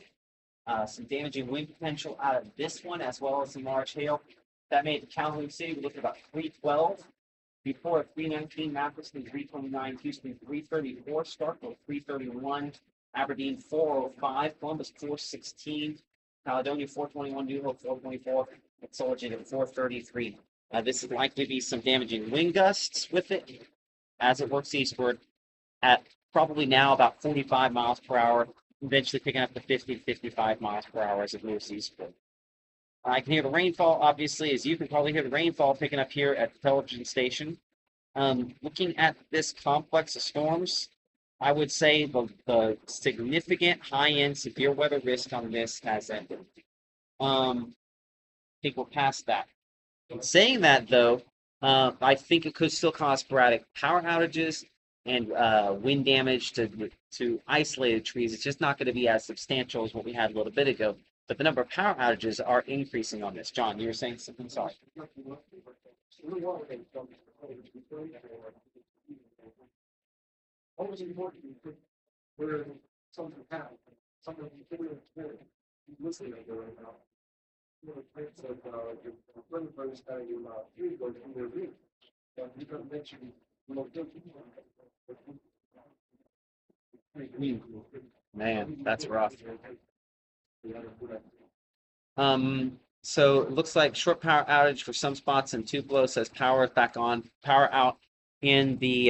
Some damaging wind potential out of this one, as well as some large hail. That made Calhoun City, we're looking at about 312. Before 319, Matheson 329, Houston 334, Starkville 331, Aberdeen 405, Columbus 416, Caledonia 421, New Hope 424, and Solid at 433. This is likely to be some damaging wind gusts with it as it works eastward at probably now about 45 miles per hour, eventually picking up to 50 to 55 miles per hour as it moves eastward. I can hear the rainfall, obviously, as you can probably hear the rainfall picking up here at the television station. Looking at this complex of storms, I would say the significant high-end severe weather risk on this has ended. I think we're past that. In saying that, though, I think it could still cause sporadic power outages and wind damage to isolated trees. It's just not going to be as substantial as what we had a little bit ago. But the number of power outages are increasing on this. John, you were saying something? Sorry. Always important where something happened, something listening to right now. So, your friend first had you three go through their room. You can mention, Man, that's rough. So it looks like short power outage for some spots in Tupelo. Says power is back on. Power out in the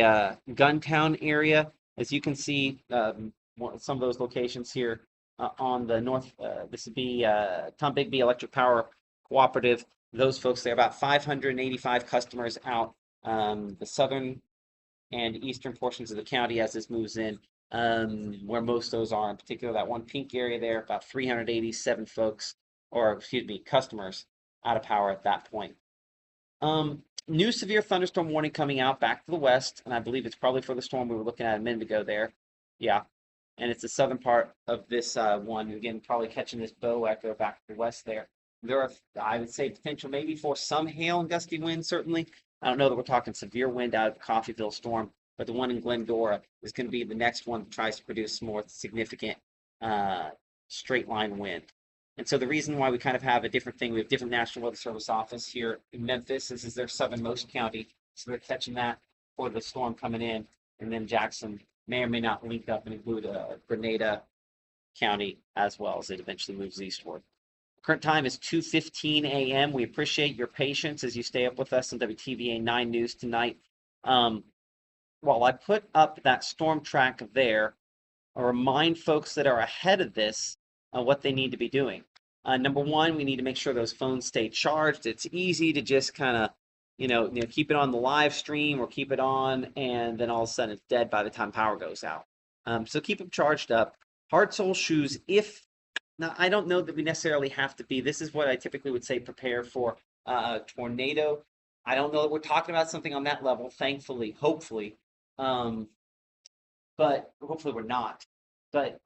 Guntown area. As you can see, some of those locations here on the north. This would be Tom Bigby Electric Power Cooperative. Those folks, they're about 585 customers out the southern and eastern portions of the county as this moves in. Where most of those are, in particular that one pink area there, about 387 folks, or excuse me, customers out of power at that point. New severe thunderstorm warning coming out back to the west, and I believe it's probably for the storm we were looking at a minute ago there. Yeah, and it's the southern part of this one. Again, probably catching this bow echo back to the west there. There are, I would say, potential maybe for some hail and gusty wind, certainly. I don't know that we're talking severe wind out of the Coffeyville storm, but the one in Glendora is going to be the next one that tries to produce more significant straight line wind. And so the reason why we kind of have a different thing, we have different National Weather Service office here in Memphis. This is their southernmost county, so they're catching that for the storm coming in, and then Jackson may or may not link up and include Grenada County as well as it eventually moves eastward. Current time is 2:15 a.m. We appreciate your patience as you stay up with us on WTVA 9 News tonight. While I put up that storm track there, I remind folks that are ahead of this what they need to be doing. Number one, we need to make sure those phones stay charged. It's easy to just kind of, keep it on the live stream or keep it on, and then all of a sudden it's dead by the time power goes out. So keep them charged up. Hard sole shoes, now I don't know that we necessarily have to be. This is what I typically would say: prepare for a tornado. I don't know that we're talking about something on that level, thankfully, hopefully. But hopefully we're not. But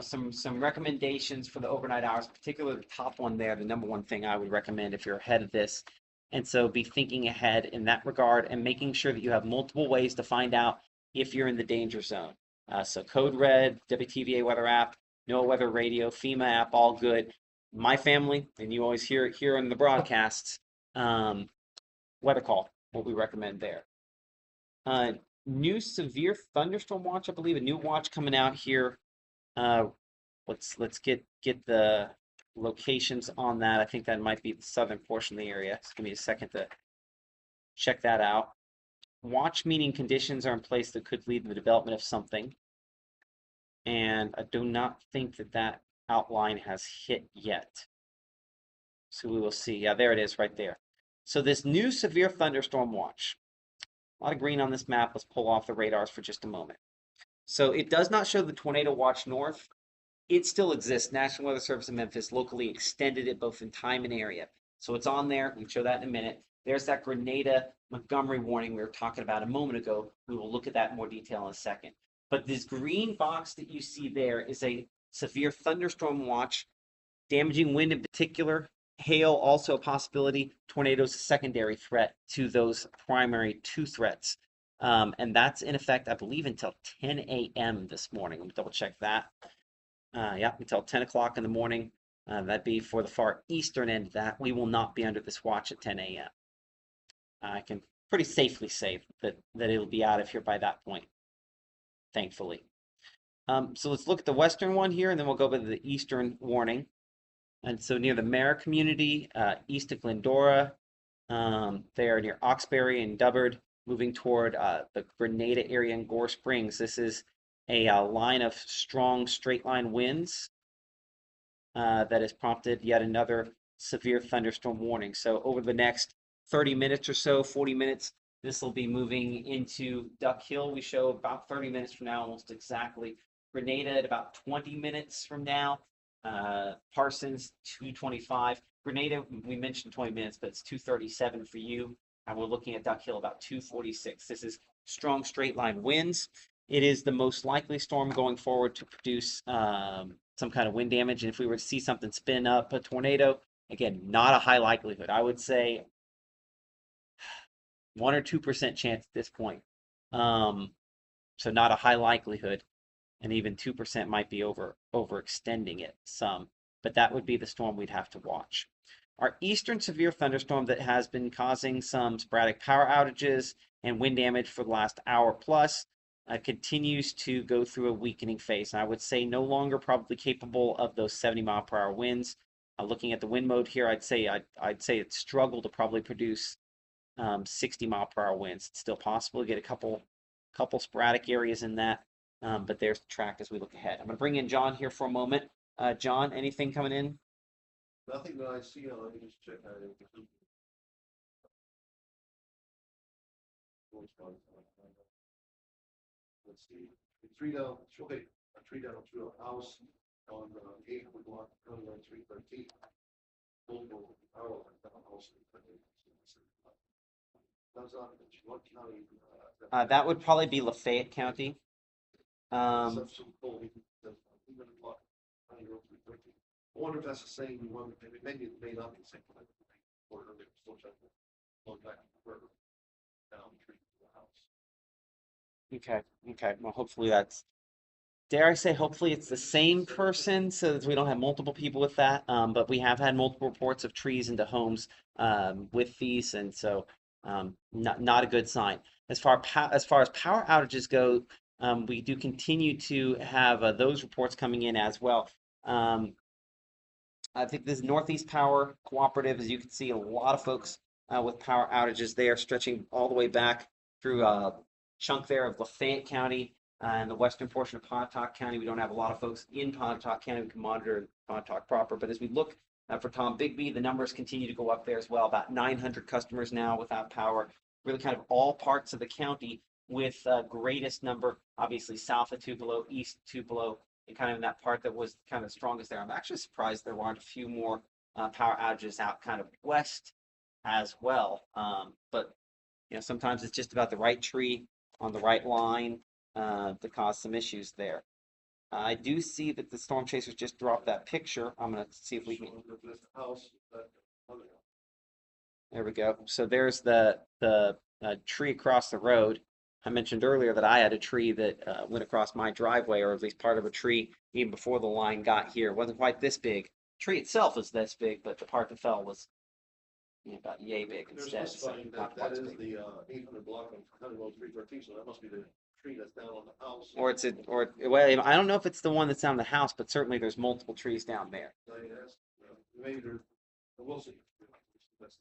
some recommendations for the overnight hours, particularly the top one there, the number one thing I would recommend if you're ahead of this. And so be thinking ahead in that regard and making sure that you have multiple ways to find out if you're in the danger zone. So Code Red, WTVA weather app, NOAA weather radio, FEMA app, all good. My family, and you always hear it here in the broadcasts, weather call, what we recommend there. New severe thunderstorm watch, I believe, a new watch coming out here. Let's get the locations on that. I think that might be the southern portion of the area. Just give me a second to check that out. Watch meaning conditions are in place that could lead to the development of something. And I do not think that outline has hit yet. So we will see. Yeah, there it is right there. So this new severe thunderstorm watch. A lot of green on this map. Let's pull off the radars for just a moment. So it does not show the tornado watch north. It still exists. National Weather Service in Memphis locally extended it both in time and area. So it's on there. We can show that in a minute. There's that Grenada Montgomery warning we were talking about a moment ago. We will look at that in more detail in a second. But this green box that you see there is a severe thunderstorm watch, damaging wind in particular, hail also a possibility, tornadoes a secondary threat to those primary two threats. And that's in effect, I believe, until 10 a.m. this morning. Let me double check that. Yeah, until 10 o'clock in the morning. That'd be for the far eastern end of that. We will not be under this watch at 10 a.m. I can pretty safely say that it'll be out of here by that point, thankfully. So let's look at the western one here, and then we'll go over to the eastern warning. And so near the Mare community, east of Glendora, there near Oxbury and Dubbard, moving toward the Grenada area and Gore Springs. This is a line of strong straight line winds that has prompted yet another severe thunderstorm warning. So over the next 30 minutes or so, 40 minutes, this will be moving into Duck Hill. We show about 30 minutes from now, almost exactly. Grenada at about 20 minutes from now. Parsons 2:25. Grenada, we mentioned 20 minutes, but it's 2:37 for you. And we're looking at Duck Hill about 2:46. This is strong straight line winds. It is the most likely storm going forward to produce some kind of wind damage. And if we were to see something spin up a tornado, again, not a high likelihood. I would say 1 or 2% chance at this point. So not a high likelihood. And even 2% might be overextending it some. But that would be the storm we'd have to watch. Our eastern severe thunderstorm that has been causing some sporadic power outages and wind damage for the last hour plus continues to go through a weakening phase. And I would say no longer probably capable of those 70-mile-per-hour winds. Looking at the wind mode here, I'd say it's struggled to probably produce 60-mile-per-hour winds. It's still possible to get a couple sporadic areas in that, but there's the track as we look ahead. I'm going to bring in John here for a moment. John, anything coming in? Nothing that I see. Let me just check that. Let's see. A tree down to a house on 8 block, 313. Multiple power line down house. That's not, what county? That would probably be Lafayette County. Stuff so cool, even block, county road 313. I wonder if that's the same one, maybe it may not be the same one. Or they were still checking, look back further down the tree to the house. Okay, okay. Well, hopefully that's, dare I say, hopefully it's the same person so that we don't have multiple people with that. But we have had multiple reports of trees into homes with these, and so not a good sign. As far as power outages go, we do continue to have those reports coming in as well. I think this Northeast Power Cooperative, as you can see, a lot of folks with power outages there, stretching all the way back through a chunk there of Lafayette County and the western portion of Pontotoc County. We don't have a lot of folks in Pontotoc County. We can monitor Pontotoc proper, but as we look for Tombigbee, the numbers continue to go up there as well. About 900 customers now without power. Really, kind of all parts of the county, with greatest number obviously south of Tupelo, east Tupelo, and kind of in that part that was kind of strongest there. I'm actually surprised there weren't a few more power outages out kind of west as well. But sometimes it's just about the right tree on the right line to cause some issues there. I do see that the storm chasers just dropped that picture. I'm gonna see if we can. House, There we go. So there's the tree across the road. I mentioned earlier that I had a tree that went across my driveway, or at least part of a tree, even before the line got here. It wasn't quite this big. The tree itself was this big, but the part that fell was about yay big They're instead. So specifying not that quite that as is big. the 800 block of County Road 313, so that must be the tree that's down on the house. Or well, I don't know if it's the one that's on the house, but certainly there's multiple trees down there. I asked, maybe there's, we'll see. That's,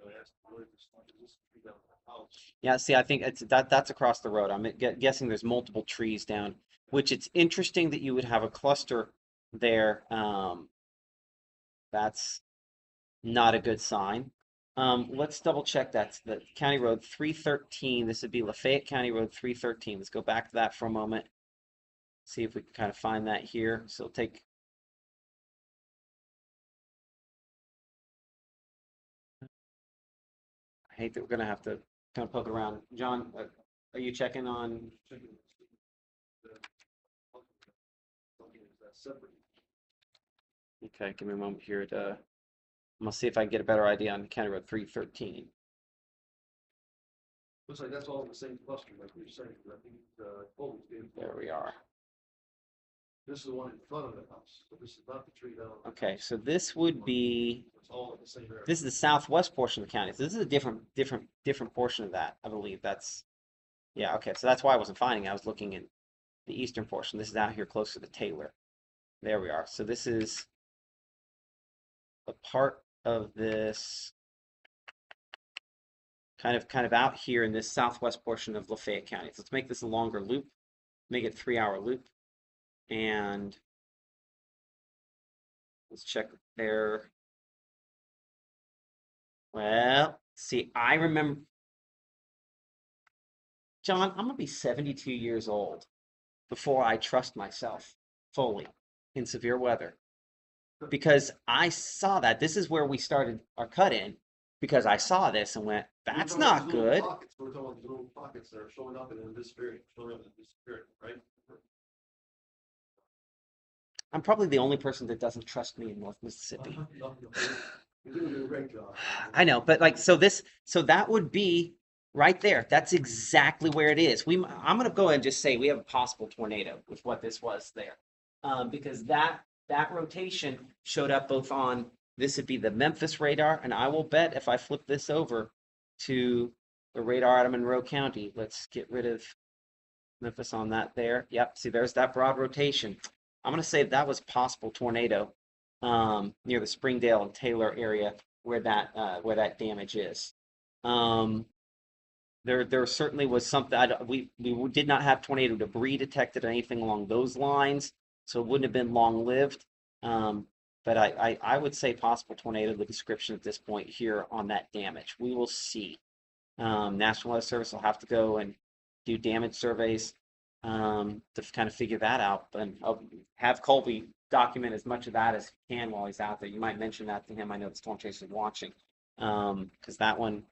I asked, where this tree down on the house? Yeah, see, I think that's across the road. I'm guessing there's multiple trees down, which it's interesting that you would have a cluster there. That's not a good sign. Let's double check that's the County Road 313. This would be Lafayette County Road 313. Let's go back to that for a moment. See if we can kind of find that here. So it'll take. I hate that we're gonna have to kind of poke it around. John, are you checking on? Okay, give me a moment here to. I'm gonna see if I can get a better idea on County Road 313. Looks like that's all in the same cluster, like you're saying. I think, There we are. This is the one in front of the house, so this is not the tree down. Okay, so this would be. It's all in the same area. This is the southwest portion of the county. So this is a different portion of that. I believe that's. Yeah. Okay. So that's why I wasn't finding it. I was looking in the eastern portion. This is out here closer to Taylor. There we are. So this is a part of this kind of out here in this southwest portion of Lafayette County. So let's make this a longer loop, make it a 3-hour loop, and let's check there. Well, see, I remember, John, I'm gonna be 72 years old before I trust myself fully in severe weather, because I saw that. This is where we started our cut in, because I saw this and went, that's not good. We're talking about little pockets that are showing up and then disappearing, right? I'm probably the only person that doesn't trust me in North Mississippi. You're doing a great job. I know, but like, so that would be right there. That's exactly where it is. I'm gonna go ahead and just say we have a possible tornado with what this was there, because that rotation showed up both on, this would be the Memphis radar, and I will bet if I flip this over to the radar out of Monroe County, let's get rid of Memphis on that there. Yep, see, there's that broad rotation. I'm gonna say that was possible tornado near the Springdale and Taylor area where that damage is. There certainly was something. We did not have tornado debris detected or anything along those lines, so it wouldn't have been long lived. But I would say possible tornado, the description at this point here on that damage. We will see. National Weather Service will have to go and do damage surveys to kind of figure that out. And I'll have Colby document as much of that as he can while he's out there. You might mention that to him. I know the storm chaser is watching, because that one,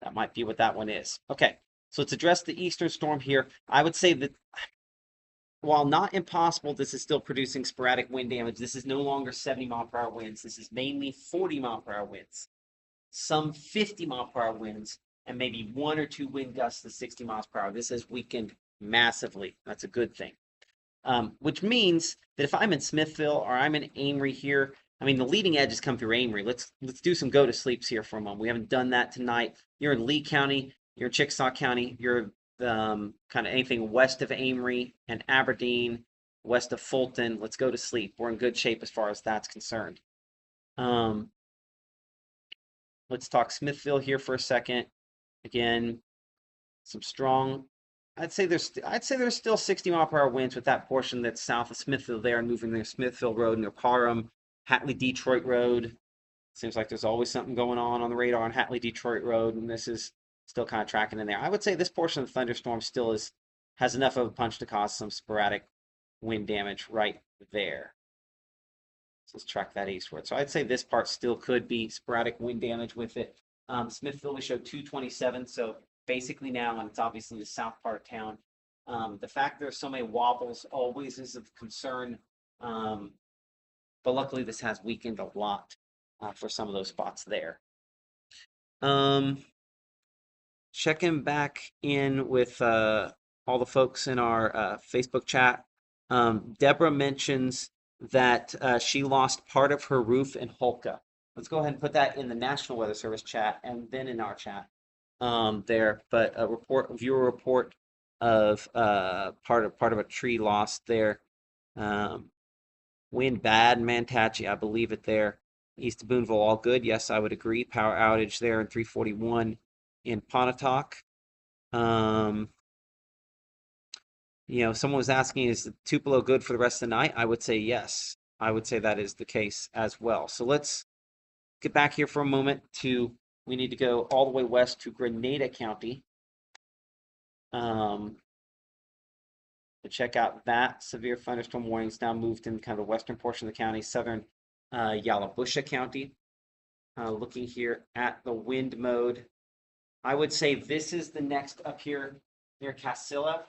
That might be what that one is. Okay, so let's address the eastern storm here. I would say that while not impossible, this is still producing sporadic wind damage. This is no longer 70-mile-per-hour winds. This is mainly 40-mile-per-hour winds, some 50-mile-per-hour winds, and maybe 1 or 2 wind gusts to 60 miles per hour. This has weakened massively. That's a good thing. Which means that if I'm in Smithville or I'm in Amory here, I mean, the leading edges come through Amory. Let's do some go to sleeps here for a moment. We haven't done that tonight. You're in Lee County, you're in Chickasaw County, you're kind of anything west of Amory and Aberdeen, west of Fulton. Let's go to sleep. We're in good shape as far as that's concerned. Let's talk Smithville here for a second. Again, some strong. I'd say there's still 60-mile-per-hour winds with that portion that's south of Smithville there and moving near Smithville Road near Parham, Hatley Detroit Road. Seems like there's always something going on the radar on Hatley Detroit Road, and this is still kind of tracking in there. I would say this portion of the thunderstorm still has enough of a punch to cause some sporadic wind damage right there. So let's track that eastward. So I'd say this part still could be sporadic wind damage with it. Smithville, we showed 227, so basically now, and it's obviously the south part of town. The fact there's so many wobbles always is of concern, but luckily this has weakened a lot for some of those spots there. Checking back in with all the folks in our Facebook chat. Deborah mentions that she lost part of her roof in Holka. Let's go ahead and put that in the National Weather Service chat and then in our chat there. But a viewer report of part of a tree lost there. Wind bad in Manatachee, I believe it there. East of Boonville, all good. Yes, I would agree. Power outage there in 341 in Pontotoc. Someone was asking, is the Tupelo good for the rest of the night? I would say yes. I would say that is the case as well. So let's get back here for a moment we need to go all the way west to Grenada County to check out that severe thunderstorm warnings now moved in kind of the western portion of the county, southern Yalobusha County. Looking here at the wind mode, I would say this is the next up here near Casilla,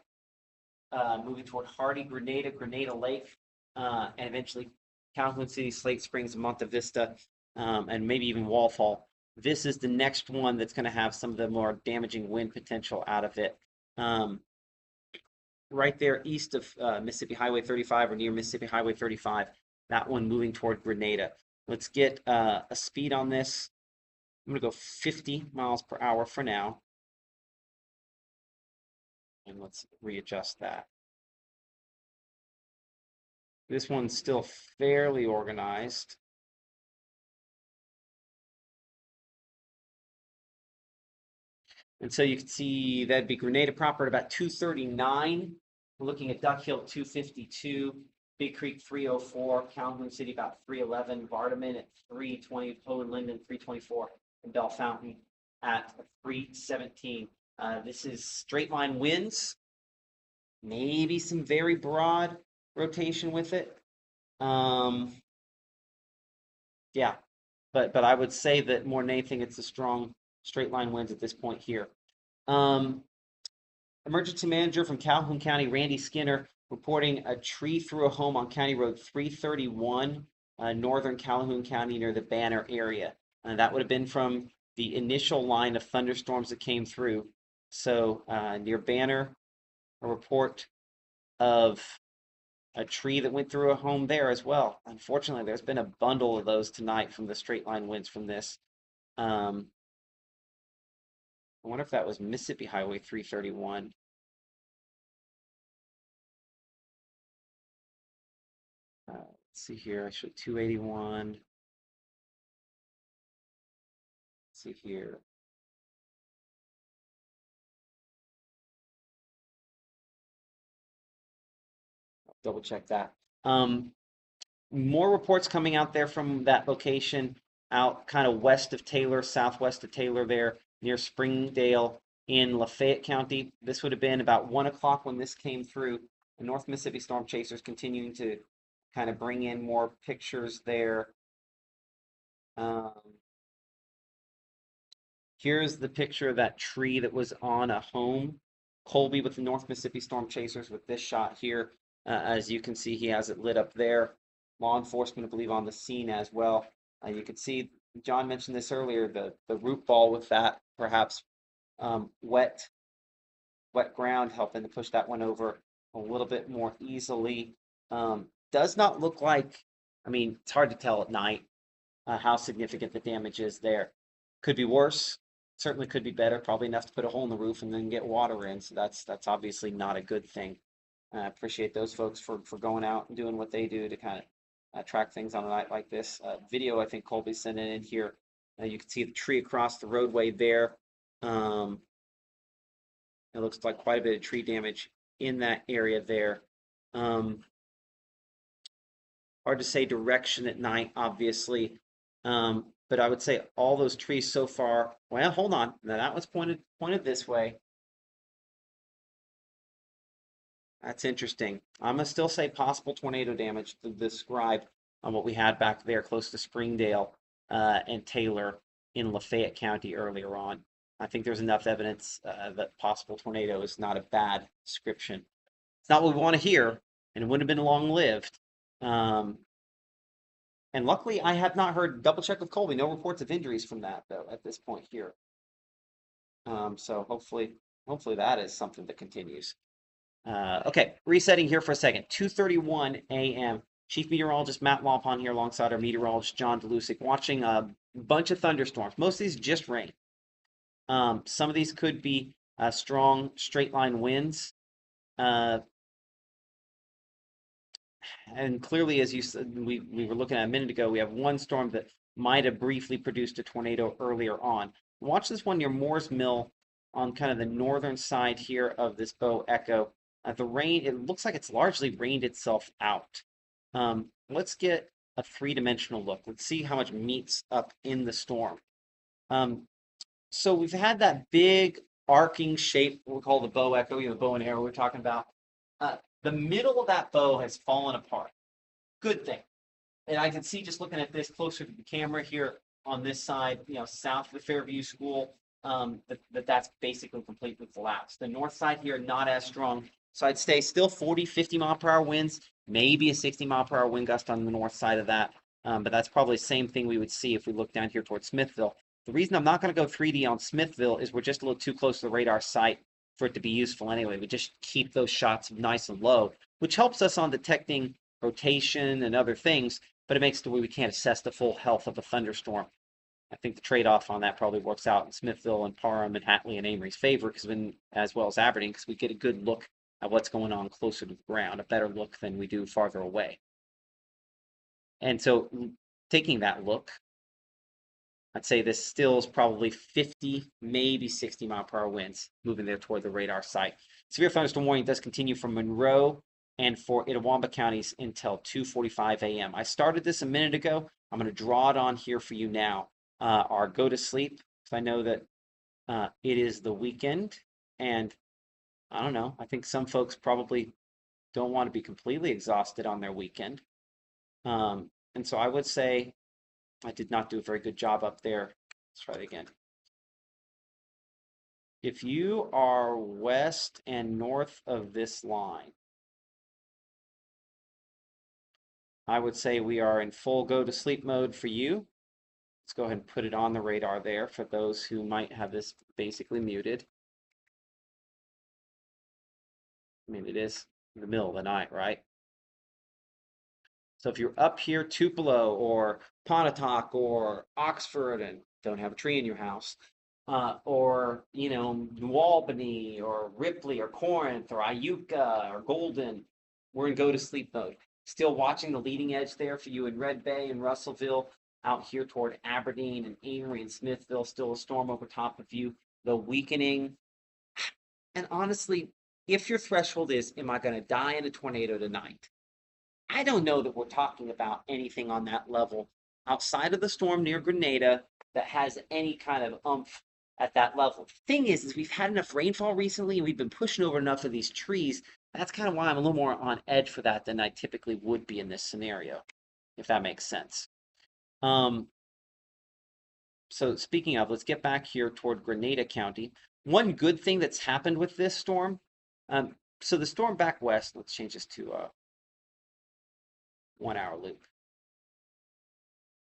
moving toward Hardy, Grenada Lake, and eventually Calhoun City, Slate Springs, Monte Vista, and maybe even Walthall. This is the next one that's going to have some of the more damaging wind potential out of it. Right there east of Mississippi Highway 35 or near Mississippi Highway 35, that one moving toward Grenada. Let's get a speed on this. I'm going to go 50 miles per hour for now. And let's readjust that. This one's still fairly organized. And so you can see that'd be Grenada proper at about 239. We're looking at Duck Hill 252, Big Creek 304, Calhoun City about 311, Vardaman at 320, Poland Linden 324, and Bell Fountain at 317. This is straight line winds, maybe some very broad rotation with it. Yeah, but I would say that more than anything, it's a strong straight line winds at this point here. Emergency manager from Calhoun County, Randy Skinner, reporting a tree through a home on County Road 331, northern Calhoun County near the Banner area. That would have been from the initial line of thunderstorms that came through. So near Banner, a report of a tree that went through a home there as well. Unfortunately, there's been a bundle of those tonight from the straight line winds from this. I wonder if that was Mississippi Highway 331. Let's see here. I showed 281. Let's see here. I'll double check that. More reports coming out there from that location, out kind of west of Taylor, southwest of Taylor there, near Springdale in Lafayette County. This would have been about 1 o'clock when this came through. The North Mississippi Storm Chasers continuing to kind of bring in more pictures there. Here's the picture of that tree that was on a home. Colby with the North Mississippi Storm Chasers with this shot here. As you can see, he has it lit up there. Law enforcement, I believe, on the scene as well. You can see, John mentioned this earlier, the root ball with that, perhaps wet ground helping to push that one over a little bit more easily. Does not look like, I mean, it's hard to tell at night how significant the damage is there. Could be worse, certainly could be better, probably enough to put a hole in the roof and then get water in. So that's obviously not a good thing. I appreciate those folks for going out and doing what they do to kind of track things on a night like this. Video, I think Colby's sending in here. You can see the tree across the roadway there. It looks like quite a bit of tree damage in that area there. Hard to say direction at night, obviously. But I would say all those trees so far. Well, hold on. Now that was pointed this way. That's interesting. I'm gonna still say possible tornado damage to describe on what we had back there close to Springdale and Taylor in Lafayette County earlier on. I think there's enough evidence that possible tornado is not a bad description. It's not what we want to hear, and it wouldn't have been long-lived. And luckily, I have not heard, double check with Colby, no reports of injuries from that, though, at this point here. So hopefully that is something that continues. Okay, resetting here for a second. 2:31 a.m. Chief Meteorologist Matt Walpon here alongside our meteorologist John Delusic, watching a bunch of thunderstorms. Most of these just rain. Some of these could be strong straight line winds. And clearly, as you said, we were looking at a minute ago, we have one storm that might have briefly produced a tornado earlier on. Watch this one near Moore's Mill on kind of the northern side here of this Bow Echo. The rain, it looks like it's largely rained itself out. Let's get a three-dimensional look. Let's see how much meat's up in the storm. So we've had that big arcing shape, what we call the bow echo, the bow and arrow we're talking about. The middle of that bow has fallen apart. Good thing. And I can see just looking at this closer to the camera here on this side, south of the Fairview School, that's basically completely collapsed. The north side here, not as strong. So I'd stay still 40, 50 mile per hour winds, maybe a 60 mile per hour wind gust on the north side of that. But that's probably the same thing we would see if we look down here towards Smithville. The reason I'm not going to go 3D on Smithville is we're just a little too close to the radar site for it to be useful anyway. We just keep those shots nice and low, which helps us on detecting rotation and other things, but it makes it to where we can't assess the full health of a thunderstorm. I think the trade-off on that probably works out in Smithville and Parham and Hatley and Amory's favor, as well as Aberdeen, because we get a good look at what's going on closer to the ground, a better look than we do farther away. And so taking that look, I'd say this still is probably 50, maybe 60 mile per hour winds moving there toward the radar site. Severe thunderstorm warning does continue for Monroe and for Itawamba counties until 2:45 a.m. I started this a minute ago. I'm going to draw it on here for you now. Our go to sleep, because I know that it is the weekend, and I don't know, I think some folks probably don't want to be completely exhausted on their weekend. And so I would say I did not do a very good job up there. Let's try it again. If you are west and north of this line, I would say we are in full go to sleep mode for you. Let's go ahead and put it on the radar there for those who might have this basically muted. I mean, it is in the middle of the night, right? So if you're up here, Tupelo or Pontotoc or Oxford and don't have a tree in your house, or New Albany or Ripley or Corinth or Iuka or Golden, we're in go to sleep mode. Still watching the leading edge there for you in Red Bay and Russellville, out here toward Aberdeen and Amory and Smithville, still a storm over top of you, the weakening. And honestly, if your threshold is, am I going to die in a tornado tonight? I don't know that we're talking about anything on that level outside of the storm near Grenada that has any kind of oomph at that level. The thing is we've had enough rainfall recently and we've been pushing over enough of these trees. That's kind of why I'm a little more on edge for that than I typically would be in this scenario, if that makes sense. So speaking of, let's get back here toward Grenada County. One good thing that's happened with this storm, so the storm back west, let's change this to a 1 hour loop.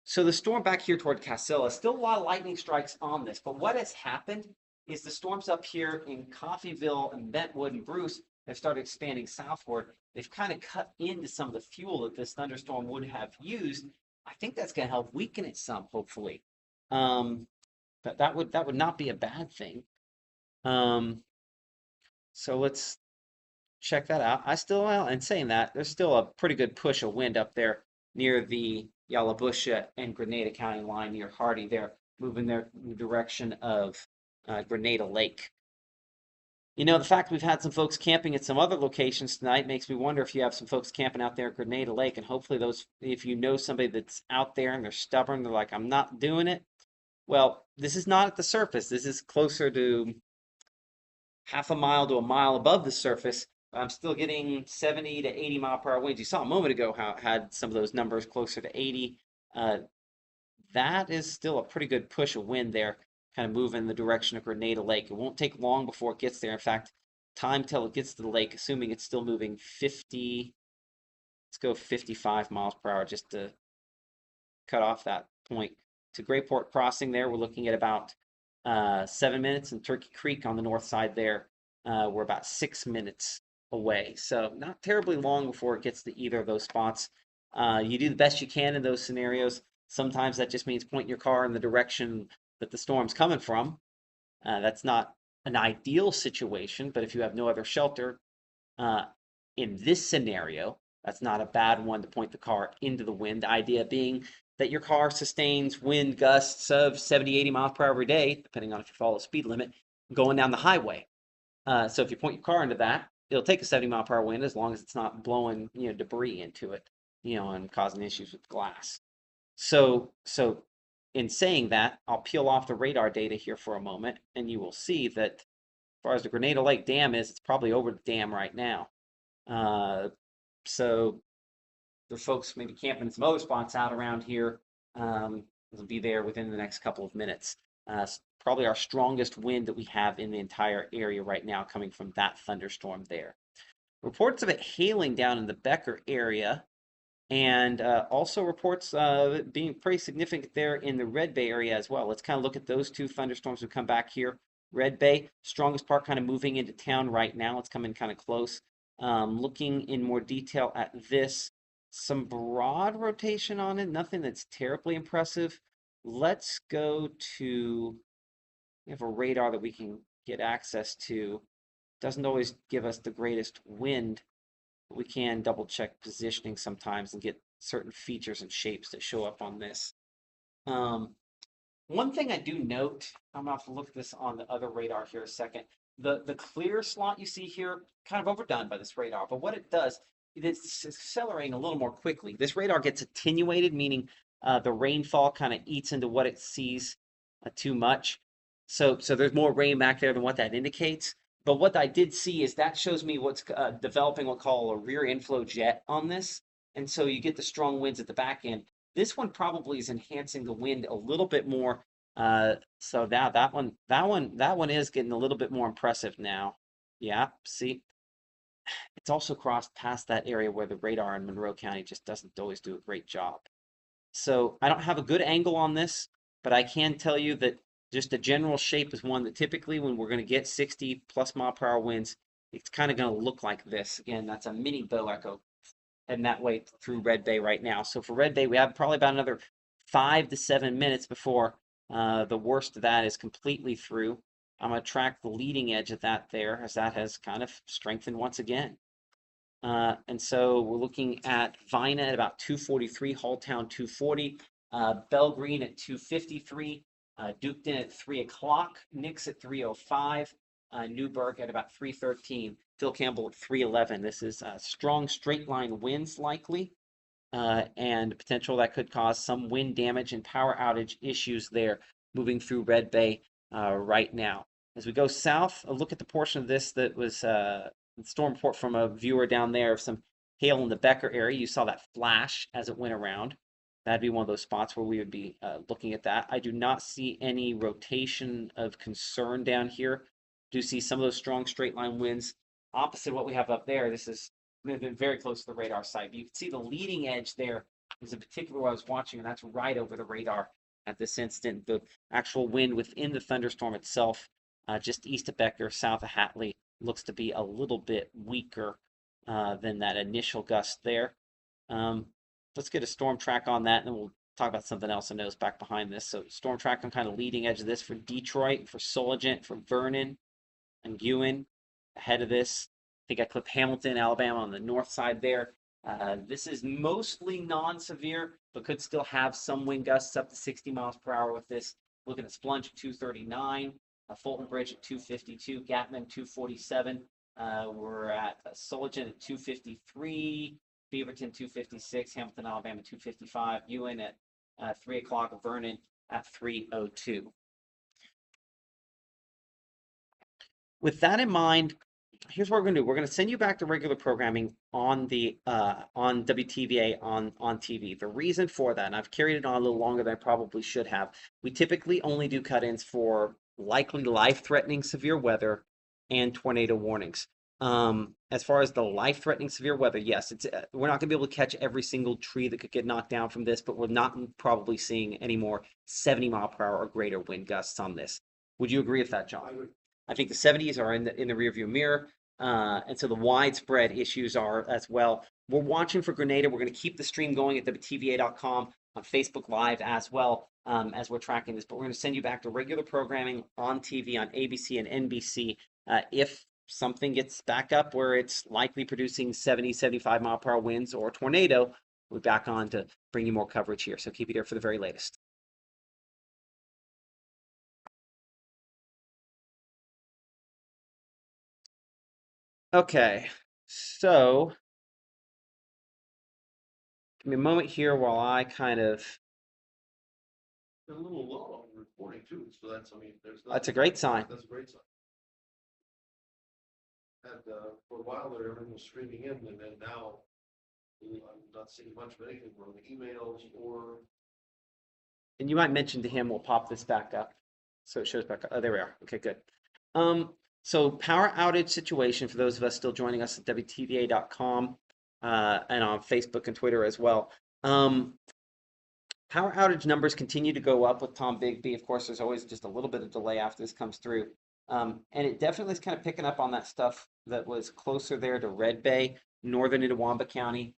So the storm back here toward Casilla, still a lot of lightning strikes on this, but what has happened is the storms up here in Coffeyville and Bentwood and Bruce have started expanding southward. They've kind of cut into some of the fuel that this thunderstorm would have used. I think that's going to help weaken it some, hopefully. But that would not be a bad thing. So let's check that out. Well, and saying that, there's still a pretty good push of wind up there near the Yalobusha and Grenada County line near Hardy there, moving there in the direction of Grenada Lake. You know, the fact we've had some folks camping at some other locations tonight makes me wonder if you have some folks camping out there at Grenada Lake, and hopefully those, if you know somebody that's out there and they're stubborn, they're like, I'm not doing it. Well, this is not at the surface. This is closer to half a mile to a mile above the surface. I'm still getting 70 to 80 mile per hour winds. You saw a moment ago how it had some of those numbers closer to 80. That is still a pretty good push of wind there, kind of moving in the direction of Grenada Lake. It won't take long before it gets there. In fact, time till it gets to the lake, assuming it's still moving 50, let's go 55 miles per hour just to cut off that point. To Grayport Crossing there, we're looking at about 7 minutes, and Turkey Creek on the north side there, we're about 6 minutes away. So not terribly long before it gets to either of those spots. You do the best you can in those scenarios. Sometimes that just means pointing your car in the direction that the storm's coming from. That's not an ideal situation, but if you have no other shelter, in this scenario, that's not a bad one to point the car into the wind. The idea being that your car sustains wind gusts of 70, 80 miles per hour every day, depending on if you follow the speed limit, going down the highway. So if you point your car into that, it'll take a 70 mile per hour wind as long as it's not blowing, debris into it, and causing issues with glass. So in saying that, I'll peel off the radar data here for a moment, and you will see that as far as the Grenada Lake Dam is, it's probably over the dam right now. So the folks maybe camping in some other spots out around here will be there within the next couple of minutes. Probably our strongest wind that we have in the entire area right now coming from that thunderstorm there. Reports of it hailing down in the Becker area, and also reports of it being pretty significant there in the Red Bay area as well. Let's kind of look at those two thunderstorms who come back here. Red Bay, strongest part kind of moving into town right now. It's coming kind of close. Looking in more detail at this, some broad rotation on it, nothing that's terribly impressive. Let's go to, we have a radar that we can get access to. Doesn't always give us the greatest wind, but we can double check positioning sometimes and get certain features and shapes that show up on this. One thing I do note, I'm going to have to look at this on the other radar here a second. The clear slot you see here, kind of overdone by this radar, but what it does, it's accelerating a little more quickly. This radar gets attenuated, meaning the rainfall kind of eats into what it sees too much. So there's more rain back there than what that indicates. But what I did see is that shows me what's developing what we call a rear inflow jet on this. And so you get the strong winds at the back end. This one probably is enhancing the wind a little bit more. So now that one is getting a little bit more impressive now. Yeah, see, it's also crossed past that area where the radar in Monroe County just doesn't always do a great job. So I don't have a good angle on this, but I can tell you that just the general shape is one that typically when we're going to get 60 plus mile per hour winds, it's kind of going to look like this. Again, that's a mini bow echo heading that way through Red Bay right now. So for Red Bay, we have probably about another 5 to 7 minutes before the worst of that is completely through. I'm going to track the leading edge of that there as that has kind of strengthened once again. And so we're looking at Vina at about 243, Halltown 240, Belgreen at 253, Duketon at 3 o'clock, Nix at 305, Newburgh at about 313, Phil Campbell at 311. This is strong straight line winds likely, and potential that could cause some wind damage and power outage issues there moving through Red Bay right now. As we go south, a look at the portion of this that was storm report from a viewer down there of some hail in the Becker area. You saw that flash as it went around. that'd be one of those spots where we would be looking at that. I do not see any rotation of concern down here. Do see some of those strong straight line winds opposite what we have up there. This is very close to the radar site. But you can see the leading edge there is in particular what I was watching, and that's right over the radar at this instant. The actual wind within the thunderstorm itself, just east of Becker, south of Hatley, looks to be a little bit weaker than that initial gust there. Let's get a storm track on that, and then we'll talk about something else I know is back behind this. So storm track, I'm kind of leading edge of this for Detroit, for Soligent, for Vernon, and Ewan ahead of this. I think I clipped Hamilton, Alabama on the north side there. This is mostly non-severe, but could still have some wind gusts up to 60 miles per hour with this. Looking at Splunge at 239, Fulton Bridge at 252, Gatman 247. We're at Soligent at 253, Beaverton 256, Hamilton, Alabama 255, Ewan at 3 o'clock, Vernon at 3:02. With that in mind, here's what we're going to do. We're going to send you back to regular programming on the on WTVA on TV. The reason for that, and I've carried it on a little longer than I probably should have. We typically only do cut-ins for likely life-threatening severe weather and tornado warnings. As far as the life-threatening severe weather, yes, we're not going to be able to catch every single tree that could get knocked down from this, but we're not probably seeing any more 70 mile per hour or greater wind gusts on this. Would you agree with that, John? I would, I think the 70s are in the rearview mirror, and so the widespread issues are as well. We're watching for Grenada. We're going to keep the stream going at WTVA.com on Facebook Live as well as we're tracking this. But we're going to send you back to regular programming on TV on ABC and NBC if something gets back up where it's likely producing 70, 75 mile per hour winds or a tornado. We're back on to bring you more coverage here. So keep it here for the very latest. Okay, so give me a moment here while I kind of. they're a little low on reporting too, so that's, I mean, there's. That's a great sign. That's a great sign. And for a while there, everything was streaming in, and then now I'm not seeing much of anything from the emails or. And you might mention to him, we'll pop this back up. So it shows back up. Oh, there we are. Okay, good. So power outage situation for those of us still joining us at WTVA.com and on Facebook and Twitter as well. Power outage numbers continue to go up with Tom Bigby. Of course, there's always just a little bit of delay after this comes through. And it definitely is kind of picking up on that stuff that was closer there to Red Bay, northern Itawamba County,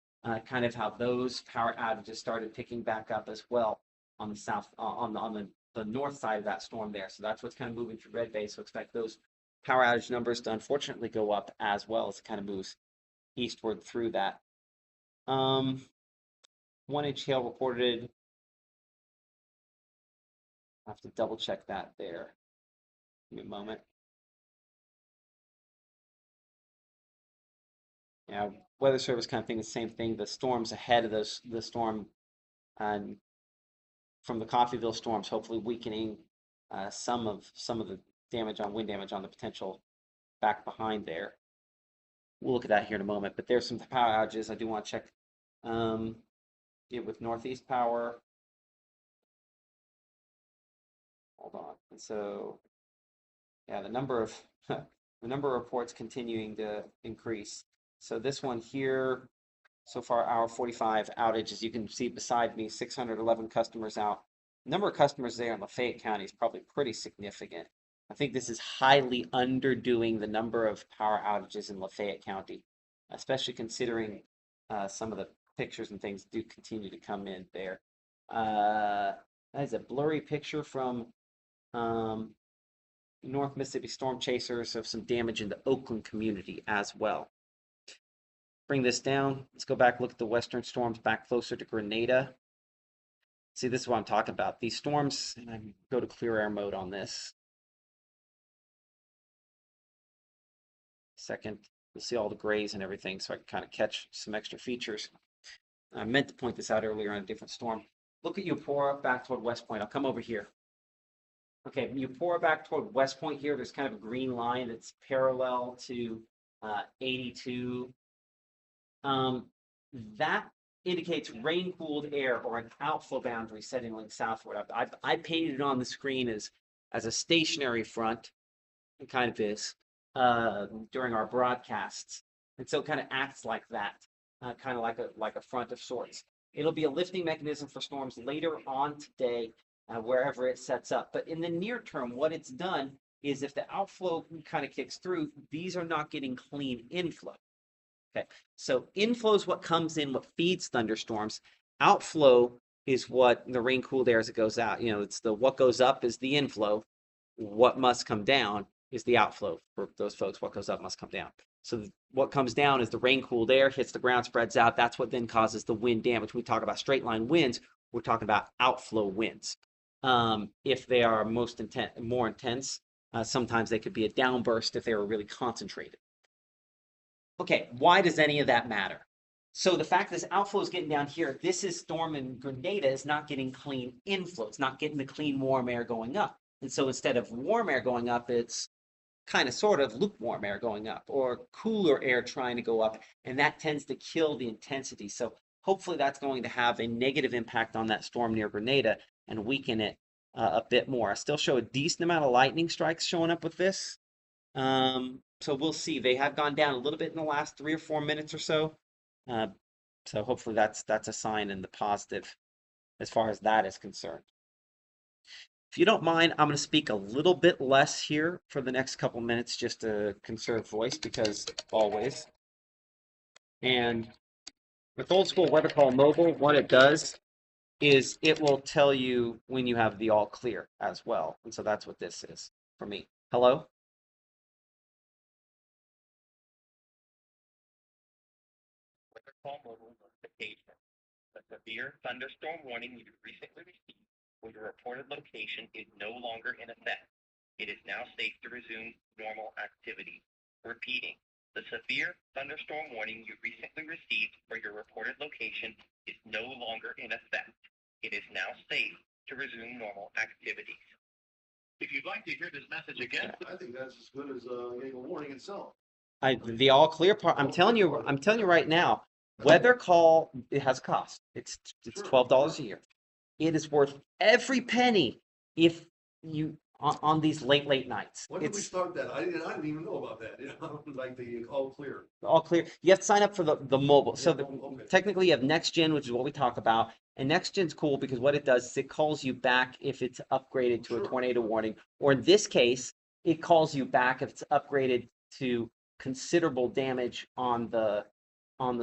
kind of how those power outages started picking back up as well on the south, on the north side of that storm there. So that's what's kind of moving through Red Bay. So expect those power outage numbers to unfortunately go up as well as it kind of moves eastward through that. 1-inch hail reported. I have to double check that there. Give me a moment. Yeah, Weather Service kind of thinking the same thing. The storms ahead of the storm and from the Coffeyville storms, hopefully weakening some of the damage on wind damage on the potential back behind there. We'll look at that here in a moment. But there's some power outages I do want to check. With Northeast Power. Hold on. And so, yeah, the number of reports continuing to increase. So this one here, so far, hour 45 outage, as you can see beside me, 611 customers out. The number of customers there in Lafayette County is probably pretty significant. I think this is highly underdoing the number of power outages in Lafayette County, especially considering some of the pictures and things do continue to come in there. That is a blurry picture from North Mississippi Storm Chasers of some damage in the Oakland community as well. Bring this down. Let's go back, look at the western storms back closer to Grenada. See, this is what I'm talking about. These storms, and I go to clear air mode on this. Second, you'll see all the grays and everything, so I can kind of catch some extra features. I meant to point this out earlier on a different storm. Look at Eupora back toward West Point. I'll come over here. Okay, Eupora back toward West Point here. There's kind of a green line that's parallel to 82. That indicates rain-cooled air or an outflow boundary settling southward. I painted it on the screen as a stationary front. It kind of is during our broadcasts, and so it kind of acts like that, kind of like a front of sorts. It'll be a lifting mechanism for storms later on today, wherever it sets up. But in the near term, what it's done is if the outflow kind of kicks through, these are not getting clean inflow. Okay, so inflow is what comes in, what feeds thunderstorms. Outflow is what the rain cooled air as it goes out. It's the what goes up is the inflow. What must come down is the outflow for those folks. What goes up must come down. So what comes down is the rain cooled air hits the ground, spreads out. That's what then causes the wind damage. When we talk about straight line winds, we're talking about outflow winds. If they are more intense, sometimes they could be a downburst if they were really concentrated. Okay, why does any of that matter? So the fact this outflow is getting down here, this is storm in Grenada is not getting clean inflow. It's not getting the clean warm air going up. And so instead of warm air going up, it's kind of sort of lukewarm air going up or cooler air trying to go up. And that tends to kill the intensity. So hopefully that's going to have a negative impact on that storm near Grenada and weaken it a bit more. I still show a decent amount of lightning strikes showing up with this. So we'll see. They have gone down a little bit in the last 3 or 4 minutes or so. So hopefully that's a sign in the positive as far as that is concerned. If you don't mind, I'm going to speak a little bit less here for the next couple minutes just to conserve voice because always. And with Old School Weather Call Mobile, what it does is it will tell you when you have the all clear as well. And so that's what this is for me. Hello? Weather Call Mobile notification. A severe thunderstorm warning you recently received for your reported location is no longer in effect. It is now safe to resume normal activity. Repeating, the severe thunderstorm warning you recently received for your reported location is no longer in effect. It is now safe to resume normal activities. If you'd like to hear this message again, I think that's as good as getting a warning itself. The all clear part. I'm telling you right now. Weather Call, it has a cost. It's $12 a year. It is worth every penny if you on these late nights. When did we start that? I didn't even know about that. Like the all clear. All clear. You have to sign up for the mobile. So Okay. technically, you have Next Gen, which is what we talk about. And Next Gen's cool because what it does is it calls you back if it's upgraded to a tornado warning, or in this case, it calls you back if it's upgraded to considerable damage on the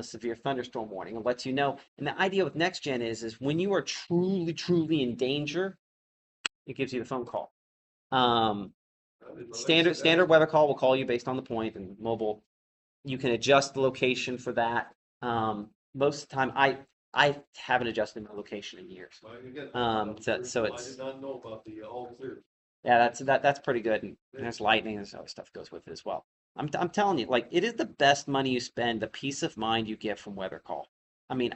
severe thunderstorm warning and lets you know. And the idea with Next Gen is when you are truly in danger, it gives you the phone call. Standard weather call will call you based on the point, and mobile, you can adjust the location for that. Most of the time, I haven't adjusted my location in years. So I did not know about the all clear. Yeah, that's pretty good. And there's lightning and other stuff goes with it as well. I'm telling you, like it is the best money you spend, the peace of mind you get from Weather Call. I mean,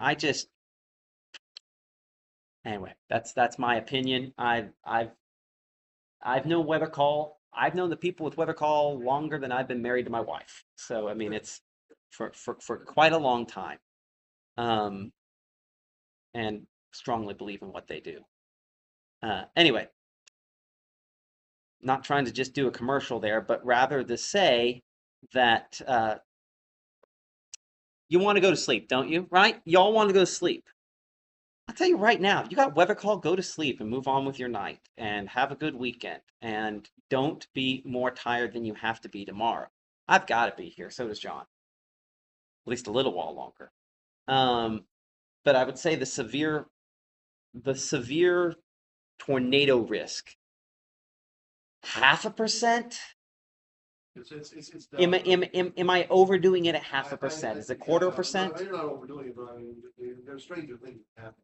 anyway, that's my opinion. I've known Weather Call. I've known the people with Weather Call longer than I've been married to my wife. So I mean, it's for quite a long time. And strongly believe in what they do. Anyway, not trying to just do a commercial there, but rather to say that you want to go to sleep, don't you? Right? Y'all want to go to sleep. I'll tell you right now, you got Weather Call, go to sleep and move on with your night and have a good weekend. And don't be more tired than you have to be tomorrow. I've got to be here. So does John. At least a little while longer. But I would say the severe tornado risk, 0.5%. It's Am I overdoing it at 0.5%? Is it 1/4%? You're not overdoing it, but I mean, there's stranger things that happen.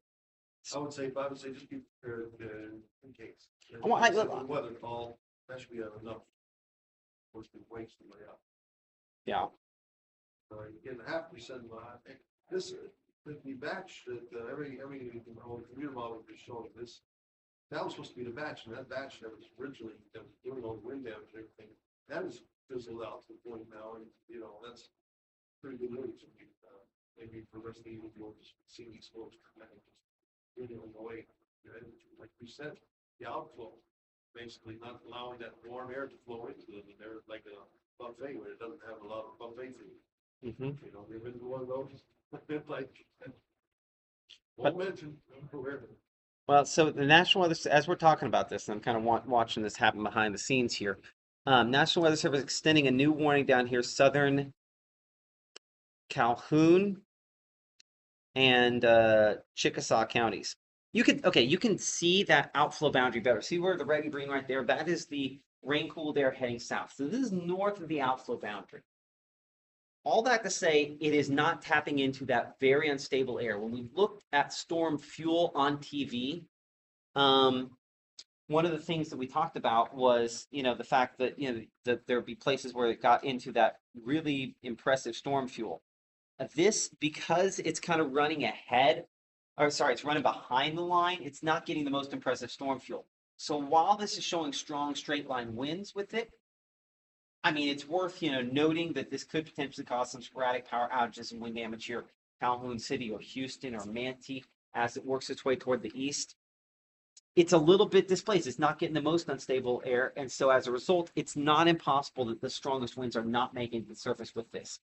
I would say just be prepared in case. Weather call, that should be enough. Of course, we wake somebody up. Yeah. Again, 0.5%. The batch that every computer model is showing this. That was supposed to be the batch, and that batch that was originally doing all the wind damage and everything, that is fizzled out to the point now, and that's pretty good news. maybe for the rest of the evening, we'll just see these folks kind of just really away. And like we said, the outflow, basically not allowing that warm air to flow into them. And they're like a buffet where it doesn't have a lot of buffet food. Mm-hmm. You know, they've been to one of those. Like, But- won't mention whoever. Well, so the National Weather, as we're talking about this, and I'm kind of watching this happen behind the scenes here. National Weather Service extending a new warning down here, southern Calhoun and Chickasaw counties. You can see that outflow boundary better. See where the red and green right there? That is the rain cooled air heading south. So this is north of the outflow boundary. All that to say, it is not tapping into that very unstable air. When we looked at storm fuel on TV, one of the things that we talked about was, the fact that, that there'd be places where it got into that really impressive storm fuel. This, because it's kind of running ahead, or sorry, it's running behind the line, it's not getting the most impressive storm fuel. So while this is showing strong straight line winds with it, I mean, it's worth, noting that this could potentially cause some sporadic power outages and wind damage here, Calhoun City or Houston or Manatee, as it works its way toward the east. It's a little bit displaced. It's not getting the most unstable air. And so as a result, it's not impossible that the strongest winds are not making the surface with this.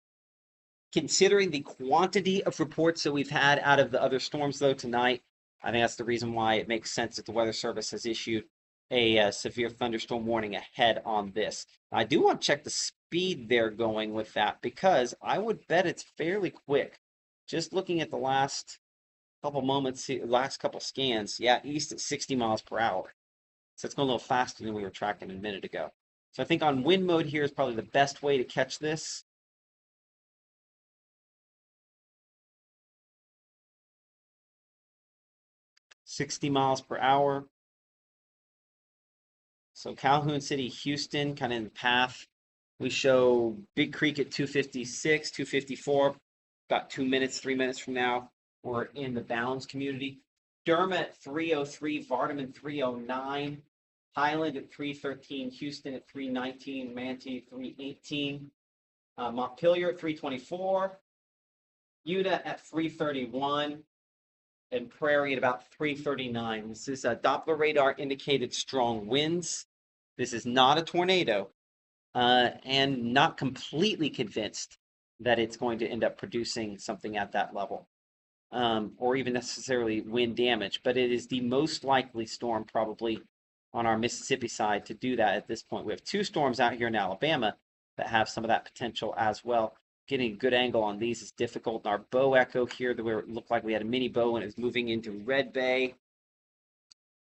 Considering the quantity of reports that we've had out of the other storms, though, tonight, I think that's the reason why it makes sense that the Weather Service has issued a severe thunderstorm warning ahead on this. I do want to check the speed they're going with that because I would bet it's fairly quick. Just looking at the last couple moments, last couple scans, yeah, east at 60 miles per hour. So it's going a little faster than we were tracking a minute ago. So I think on wind mode here is probably the best way to catch this. $60 miles per hour. So Calhoun City, Houston, kind of in the path. We show Big Creek at 256, 254. About 2 minutes, 3 minutes from now, we're in the Bounds community. Durham at 303, Vardaman 309, Highland at 313, Houston at 319, Manatee 318, Montpelier at 324, Utah at 331, and Prairie at about 339. This is a Doppler radar indicated strong winds. This is not a tornado, and not completely convinced that it's going to end up producing something at that level, or even necessarily wind damage. But it is the most likely storm probably on our Mississippi side to do that at this point. We have two storms out here in Alabama that have some of that potential as well. Getting a good angle on these is difficult. And our bow echo here, where it looked like we had a mini bow and it was moving into Red Bay.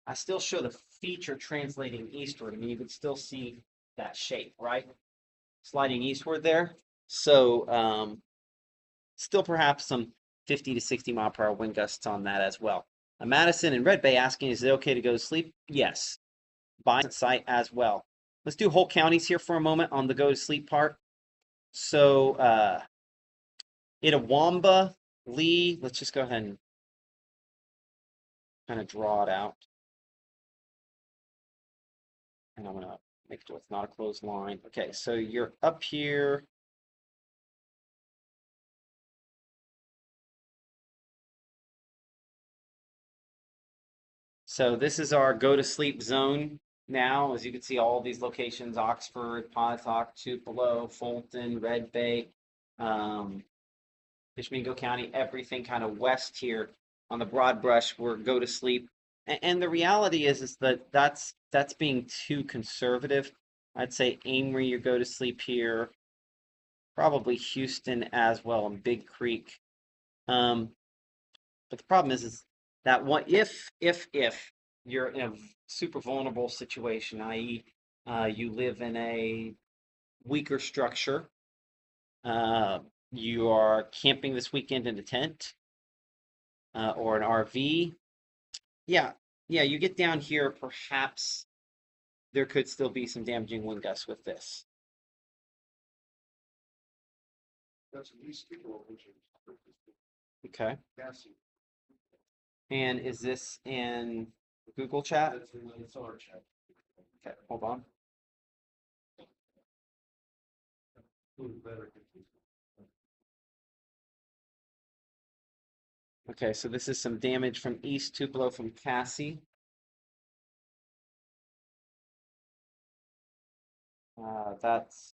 I still show the feature translating eastward. I mean, you can still see that shape, right? Sliding eastward there. So still perhaps some 50 to 60 mile per hour wind gusts on that as well. Madison and Red Bay asking, is it okay to go to sleep? Yes. By site as well. Let's do whole counties here for a moment on the go to sleep part. So Itawamba, Lee, let's just go ahead and kind of draw it out. And I'm going to make sure it's not a closed line. Okay, so you're up here. So this is our go to sleep zone now. As you can see, all these locations, Oxford, Pontotoc, Tupelo, Fulton, Red Bay, Fishmingo County, everything kind of west here on the broad brush, we're go to sleep. And the reality is that that's being too conservative. I'd say Amory, you go to sleep here. Probably Houston as well, and Big Creek. But the problem is that if you're in a super vulnerable situation, i.e., you live in a weaker structure, you are camping this weekend in a tent or an RV, yeah, you get down here, perhaps there could still be some damaging wind gusts with this. That's at least people, which is Okay. gassy. And is this in Google Chat? That's in the our chat. Okay, hold on. Better. Okay, so this is some damage from East Tupelo from Cassie. That's,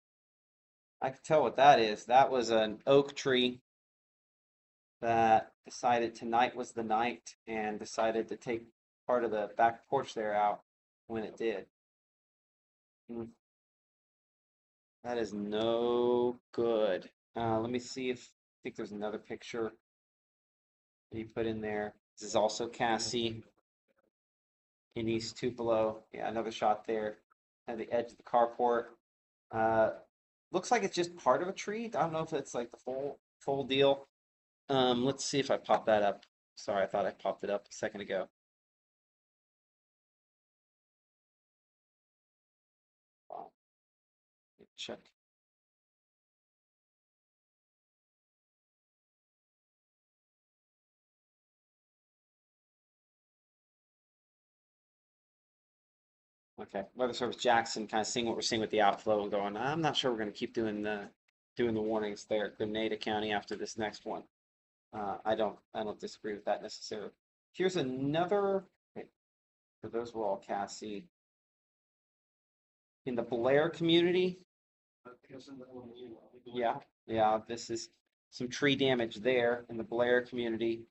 I can tell what that is. That was an oak tree that decided tonight was the night and decided to take part of the back porch there out when it did. Mm, that is no good. Let me see if I think there's another picture that you put in there. This is also Cassie in East Tupelo. Yeah, another shot there at the edge of the carport. Uh, looks like it's just part of a tree. I don't know if it's like the full deal. Let's see if I pop that up. Sorry, I thought I popped it up a second ago. Wow, check. Okay, Weather Service Jackson, kind of seeing what we're seeing with the outflow and going, I'm not sure we're going to keep doing the warnings there at Grenada County after this next one. I don't disagree with that necessarily. Here's another. Okay, so those were all Cassie. In the Blair community, yeah, yeah, this is some tree damage there in the Blair community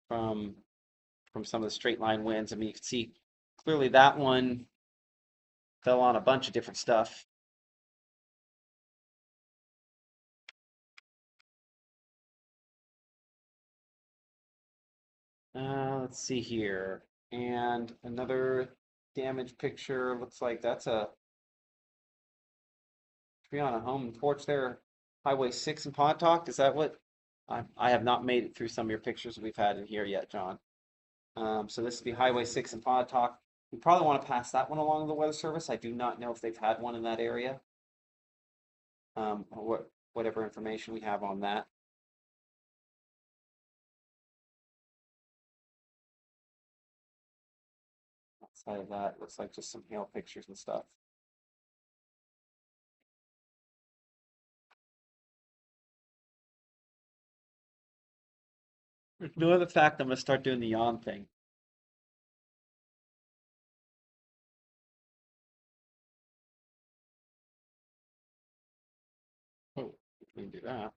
from some of the straight line winds. I mean, you can see clearly that one fell on a bunch of different stuff. Let's see here. And another damage picture. Looks like that's a tree on a home porch there. Highway 6 in Pontotoc. Is that what? I have not made it through some of your pictures we've had in here yet, John. So this would be Highway 6 in Pontotoc. We probably want to pass that one along to the Weather Service. I do not know if they've had one in that area. Or whatever information we have on that. Outside of that, looks like just some hail pictures and stuff. Ignore the fact I'm gonna start doing the yawn thing. Oh, we can do that.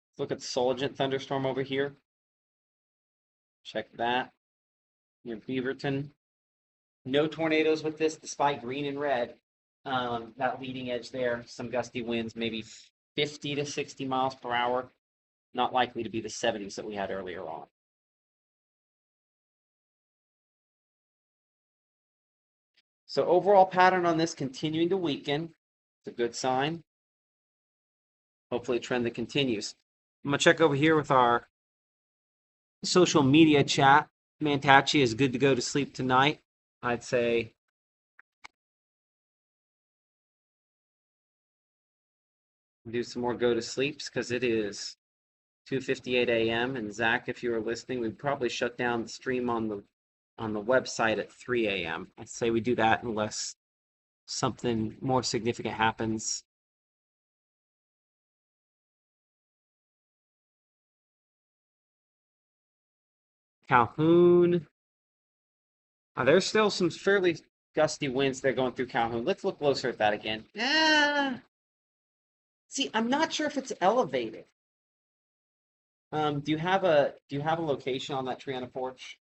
Let's look at the Solagent thunderstorm over here. Check that. Near Beaverton. No tornadoes with this, despite green and red. That leading edge there, some gusty winds, maybe 50 to 60 miles per hour. Not likely to be the 70s that we had earlier on. So overall pattern on this continuing to weaken. It's a good sign. Hopefully a trend that continues. I'm gonna check over here with our social media chat. Mantachi is good to go to sleep tonight. I'd say do some more go to sleeps because it is 2:58 a.m. And Zach, if you were listening, we'd probably shut down the stream on the website at 3 a.m. I'd say we do that unless something more significant happens. Calhoun. There's still some fairly gusty winds there going through Calhoun. Let's look closer at that again. See, I'm not sure if it's elevated. Do you have a location on that tree on the porch?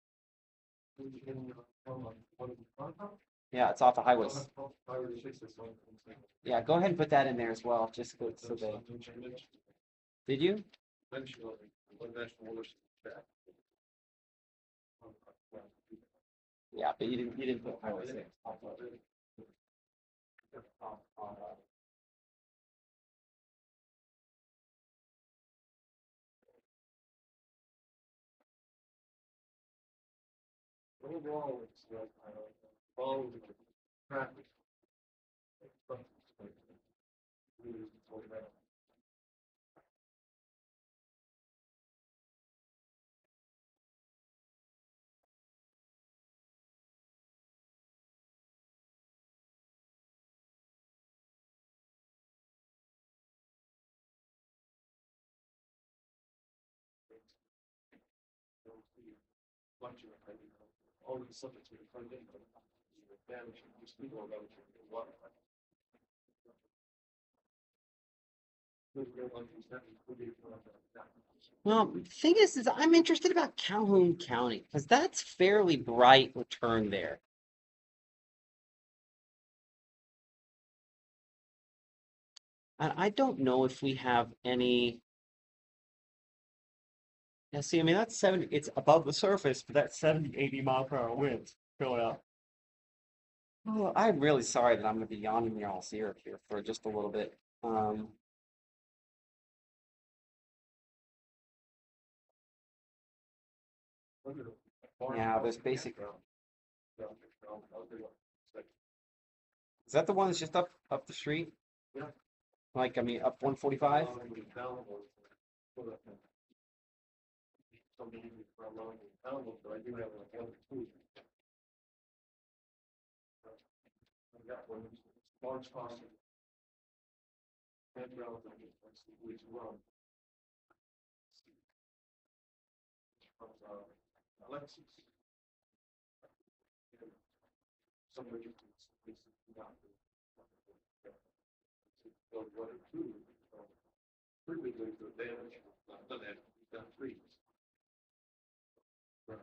Yeah, it's off the highways. Yeah, go ahead and put that in there as well, just so they. Did you? Yeah, but you didn't put highway 6. Overall, it's like, following the traffic. bunch of, all the stuff that's been turned in. Damage, just people about it, water. Well, the thing is I'm interested about Calhoun County because that's fairly bright return there. And I don't know if we have any. Yeah, see, I mean, that's 70, it's above the surface, but that's 70, 80 mile per hour winds going out. Oh, I'm really sorry that I'm going to be yawning in y'all's ear here for just a little bit. Yeah, there's basic. Is that the one that's just up the street? Yeah. Like, I mean, up 145? Somebody from town, but I do have like other two. I got one, large cost. And relative, that's the way to run. Alexis. Somebody. One or two. Pretty good for damage, not done that, done three. Right.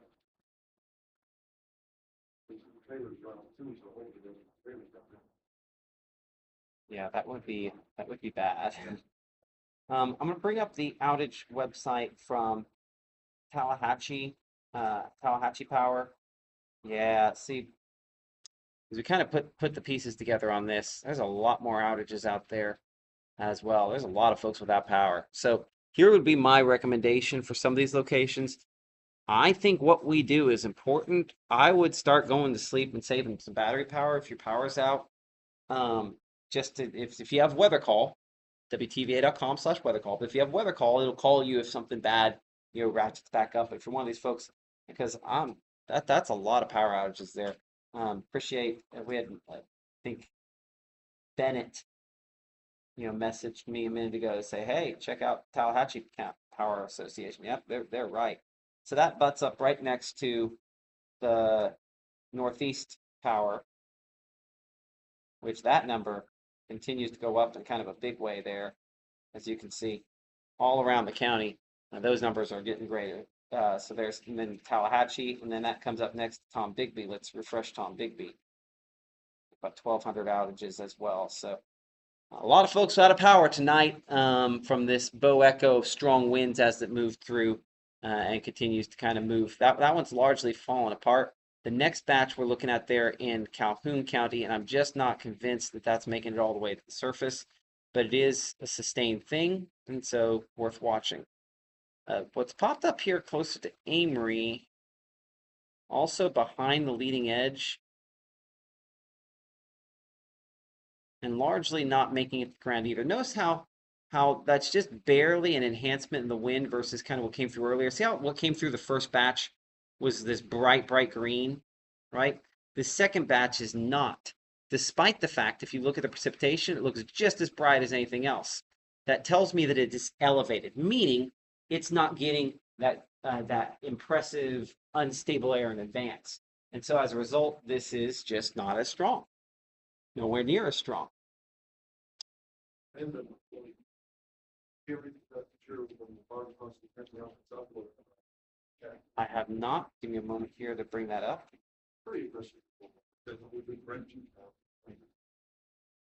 Trailers run two, so hopefully those trailers don't. Yeah, that would be bad. I'm gonna bring up the outage website from Tallahatchie, Tallahatchie Power. Yeah, see, 'cause we kind of put the pieces together on this. There's a lot more outages out there as well. There's a lot of folks without power. So here would be my recommendation for some of these locations. I think what we do is important. I would start going to sleep and saving some battery power if your power's out. Just to, if you have weather call, WTVA.com/weather call. But if you have weather call, it'll call you if something bad, ratchets back up. If you're one of these folks, because that's a lot of power outages there. Appreciate we had I think Bennett, messaged me a minute ago to say, hey, check out Tallahatchie Power Association. Yep, they're right. So that butts up right next to the Northeast Power, which that number continues to go up in kind of a big way there, as you can see, all around the county. Those numbers are getting greater. So there's, and then Tallahatchie, and then that comes up next to Tom Bigby. Let's refresh Tom Bigby. About 1,200 outages as well. So a lot of folks out of power tonight from this Bow Echo strong winds as it moved through and continues to kind of move. That one's largely fallen apart. The next batch we're looking at there in Calhoun County, and I'm just not convinced that that's making it all the way to the surface, but it is a sustained thing, and so worth watching. What's popped up here closer to Amory, also behind the leading edge, and largely not making it to the ground either. Notice how that's just barely an enhancement in the wind versus kind of what came through earlier. See how what came through the first batch was this bright green, right? The second batch is not. Despite the fact, if you look at the precipitation, it looks just as bright as anything else. That tells me that it is elevated, meaning it's not getting that impressive unstable air in advance. And so as a result, this is just not as strong. Nowhere near as strong. And the, everything that's true from the farm cost of catching up with Southwood. Okay, I have not. Give me a moment here to bring that up. pretty impressive. Because we've been renting,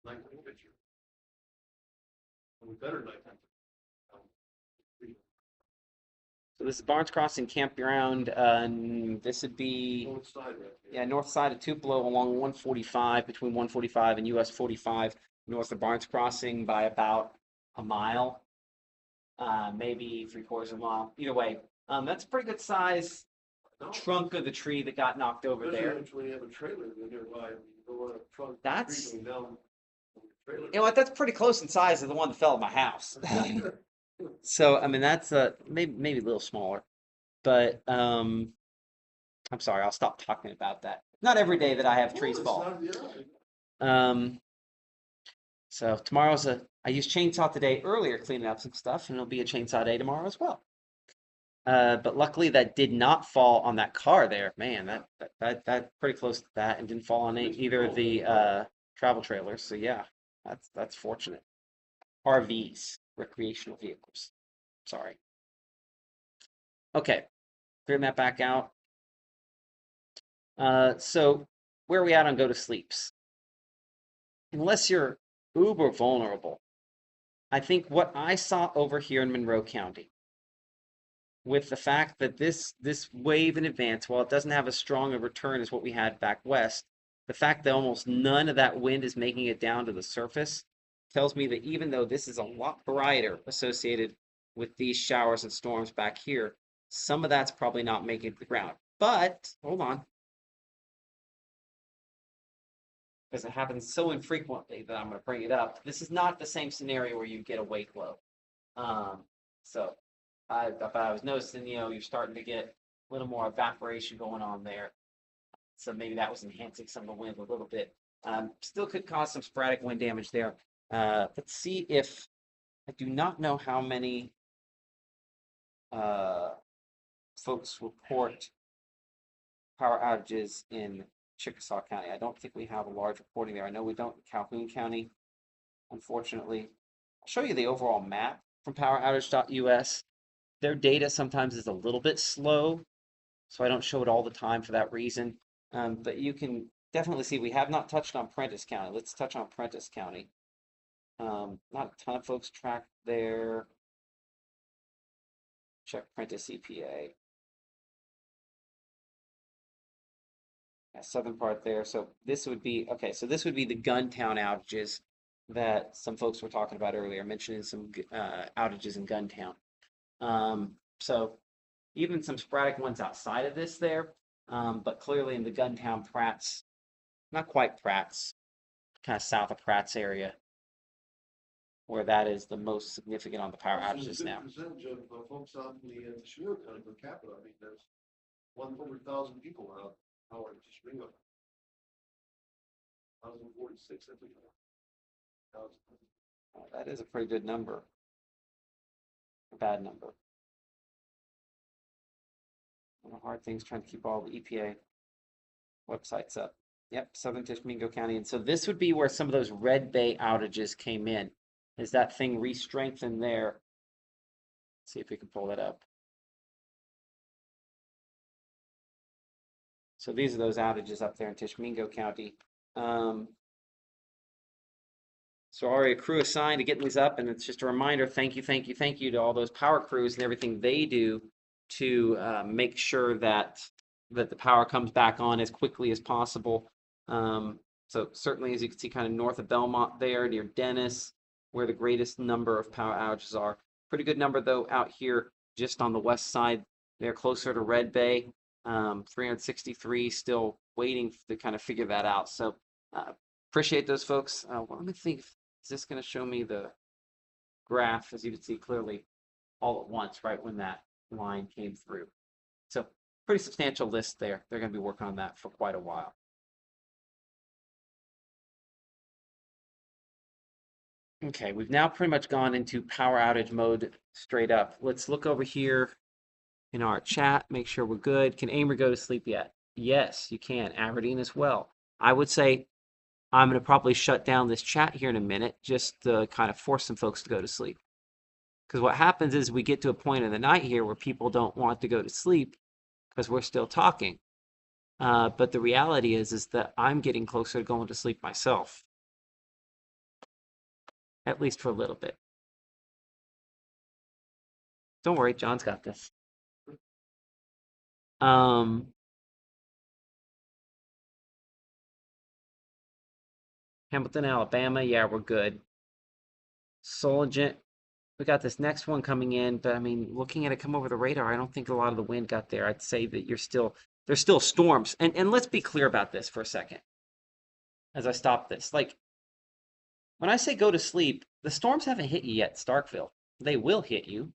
nighttime picture. And we better nighttime. So this is Barnes Crossing Campground. This would be North side right there. yeah, north side of Tupelo along 145 between 145 and US 45 north of Barnes Crossing by about a mile, maybe 3/4 of a mile. Either way, that's a pretty good size No, trunk of the tree that got knocked over especially there. when you have a trailer nearby, you go on a trunk. That's- tree going down the trailer. You know what? That's pretty close in size to the one that fell at my house. So I mean that's maybe a little smaller, but I'm sorry. I'll stop talking about that. Not every day that I have trees Well, fall. it's not- yeah. So tomorrow's I used chainsaw today earlier cleaning up some stuff, and it'll be a chainsaw day tomorrow as well. But luckily that did not fall on that car there. Man, that pretty close to that and didn't fall on either of the travel trailers. So yeah, that's fortunate. RVs, recreational vehicles. Sorry. Okay, clearing that back out. So where are we at on go to sleeps? Unless you're uber vulnerable, I think what I saw over here in Monroe County, with the fact that this wave in advance, while it doesn't have as strong a return as what we had back west, the fact that almost none of that wind is making it down to the surface tells me that even though this is a lot brighter associated with these showers and storms back here, some of that's probably not making it to the ground. But hold on, because it happens so infrequently that I'm going to bring it up. This is not the same scenario where you get a wake low. So if I was noticing, you're starting to get a little more evaporation going on there. So maybe that was enhancing some of the wind a little bit. Still could cause some sporadic wind damage there. Let's see if I do not know how many folks report power outages in Chickasaw County. I don't think we have a large reporting there. I know we don't in Calhoun County, unfortunately. I'll show you the overall map from poweroutage.us. Their data sometimes is a little bit slow, so I don't show it all the time for that reason. But you can definitely see we have not touched on Prentiss County. Let's touch on Prentiss County. Not a ton of folks tracked there. Check Prentiss EPA. Southern part there. So this would be okay. So this would be the Guntown outages that some folks were talking about earlier, mentioning some outages in Guntown. So even some sporadic ones outside of this there, but clearly in the Guntown Pratt's, not quite Pratt's, kind of south of Pratt's area, where that is the most significant on the power outages now. Percentage of folks out in the Chinook County per capita. I mean, there's 100,000 people out. Power just ring up. 1,046, I think. That is a pretty good number. A bad number. One of the hard things trying to keep all the EPA websites up. Yep, Southern Tishomingo County. And so this would be where some of those Red Bay outages came in. Is that thing re-strengthened there? Let's see if we can pull that up. So these are those outages up there in Tishomingo County. So already a crew assigned to getting these up, and it's just a reminder, thank you to all those power crews and everything they do to make sure that the power comes back on as quickly as possible. So certainly, as you can see, kind of north of Belmont there, near Dennis, where the greatest number of power outages are. Pretty good number, though, out here just on the west side. They're closer to Red Bay. 363, still waiting to kind of figure that out. So appreciate those folks. Well, let me think. Is this going to show me the graph? As you can see clearly, all at once, right when that line came through. So pretty substantial list there. They're going to be working on that for quite a while. Okay, we've now pretty much gone into power outage mode straight up. Let's look over here in our chat, make sure we're good. Can Amer go to sleep yet? Yes, you can. Aberdeen as well. I would say I'm going to probably shut down this chat here in a minute just to kind of force some folks to go to sleep. Because what happens is we get to a point in the night here where people don't want to go to sleep because we're still talking. But the reality is that I'm getting closer to going to sleep myself. At least for a little bit. Don't worry, John's got this. Hamilton, Alabama, yeah, we're good. Solent, we got this next one coming in, but I mean, looking at it come over the radar, I don't think a lot of the wind got there. I'd say that there's still storms. And let's be clear about this for a second as I stop this. Like, when I say go to sleep, the storms haven't hit you yet, Starkville. They will hit you.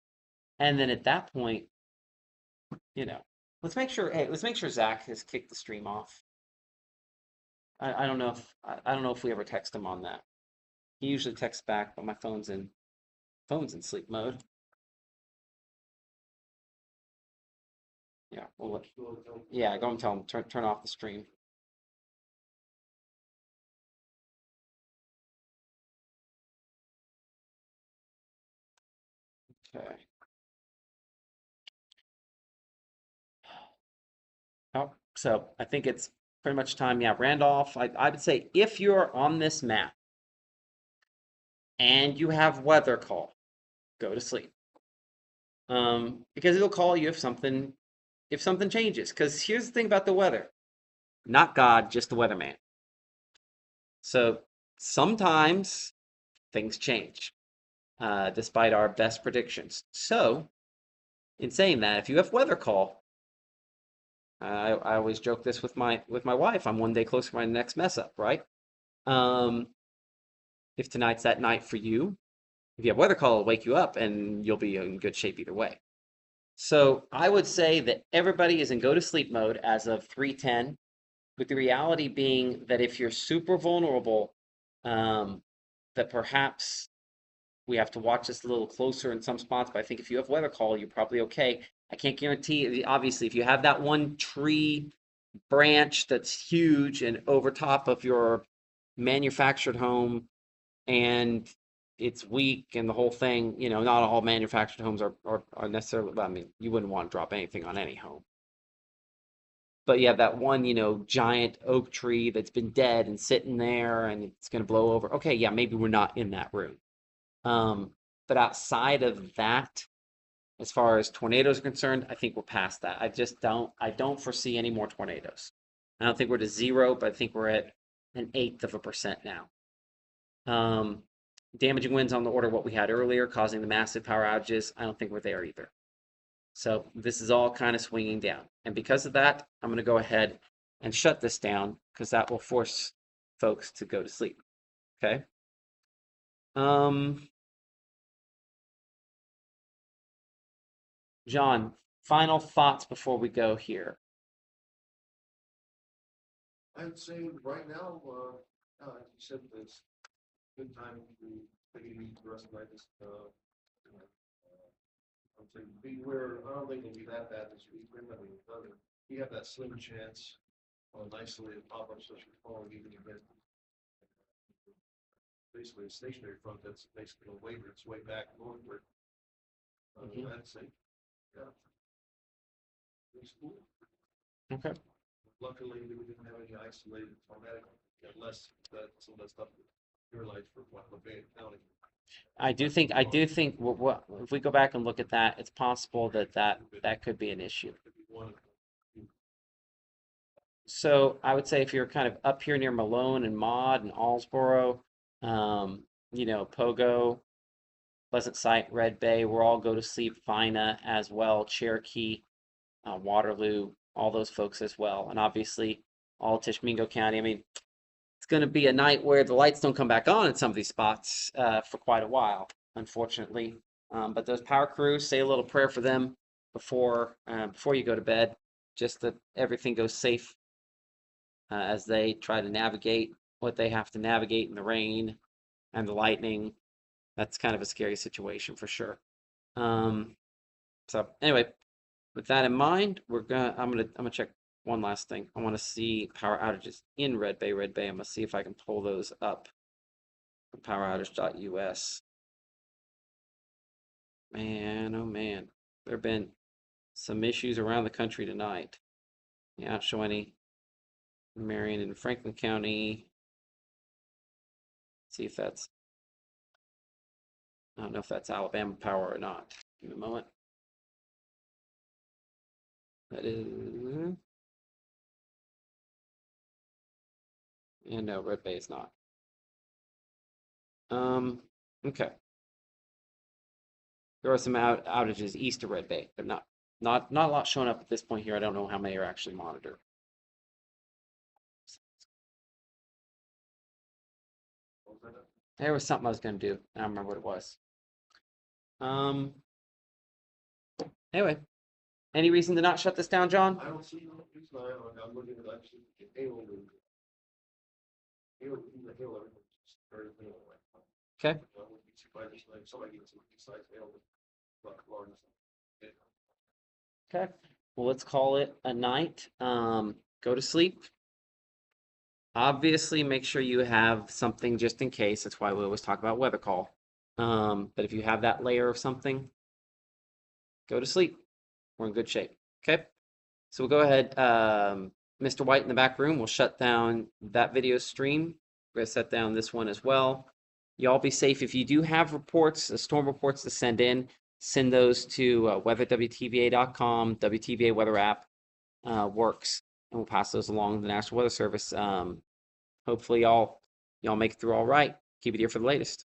And then at that point, let's make sure Zach has kicked the stream off. I don't know if we ever text him on that. He usually texts back, but my phone's in sleep mode. Yeah, yeah, go and tell them, turn off the stream. Okay. Oh, so I think it's pretty much time. Yeah, Randolph, I would say if you're on this map and you have weather call, go to sleep. Because it'll call you if something changes. Because here's the thing about the weather. Not God, just the weatherman. So sometimes things change, despite our best predictions. So, in saying that, if you have weather call, I always joke this with my wife. I'm one day closer to my next mess up, right? Um, if tonight's that night for you, if you have weather call, it'll wake you up, and you'll be in good shape either way. So I would say that everybody is in go to sleep mode as of 3:10, with the reality being that if you're super vulnerable, that perhaps we have to watch this a little closer in some spots. But I think if you have weather call, you're probably okay. I can't guarantee. Obviously, if you have that one tree branch that's huge and over top of your manufactured home and it's weak and the whole thing, not all manufactured homes are necessarily, I mean, you wouldn't want to drop anything on any home. But you have that one, giant oak tree that's been dead and sitting there and it's going to blow over. Okay, yeah, maybe we're not in that room. But outside of that, as far as tornadoes are concerned, I think we're past that. I don't foresee any more tornadoes. I don't think we're to zero, but I think we're at an eighth of a percent now. Damaging winds on the order of what we had earlier, causing the massive power outages. I don't think we're there either. So this is all kind of swinging down. And because of that, I'm going to go ahead and shut this down because that will force folks to go to sleep. Okay. John, final thoughts before we go here. I would say right now, like you said, it's good time to maybe the rest of the night. I'm saying beware. I don't think it'll be that bad this week. You have that slim chance on an isolated pop-up such as falling even if basically a stationary front that's basically a waver its way back northward. I'd say, yeah. It's cool. Okay. Luckily, we didn't have any isolated traumatic, unless that's up your life for Lafayette County. I do think if we go back and look at that, it's possible that could be an issue. So I would say if you're kind of up here near Malone and Maud and Allsboro, Pogo, Pleasant Sight, Red Bay, we're all go to sleep, Vina as well, Cherokee, Waterloo, all those folks as well. And obviously all Tishomingo County. I mean, it's going to be a night where the lights don't come back on in some of these spots for quite a while, unfortunately. But those power crews, say a little prayer for them before you go to bed, just that everything goes safe as they try to navigate what they have to navigate in the rain and the lightning. That's kind of a scary situation for sure. So anyway, with that in mind, I'm gonna check one last thing. I want to see power outages in Red Bay. I'm gonna see if I can pull those up from poweroutage.us. Man, oh man, there have been some issues around the country tonight. Yeah, not show any Marion and Franklin County. See if that's, I don't know if that's Alabama Power or not. Give me a moment. That is, and no, Red Bay is not. Okay. There are some outages east of Red Bay, but not a lot showing up at this point here. I don't know how many are actually monitored. There was something I was going to do. I don't remember what it was. Anyway, any reason to not shut this down, John? I don't see no reason. I'm looking at actually hail in the hill. Everything's very thin. Okay. I wouldn't be surprised if somebody gets some besides hail. Okay. well, let's call it a night. Go to sleep. Obviously, make sure you have something just in case. That's why we always talk about weather call. But if you have that layer of something, go to sleep. We're in good shape. Okay. So we'll go ahead. Mr. White in the back room will shut down that video stream. We're going to set down this one as well. Y'all be safe. If you do have reports, storm reports to send in, send those to weatherwtva.com. WTVA weather app works, and we'll pass those along to the National Weather Service. Hopefully, y'all make it through all right. Keep it here for the latest.